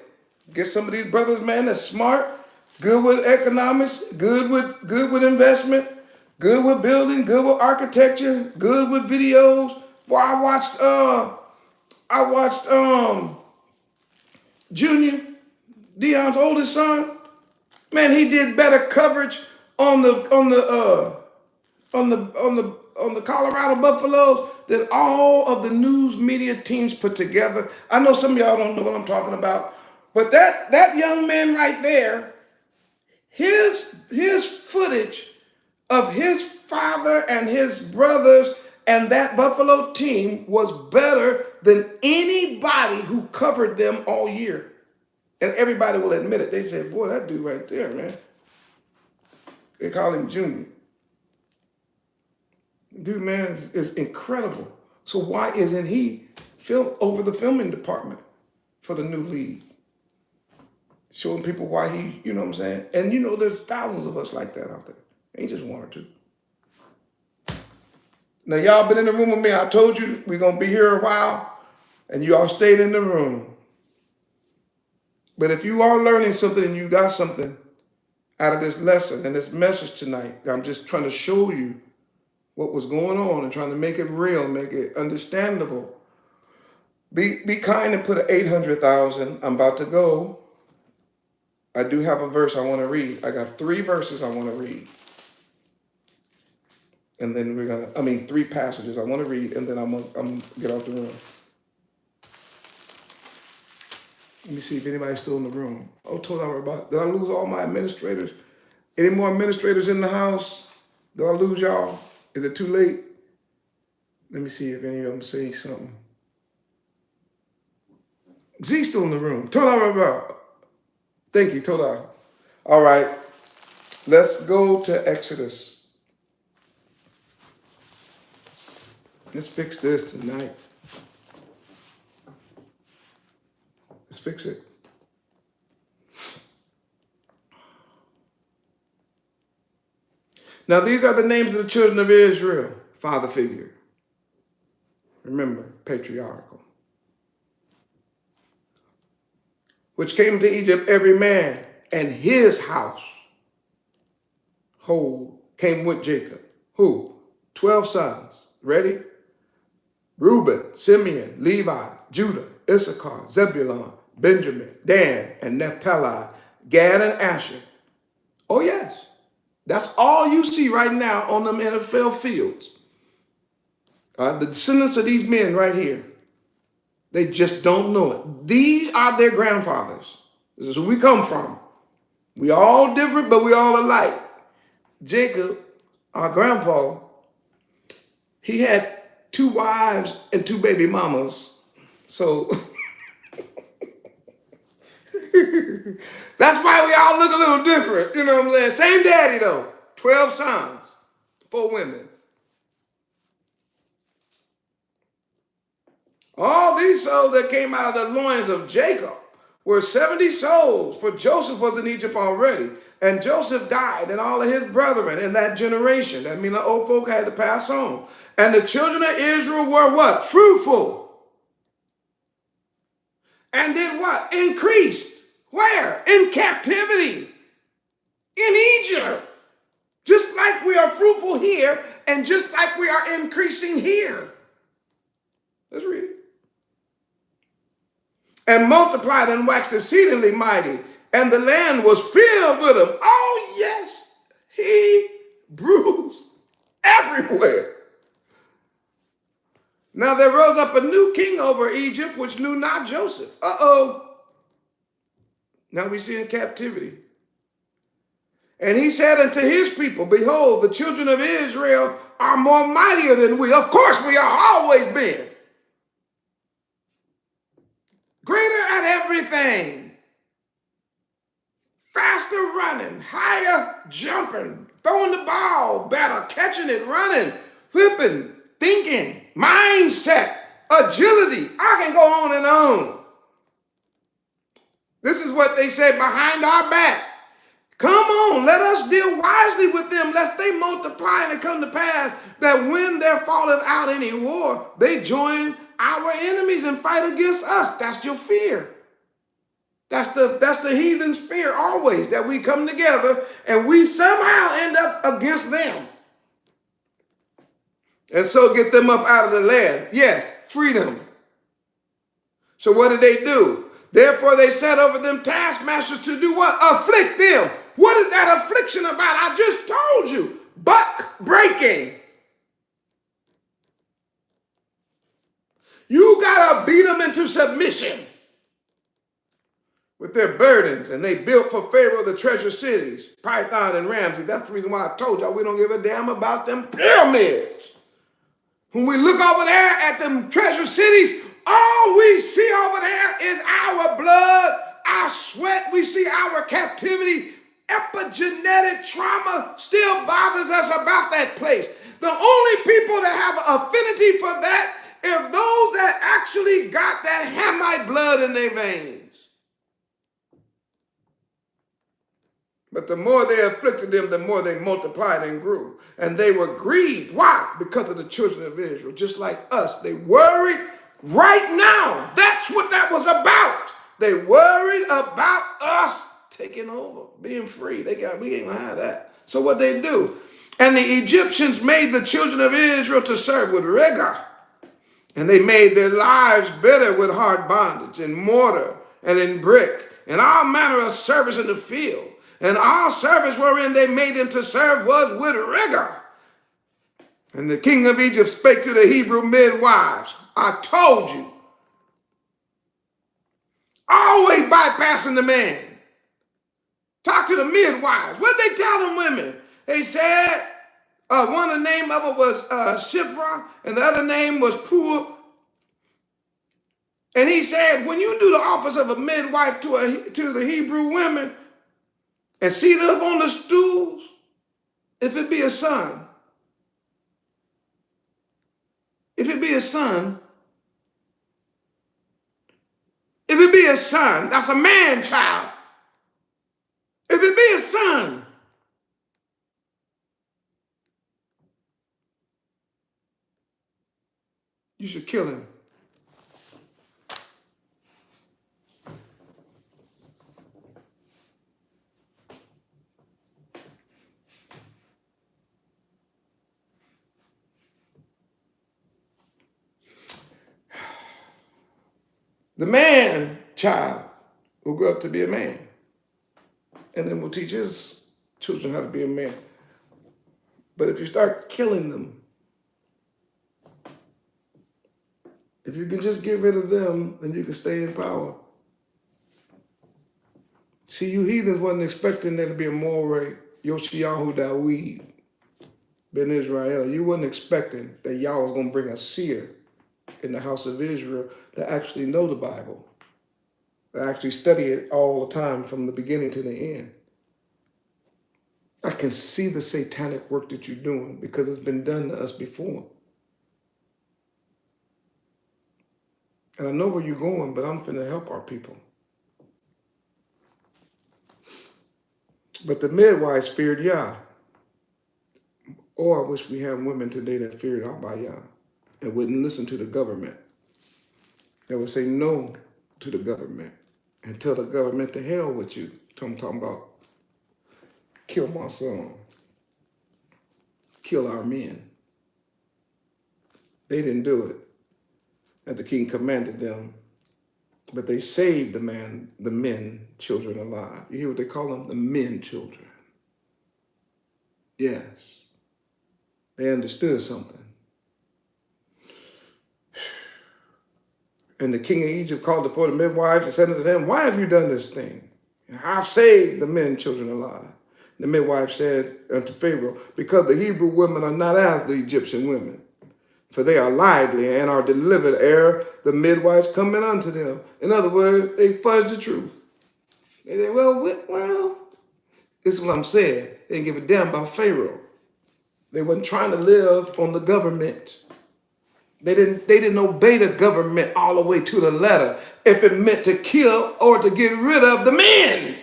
Get some of these brothers, man, that's smart, good with economics, good with investment, good with building, good with architecture, good with videos. Boy, I watched Junior, Dion's oldest son. Man, he did better coverage on the Colorado Buffaloes than all of the news media teams put together. I know some of y'all don't know what I'm talking about, but that young man right there, his footage of his father and his brothers and that Buffalo team was better than anybody who covered them all year. And everybody will admit it. They said, boy, that dude right there, man. They call him Junior. Dude, man, is incredible. So why isn't he over the filming department for the new league? Showing people why he, you know what I'm saying? And you know, there's thousands of us like that out there. Ain't just one or two. Now, y'all been in the room with me. I told you we're going to be here a while, and you all stayed in the room. But if you are learning something and you got something out of this lesson and this message tonight, I'm just trying to show you what was going on and trying to make it real, make it understandable. Be kind and put an 800,000. I'm about to go. I do have a verse I want to read. I got 3 verses I want to read. And then 3 passages I want to read, and then I'm gonna get off the room. Let me see if anybody's still in the room. Oh, told I about. Did I lose all my administrators? Any more administrators in the house? Did I lose y'all? Is it too late? Let me see if any of them say something. Z's still in the room. Told about. Thank you, Toda. All right, let's go to Exodus. Let's fix this tonight. Let's fix it. Now, these are the names of the children of Israel. Father figure. Remember, patriarchal. Which came to Egypt, every man and his house whole came with Jacob. Who? 12 sons. Ready? Reuben, Simeon, Levi, Judah, Issachar, Zebulun, Benjamin, Dan, and Naphtali, Gad, and Asher. Oh, yes. That's all you see right now on them NFL fields. The descendants of these men right here. They just don't know it. These are their grandfathers. This is where we come from. We all different, but we all alike. Jacob, our grandpa, he had 2 wives and 2 baby mamas. So That's why we all look a little different. You know what I'm saying? Same daddy though. 12 sons, 4 women. All these souls that came out of the loins of Jacob were 70 souls, for Joseph was in Egypt already. And Joseph died, and all of his brethren in that generation. That means the old folk had to pass on. And the children of Israel were what? Fruitful. And did what? Increased. Where? In captivity. In Egypt. Just like we are fruitful here, and just like we are increasing here. Let's read it. And multiplied and waxed exceedingly mighty, and the land was filled with them. Oh, yes, he bruised everywhere. Now there rose up a new king over Egypt, which knew not Joseph. Now we see in captivity. And he said unto his people, behold, the children of Israel are more mightier than we. Of course we are, always been. Greater at everything. Faster running, higher jumping, throwing the ball better, catching it, running, flipping, thinking, mindset, agility. I can go on and on. This is what they said behind our back. Come on, let us deal wisely with them, lest they multiply and it come to pass that when there falleth out any war, they join our enemies and fight against us. That's your fear. That's the heathen's fear always, that we come together and we somehow end up against them. And so get them up out of the land. Yes, freedom. So what did they do? Therefore they set over them taskmasters to do what? Afflict them. What is that affliction about? I just told you. Buck breaking. You got to beat them into submission with their burdens. And they built for Pharaoh the treasure cities, Python and Ramses. That's the reason why I told y'all we don't give a damn about them pyramids. When we look over there at them treasure cities, all we see over there is our blood, our sweat. We see our captivity. Epigenetic trauma still bothers us about that place. The only people that have affinity for that are those that actually got that Hamite blood in their veins. But the more they afflicted them, the more they multiplied and grew. And they were grieved. Why? Because of the children of Israel. Just like us. They worried right now. That's what that was about. They worried about us taking over, being free. We ain't gonna have that. So what they do? And the Egyptians made the children of Israel to serve with rigor. And they made their lives better with hard bondage and mortar and in brick and all manner of service in the field. And all service wherein they made them to serve was with rigor. And the king of Egypt spake to the Hebrew midwives. I told you. Always bypassing the man. Talk to the midwives. What did they tell them women? They said, one of the name of it was Shiphrah, and the other name was Pua. And he said, when you do the office of a midwife to the Hebrew women, and see them on the stools, if it be a son, that's a man child. If it be a son, you should kill him. The man child will grow up to be a man. And then will teach his children how to be a man. But if you start killing them, if you can just get rid of them, then you can stay in power. See, you heathens wasn't expecting there to be a Moreh, Yoshiyahu Dawid, Ben Israel. You wasn't expecting that y'all was going to bring a seer in the house of Israel to actually know the Bible. I actually study it all the time from the beginning to the end. I can see the satanic work that you're doing because it's been done to us before. And I know where you're going, but I'm finna help our people. But the midwives feared Yah. Oh, I wish we had women today that feared Abba Yah and wouldn't listen to the government. That would say no to the government and tell the government to hell with you. I'm talking about kill my son, kill our men. They didn't do it, as the king commanded them, but they saved the men, children alive. You hear what they call them? The men children. Yes, they understood something. And the king of Egypt called before the midwives and said unto them, why have you done this thing? I've saved the men, children alive. The midwife said unto Pharaoh, because the Hebrew women are not as the Egyptian women, for they are lively and are delivered ere the midwives come in unto them. In other words, they fudge the truth. They say, well, this is what I'm saying. They didn't give a damn about Pharaoh. They wasn't trying to live on the government. They didn't obey the government all the way to the letter if it meant to kill or to get rid of the men.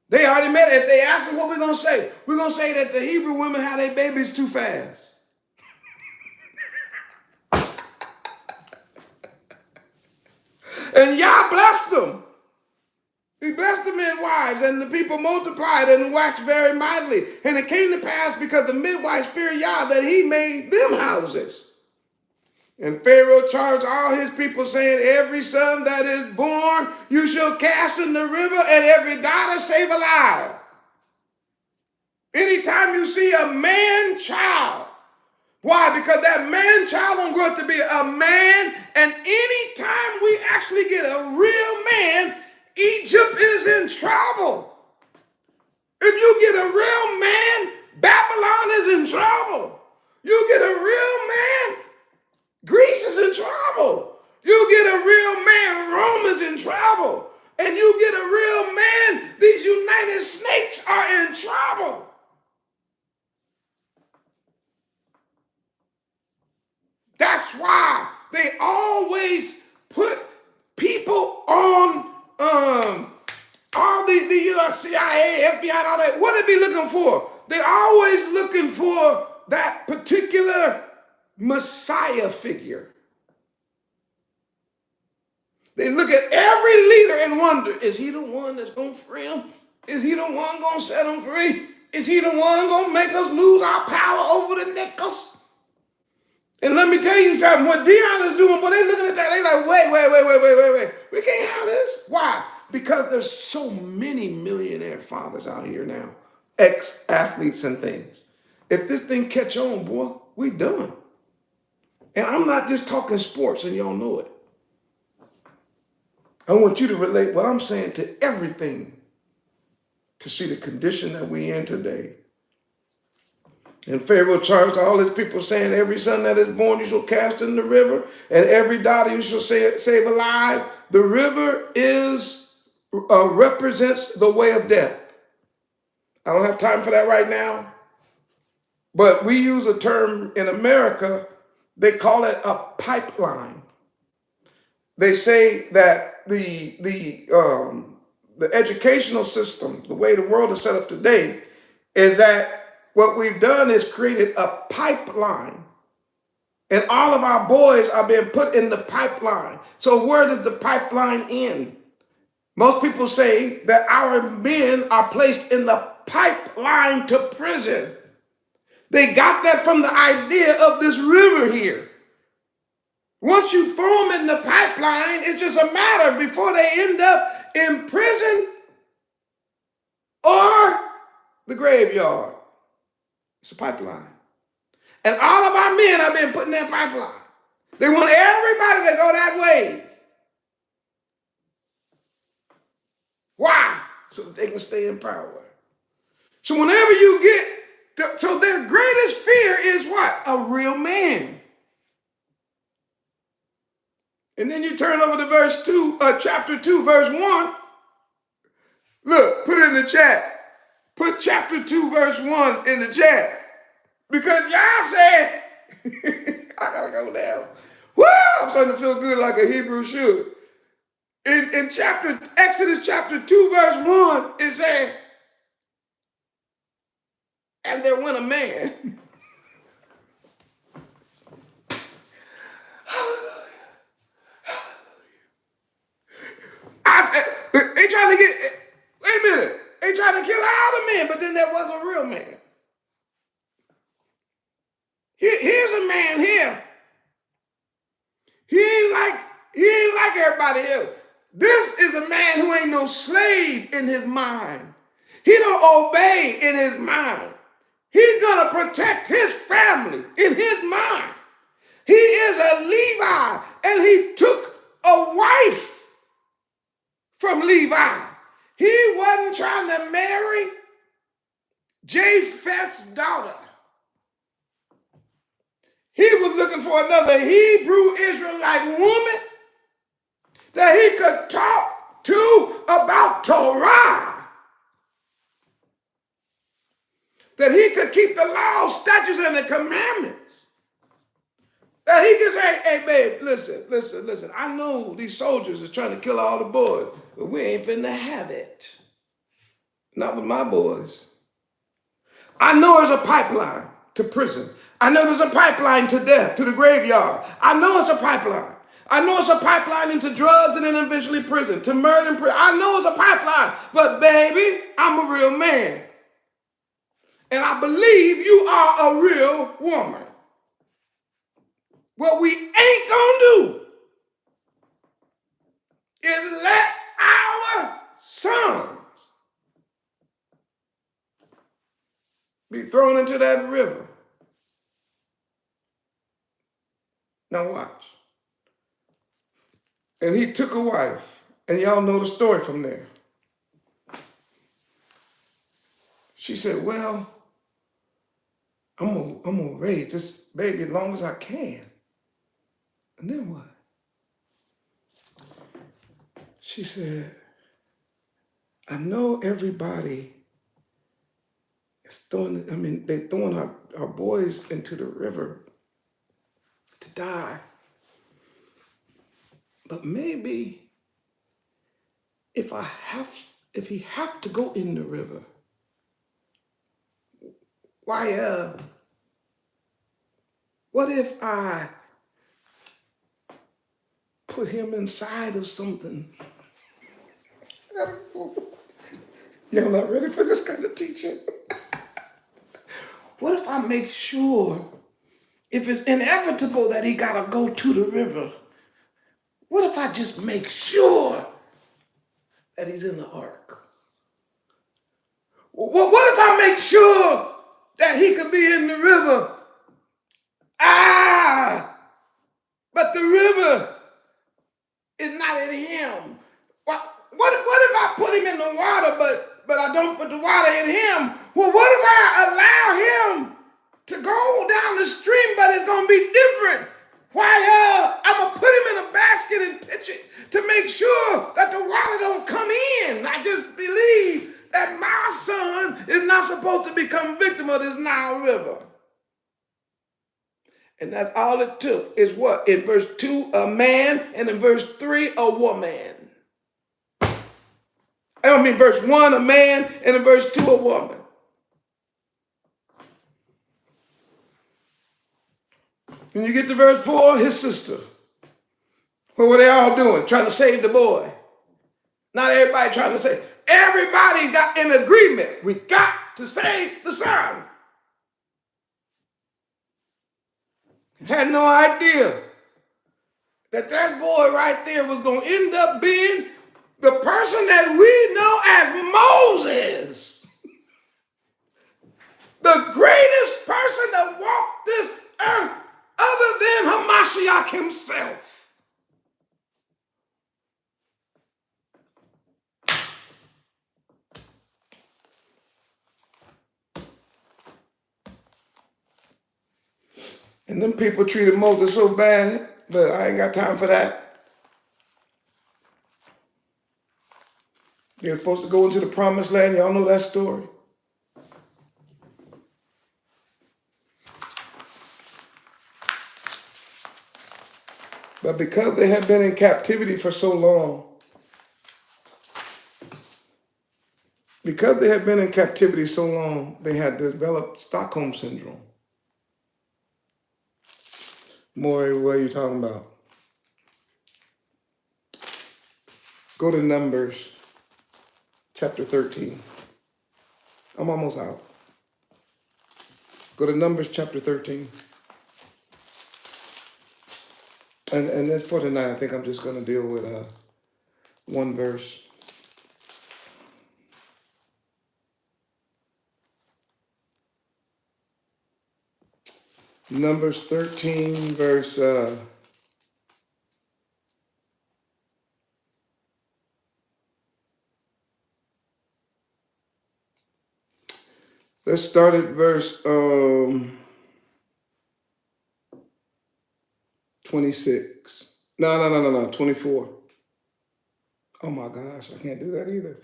They already made it. If they ask us what we're going to say, we're going to say that the Hebrew women had their babies too fast. And Yah blessed them. He blessed the midwives, and the people multiplied and waxed very mightily. And it came to pass, because the midwives feared Yah, that he made them houses. And Pharaoh charged all his people, saying, every son that is born you shall cast in the river, and every daughter save alive. Anytime you see a man child, why? Because that man child gonna grow up to be a man, and anytime we actually get a real man, Egypt is in trouble. If you get a real man, Babylon is in trouble. You get a real man, Greece is in trouble. You get a real man, Rome is in trouble. And you get a real man, these United Snakes are in trouble. That's why they always put people on all the CIA, FBI, and all that. What are they looking for? They're always looking for that particular Messiah figure. They look at every leader and wonder, is he the one that's going to free him? Is he the one going to set him free? Is he the one going to make us lose our power over the nickels? And let me tell you something, what Dion is doing, but they looking at that, they like, wait. We can't have this. Why? Because there's so many millionaire fathers out here now, ex-athletes and things. If this thing catch on, boy, we done. And I'm not just talking sports, and y'all know it. I want you to relate what I'm saying to everything to see the condition that we in today. And Pharaoh charged all his people, saying, every son that is born you shall cast in the river, and every daughter you shall save alive. The river represents the way of death. I don't have time for that right now. But we use a term in America, they call it a pipeline. They say that the educational system, the way the world is set up today, is that what we've done is created a pipeline. And all of our boys are being put in the pipeline. So where does the pipeline end? Most people say that our men are placed in the pipeline to prison. They got that from the idea of this river here. Once you throw them in the pipeline, it's just a matter before they end up in prison or the graveyard. It's a pipeline. And all of our men have been put in that pipeline. They want everybody to go that way. Why? So that they can stay in power. So whenever you get, so their greatest fear is what? A real man. And then you turn over to verse 2, chapter 2, verse 1. Look, put it in the chat. Put chapter 2, verse 1 in the chat. Because y'all said, I gotta go down. Woo! I'm starting to feel good like a Hebrew should. In Exodus chapter 2, verse 1, it said, and there went a man. They trying to get, wait a minute, they trying to kill all the men, but then there was a real man. Here's a man here. He ain't like everybody else. This is a man who ain't no slave in his mind. He don't obey in his mind. He's gonna protect his family in his mind. He is a Levi, and he took a wife from Levi. He wasn't trying to marry Japheth's daughter. He was looking for another Hebrew Israelite woman that he could talk to about Torah. That he could keep the law, statutes, and the commandments. That he could say, hey, babe, listen. I know these soldiers is trying to kill all the boys, but we ain't finna have it. Not with my boys. I know there's a pipeline to prison. I know there's a pipeline to death, to the graveyard. I know it's a pipeline. I know it's a pipeline into drugs and then eventually prison, to murder and prison. I know it's a pipeline, but baby, I'm a real man. And I believe you are a real woman. What we ain't gonna do is let our sons be thrown into that river. Now watch. And he took a wife, and y'all know the story from there. She said, well, I'm gonna raise this baby as long as I can. And then what? She said, I know everybody is they're throwing our boys into the river to die. But maybe if he have to go in the river, what if I put him inside of something? Y'all not ready for this kind of teaching? What if I make sure, if it's inevitable that he gotta go to the river, what if I just make sure that he's in the ark? What if I make sure that he could be in the river? But the river is not in him. What if I put him in the water, but I don't put the water in him? Well, what if I allow him to go down the stream, but it's going to be different? I'm going to put him in a basket and pitch it to make sure that the water don't come in. I just believe that my son is not supposed to become victim of this Nile River. And that's all it took is what? In verse 2, a man, and in verse 3, a woman. Verse 1, a man, and in verse 2, a woman. When you get to verse 4, his sister. What were they all doing? Trying to save the boy. Not everybody trying to save. Everybody got in agreement. We got to save the son. Had no idea that boy right there was going to end up being the person that we know as Moses. The greatest person that walked this earth other than Hamashiach himself. And them people treated Moses so bad, but I ain't got time for that. They were supposed to go into the promised land. Y'all know that story. But because they had been in captivity for so long, they had developed Stockholm syndrome. Maury, what are you talking about? Go to Numbers chapter 13. I'm almost out. Go to Numbers chapter 13. And that's for tonight. I think I'm just going to deal with one verse. Numbers 13, verse... let's start at verse 26. No, 24. Oh my gosh, I can't do that either.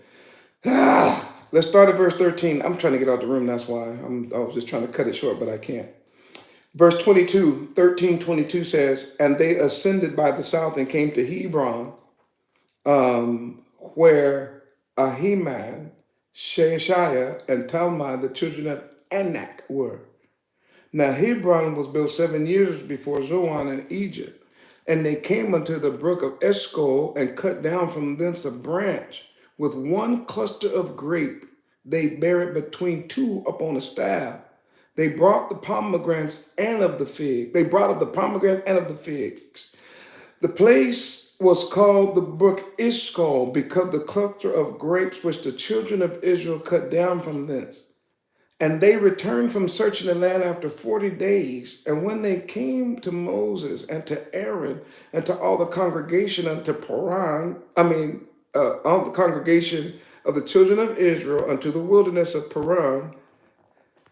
Let's start at verse 13. I'm trying to get out the room, that's why. I was just trying to cut it short, but I can't. Verse 22, 13:22 says, and they ascended by the south and came to Hebron, where Ahiman, Sheashiah, and Talmai, the children of Anak, were. Now Hebron was built 7 years before Zoan in Egypt. And they came unto the brook of Eshcol and cut down from thence a branch with one cluster of grape. They bare it between two upon a staff. They brought the pomegranates and of the fig. They brought of the pomegranate and of the figs. The place was called the brook Eshcol because the cluster of grapes which the children of Israel cut down from thence. And they returned from searching the land after 40 days. And when they came to Moses and to Aaron and to all the congregation unto all the congregation of the children of Israel unto the wilderness of Paran,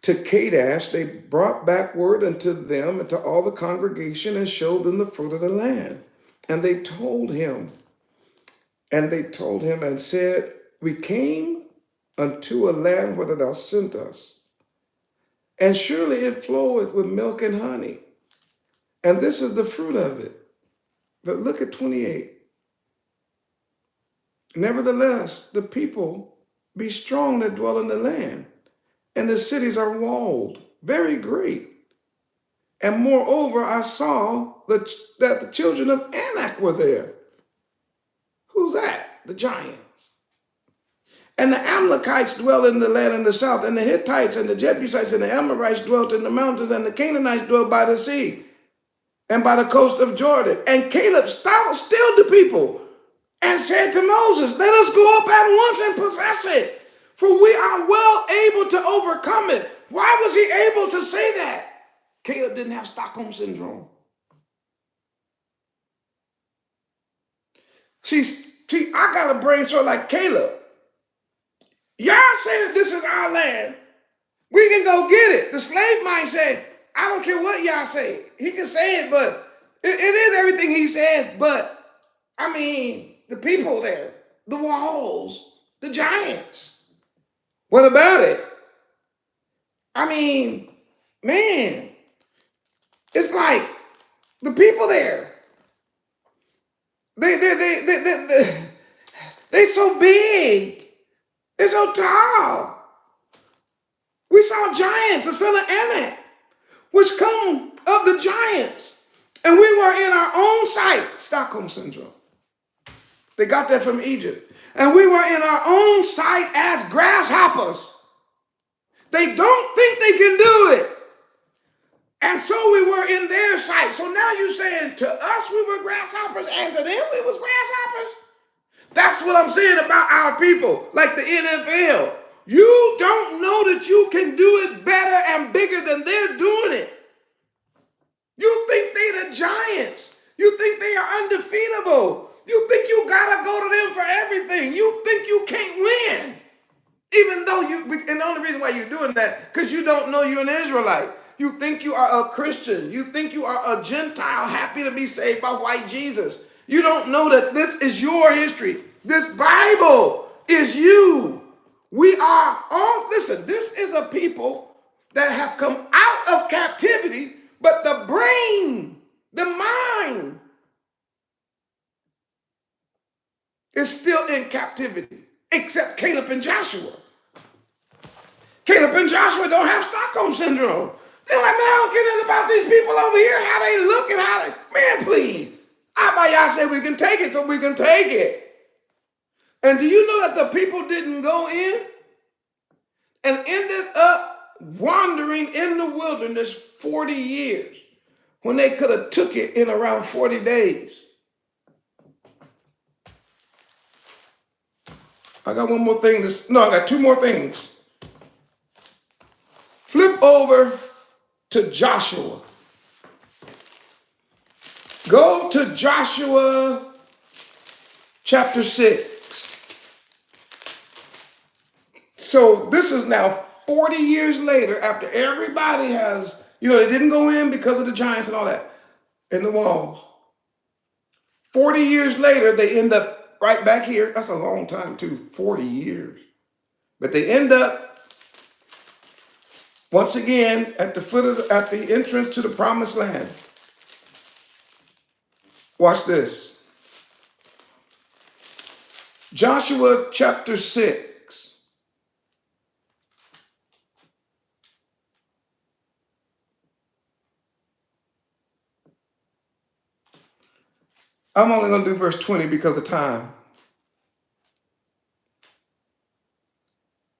to Kadesh, they brought back word unto them and to all the congregation and showed them the fruit of the land. And they told him and said, we came unto a land whither thou sent us. And surely it floweth with milk and honey. And this is the fruit of it. But look at 28. Nevertheless, the people be strong that dwell in the land, and the cities are walled, very great. And moreover, I saw that the children of Anak were there. Who's that? The giants. And the Amalekites dwell in the land in the south, and the Hittites and the Jebusites and the Amorites dwelt in the mountains, and the Canaanites dwelt by the sea and by the coast of Jordan. And Caleb stilled the people and said to Moses, let us go up at once and possess it, for we are well able to overcome it. Why was he able to say that? Caleb didn't have Stockholm syndrome. See, I got a brain sort of like Caleb. Y'all say that this is our land. We can go get it. The slave might say, I don't care what y'all say. He can say it, but it is everything he says. But, I mean, the people there, the walls, the giants. What about it? I mean, man, it's like the people there. They so big. They're so tall. We saw giants, the son of Anak, which come of the giants. And we were in our own sight, Stockholm syndrome. They got that from Egypt. And we were in our own sight as grasshoppers. They don't think they can do it. And so we were in their sight. So now you're saying to us we were grasshoppers and to them we was grasshoppers? That's what I'm saying about our people, like the NFL. You don't know that you can do it better and bigger than they're doing it. You think they're the giants. You think they are undefeatable. You think you gotta go to them for everything. You think you can't win. Even though and the only reason why you're doing that, because you don't know you're an Israelite. You think you are a Christian. You think you are a Gentile happy to be saved by white Jesus. You don't know that this is your history. This Bible is you. We are all, listen, this is a people that have come out of captivity, but the brain, the mind is still in captivity, except Caleb and Joshua. Caleb and Joshua don't have Stockholm syndrome. They're like, man, I don't care nothing about these people over here, how they look and how they, man, please. Y'all say we can take it, so we can take it. And do you know that the people didn't go in and ended up wandering in the wilderness 40 years when they could have took it in around 40 days? I got one more thing. I got two more things. Flip over to Joshua. Go to Joshua chapter 6. So this is now 40 years later after everybody has, they didn't go in because of the giants and all that in the walls. 40 years later, they end up right back here. That's a long time too, 40 years. But they end up once again at the entrance to the promised land. Watch this. Joshua chapter 6. I'm only going to do verse 20 because of time.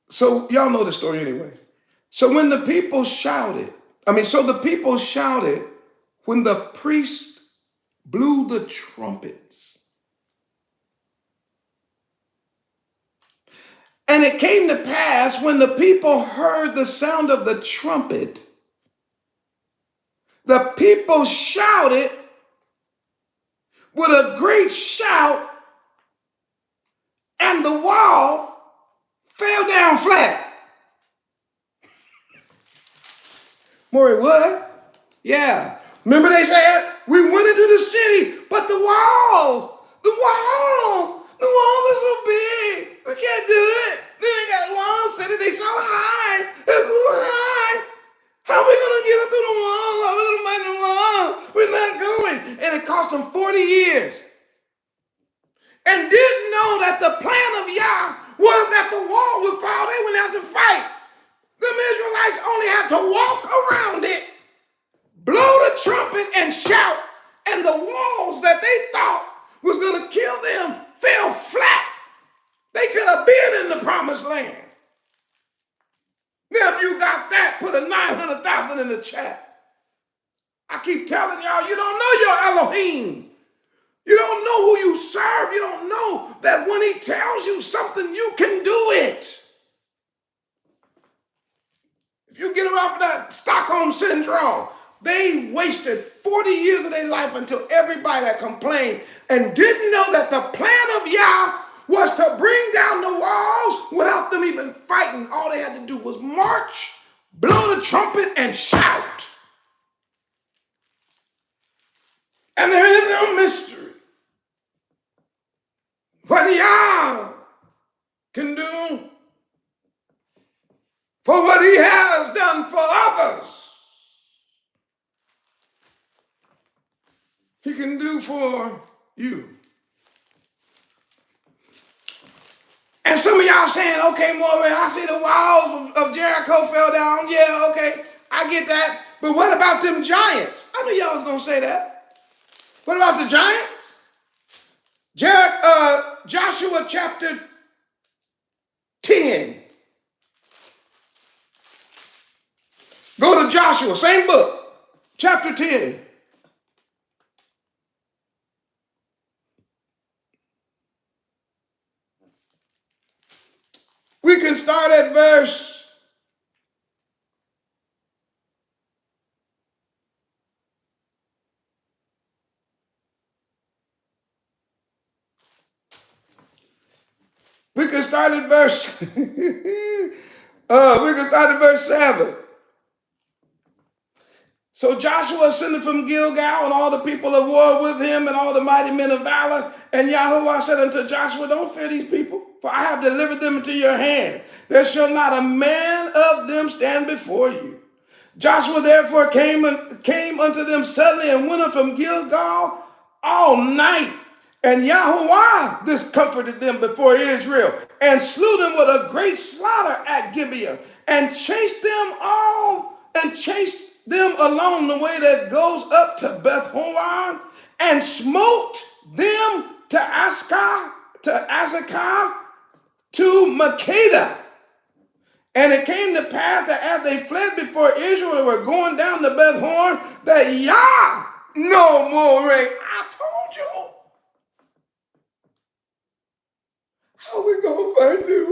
So y'all know the story anyway. So the people shouted when the priest blew the trumpets. And it came to pass when the people heard the sound of the trumpet, the people shouted with a great shout, and the wall fell down flat. Maury, what? Yeah. Remember they said, we went into the city, but the walls are so big. We can't do it. Then they got walls city, they so high. They're so high. How are we going to get it through the wall? How are we going to make the wall? We're not going. And it cost them 40 years. And didn't know that the plan of Yah was that the wall would fall. They wouldn't have to fight. The Israelites only had to walk around it, blow the trumpet and shout, and the walls that they thought was going to kill them fell flat. They could have been in the promised land. Now, if you got that, put a 900,000 in the chat. I keep telling y'all, you don't know your Elohim. You don't know who you serve. You don't know that when he tells you something, you can do it. If you get off of that Stockholm syndrome, they wasted 40 years of their life until everybody that complained and didn't know that the plan of Yah was to bring down the walls without them even fighting. All they had to do was march, blow the trumpet, and shout. And there is no mystery. What Yah can do for what he has done for others, he can do for you. And some of y'all saying, okay, Morehyosh, I see the walls of Jericho fell down. Yeah, okay, I get that. But what about them giants? I knew y'all was going to say that. What about the giants? Joshua chapter 10. Go to Joshua, same book, chapter 10. We can start at verse 7. So Joshua ascended from Gilgal, and all the people of war with him, and all the mighty men of valor. And Yahuwah said unto Joshua, don't fear these people, for I have delivered them into your hand. There shall not a man of them stand before you. Joshua therefore came unto them suddenly, and went up from Gilgal all night. And Yahuwah discomforted them before Israel, and slew them with a great slaughter at Gibeah, and chased them along the way that goes up to Beth Horon, and smote them to Azekah, to Makkedah. And it came to pass that as they fled before Israel and were going down to Beth Horon, that Yah no more rain. I told you. How we gonna fight them?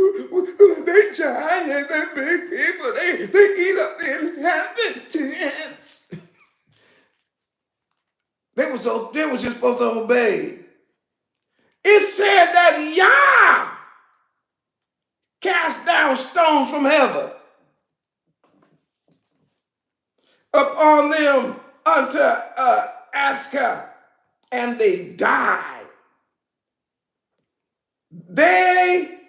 They giants, they big people, they eat up the inhabitants. They were just supposed to obey. It said that Yah cast down stones from heaven upon them unto Azekah, and they died. They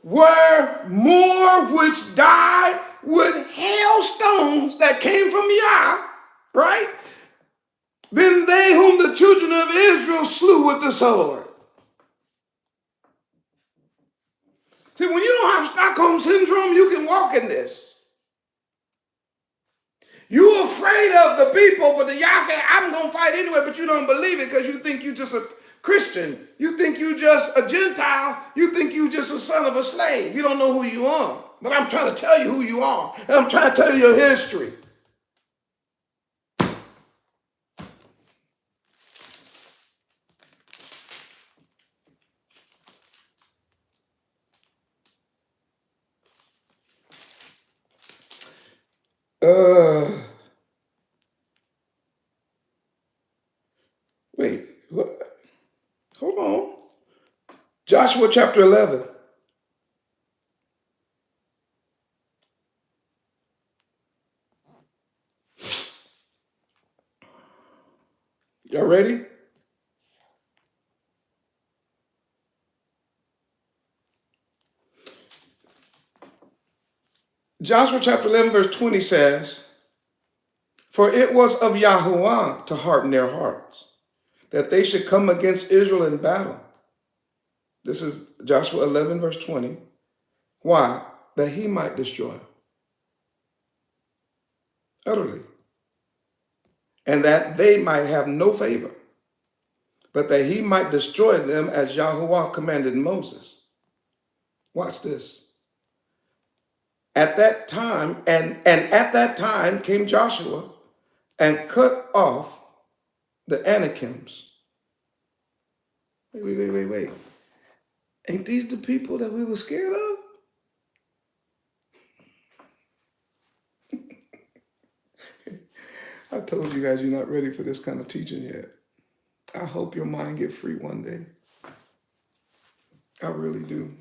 were more which died with hailstones that came from Yah, right? Than they whom the children of Israel slew with the sword. See, when you don't have Stockholm syndrome, you can walk in this. You're afraid of the people, but the Yah say, I'm going to fight anyway, but you don't believe it because you think you're just a Christian. You think you just a Gentile. You think you just a son of a slave. You don't know who you are. But I'm trying to tell you who you are. And I'm trying to tell you your history. Wait, what? Hold on. Joshua chapter 11. Y'all ready? Joshua chapter 11 verse 20 says, for it was of Yahuwah to harden their hearts, that they should come against Israel in battle. This is Joshua 11 verse 20. Why? That he might destroy utterly, and that they might have no favor, but that he might destroy them as Yahuwah commanded Moses. Watch this. At that time, and at that time came Joshua and cut off the Anakims. Wait. Ain't these the people that we were scared of? I told you guys you're not ready for this kind of teaching yet. I hope your mind get free one day. I really do.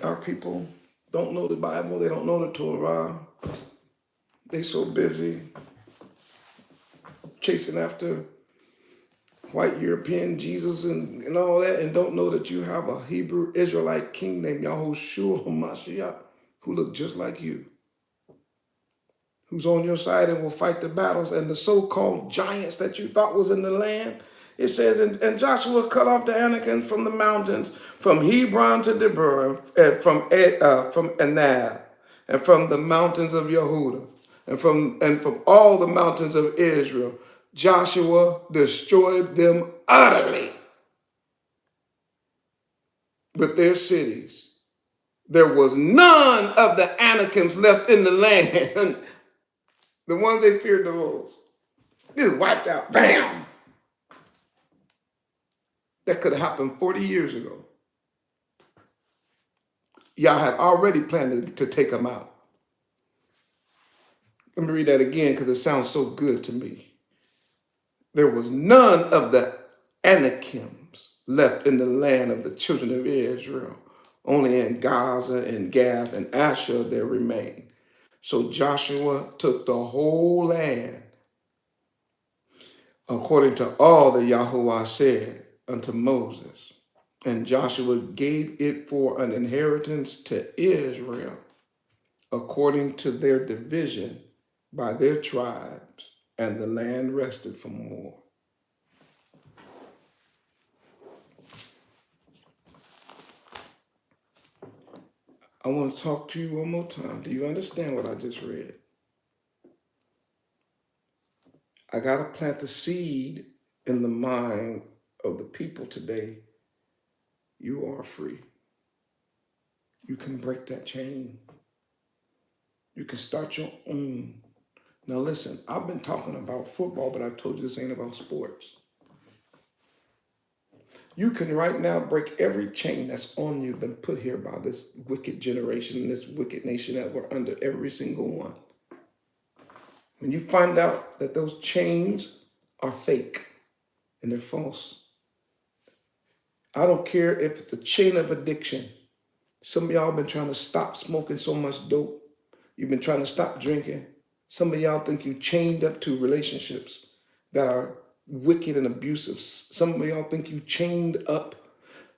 Our people don't know the Bible. They don't know the Torah. They so busy chasing after white European Jesus and all that, and don't know that you have a Hebrew Israelite king named Yahushua HaMashiach who look just like you, who's on your side and will fight the battles. And the so-called giants that you thought was in the land, it says, and Joshua cut off the Anakim from the mountains, from Hebron to Debur, and from Annah, and from the mountains of Yehuda, and from all the mountains of Israel. Joshua destroyed them utterly with their cities. There was none of the Anakims left in the land. The ones they feared the most. Just wiped out. Bam! That could have happened 40 years ago. Y'all had already planned to take them out. Let me read that again because it sounds so good to me. There was none of the Anakims left in the land of the children of Israel. Only in Gaza and Gath and Asher there remained. So Joshua took the whole land according to all that Yahuwah said unto Moses. And Joshua gave it for an inheritance to Israel according to their division by their tribes, and the land rested from war. I want to talk to you one more time. Do you understand what I just read? I got to plant the seed in the mind of the people today. You are free. You can break that chain. You can start your own. Now listen, I've been talking about football, but I've told you this ain't about sports. You can right now break every chain that's on you, been put here by this wicked generation, this wicked nation that we're under, every single one. When you find out that those chains are fake and they're false, I don't care if it's a chain of addiction. Some of y'all have been trying to stop smoking so much dope. You've been trying to stop drinking. Some of y'all think you chained up to relationships that are wicked and abusive. Some of y'all think you chained up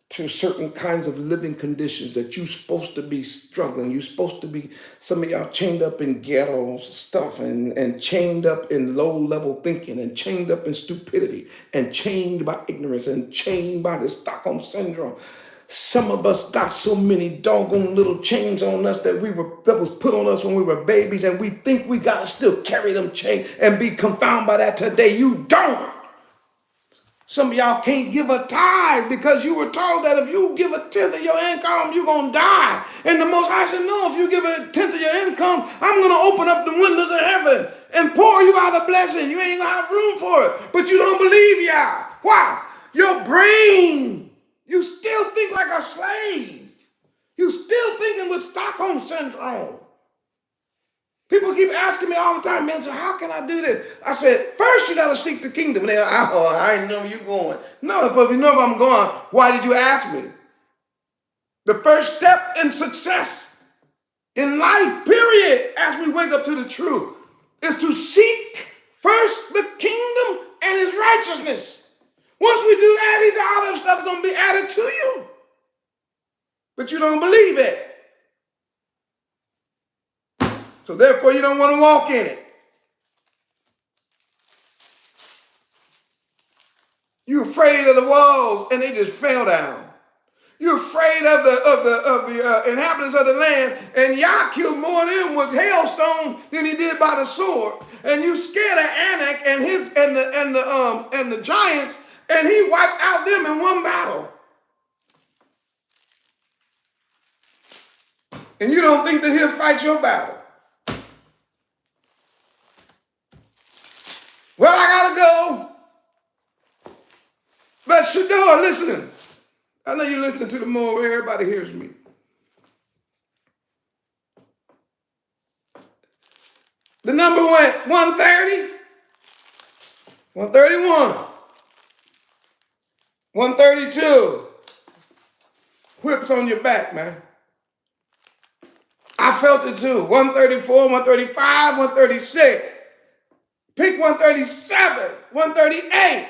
to certain kinds of living conditions that you're supposed to be struggling. You're supposed to be, some of y'all chained up in ghetto stuff and chained up in low level thinking and chained up in stupidity and chained by ignorance and chained by the Stockholm syndrome. Some of us got so many doggone little chains on us that was put on us when we were babies, and we think we gotta still carry them chains and be confounded by that today. You don't. Some of y'all can't give a tithe because you were told that if you give a tenth of your income, you're going to die. And the Most High said, no, if you give a tenth of your income, I'm going to open up the windows of heaven and pour you out a blessing. You ain't going to have room for it. But you don't believe Yah. Why? Your brain. You still think like a slave. You still thinking with Stockholm syndrome. People keep asking me all the time, man, so how can I do this? I said, first you got to seek the kingdom. And they're like, oh, I didn't know where you're going. No, if you know where I'm going, why did you ask me? The first step in success in life, period, as we wake up to the truth, is to seek first the kingdom and his righteousness. Once we do that, all that stuff is going to be added to you. But you don't believe it. So therefore, you don't want to walk in it. You're afraid of the walls, and they just fell down. You're afraid of the inhabitants of the land, and Yah killed more of them with hailstone than he did by the sword. And you scared of Anak and the giants, and he wiped out them in one battle. And you don't think that he'll fight your battle. Well, I gotta go. But SHEDEUR, listening. I know you're listening to the more where everybody hears me. The number went 130, 131, 132. Whips on your back, man. I felt it too. 134, 135, 136. Pick 137, 138,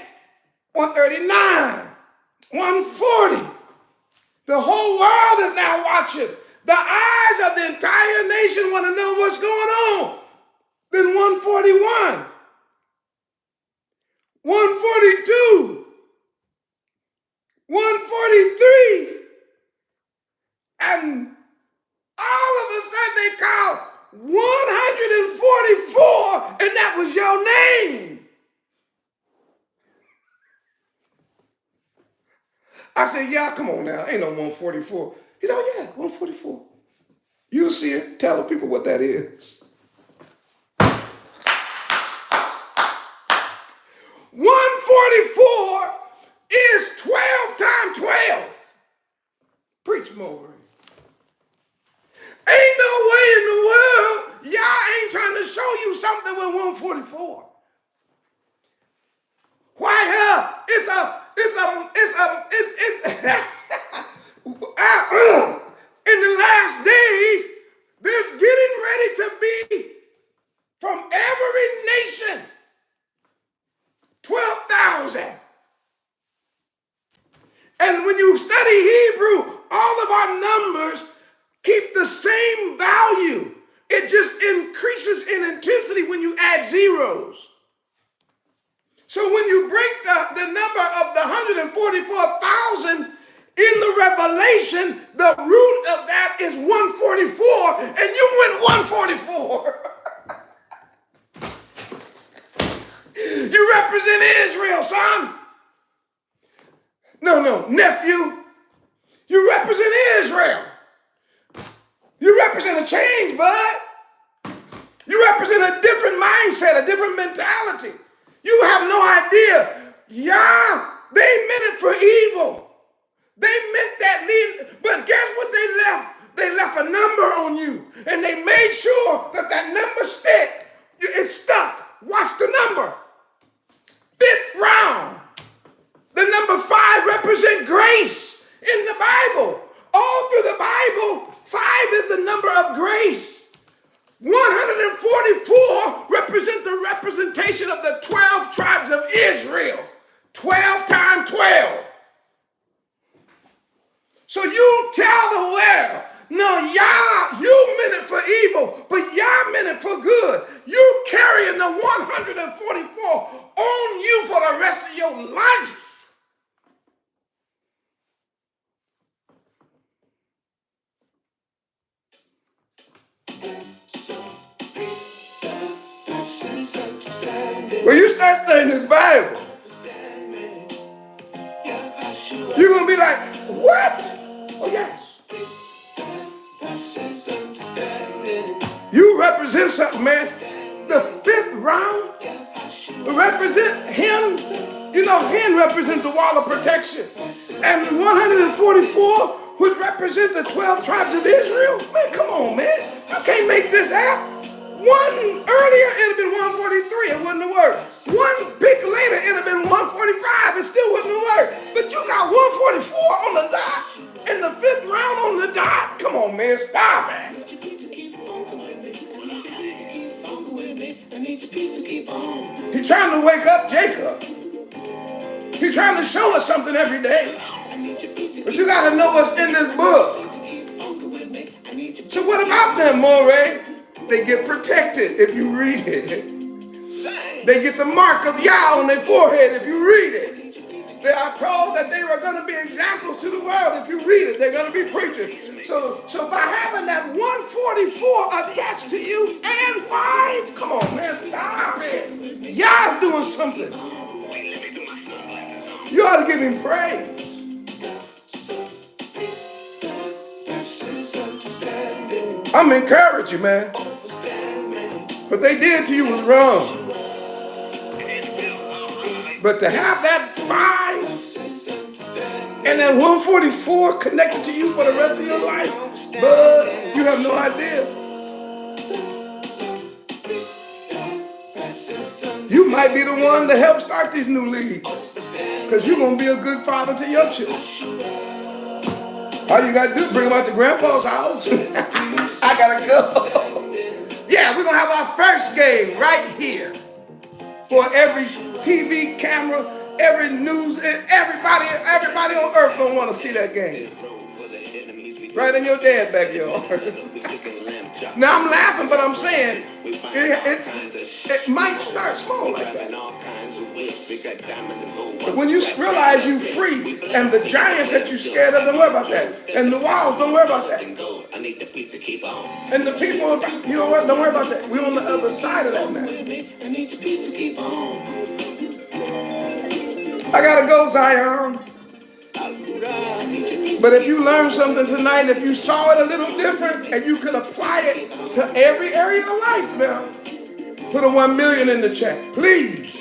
139, 140. The whole world is now watching. The eyes of the entire nation want to know what's going on. Then 141, 142, 143, and all of a sudden they called 144, and that was your name. I said, yeah, come on now. Ain't no 144. He said, oh, yeah, 144. You see it. Tell the people what that is. 144 is 12 times 12. Preach more. Ain't no way in the world y'all ain't trying to show you something with 144. Why hell? It's in the last days, there's getting ready to be you study Hebrew, all of our numbers keep the same value. It just increases in intensity when you add zeros. So when you break the number of the 144,000 in the Revelation, the root of that is 144, and you went 144. You represent Israel, son. No, nephew. You represent Israel. You represent a change, bud. You represent a different mindset, a different mentality. You have no idea. Yeah, they meant it for evil. They meant that, but guess what they left? They left a number on you, and they made sure that that number is stuck. Watch the number. 5th round. The number 5 represents grace in the Bible. All through the Bible, 5 is the number of grace. 144 represent the representation of the 12 tribes of Israel. 12 times 12. So you tell the world, no, Yah, you meant it for evil, but Yah meant it for good. You carrying the 144 on you for the rest of your life. When you start studying this Bible, you're going to be like, what? Oh, yes. You represent something, man. The 5th round represent him. You know, him represents the wall of protection. And 144 which represent the 12 tribes of Israel. Man, come on, man. You can't make this up. One earlier, it had been 143. It wouldn't have worked. One pick later, it had been 145. It still wouldn't have worked. But you got 144 on the dot and the 5th round on the dot. Come on, man. Stop it. He's trying to wake up Jacob. He's trying to show us something every day. But you got to know what's in this book. So what about them, Moreh? They get protected if you read it. They get the mark of Yah on their forehead if you read it. They are told that they were going to be examples to the world if you read it. They're going to be preachers. So by having that 144 attached to you and 5, come on, man, stop it. Yah's doing something. You ought to give him praise. I'm encouraging you, man. What they did to you was wrong. But to have that 5 and that 144 connected to you for the rest of your life, but you have no idea. You might be the one to help start these new leagues because you're going to be a good father to your children. All you got to do is bring them out to Grandpa's house. I got to go. Yeah, we're going to have our first game right here. For every TV camera, every news, everybody on earth going to want to see that game. Right in your dad's backyard. Now I'm laughing, but I'm saying it might start small like that. But when you realize you're free and the giants that you're scared of, don't worry about that. And the walls, don't worry about that. And the people, you know what, don't worry about that. We're on the other side of that now. I gotta go, Zion. But if you learned something tonight, if you saw it a little different and you could apply it to every area of life now, put a 1 million in the chat, please.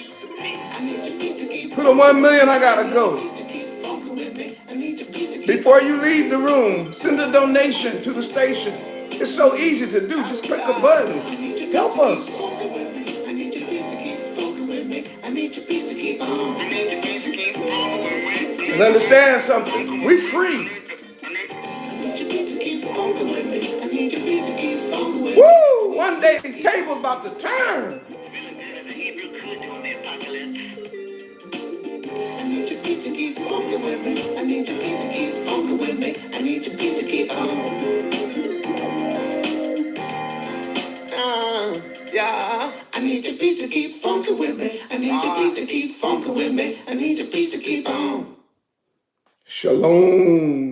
Put a 1 million, I gotta go. Before you leave the room, send a donation to the station. It's so easy to do, just click a button. Help us. And understand something, we free. Woo! One day the table's about to turn. I need your feet to keep on with me. I need your feet to keep need your peace to keep on. Yeah. I need your peace to keep funky with me. I need your peace to keep funky with me. I need your peace to keep on. Shalom.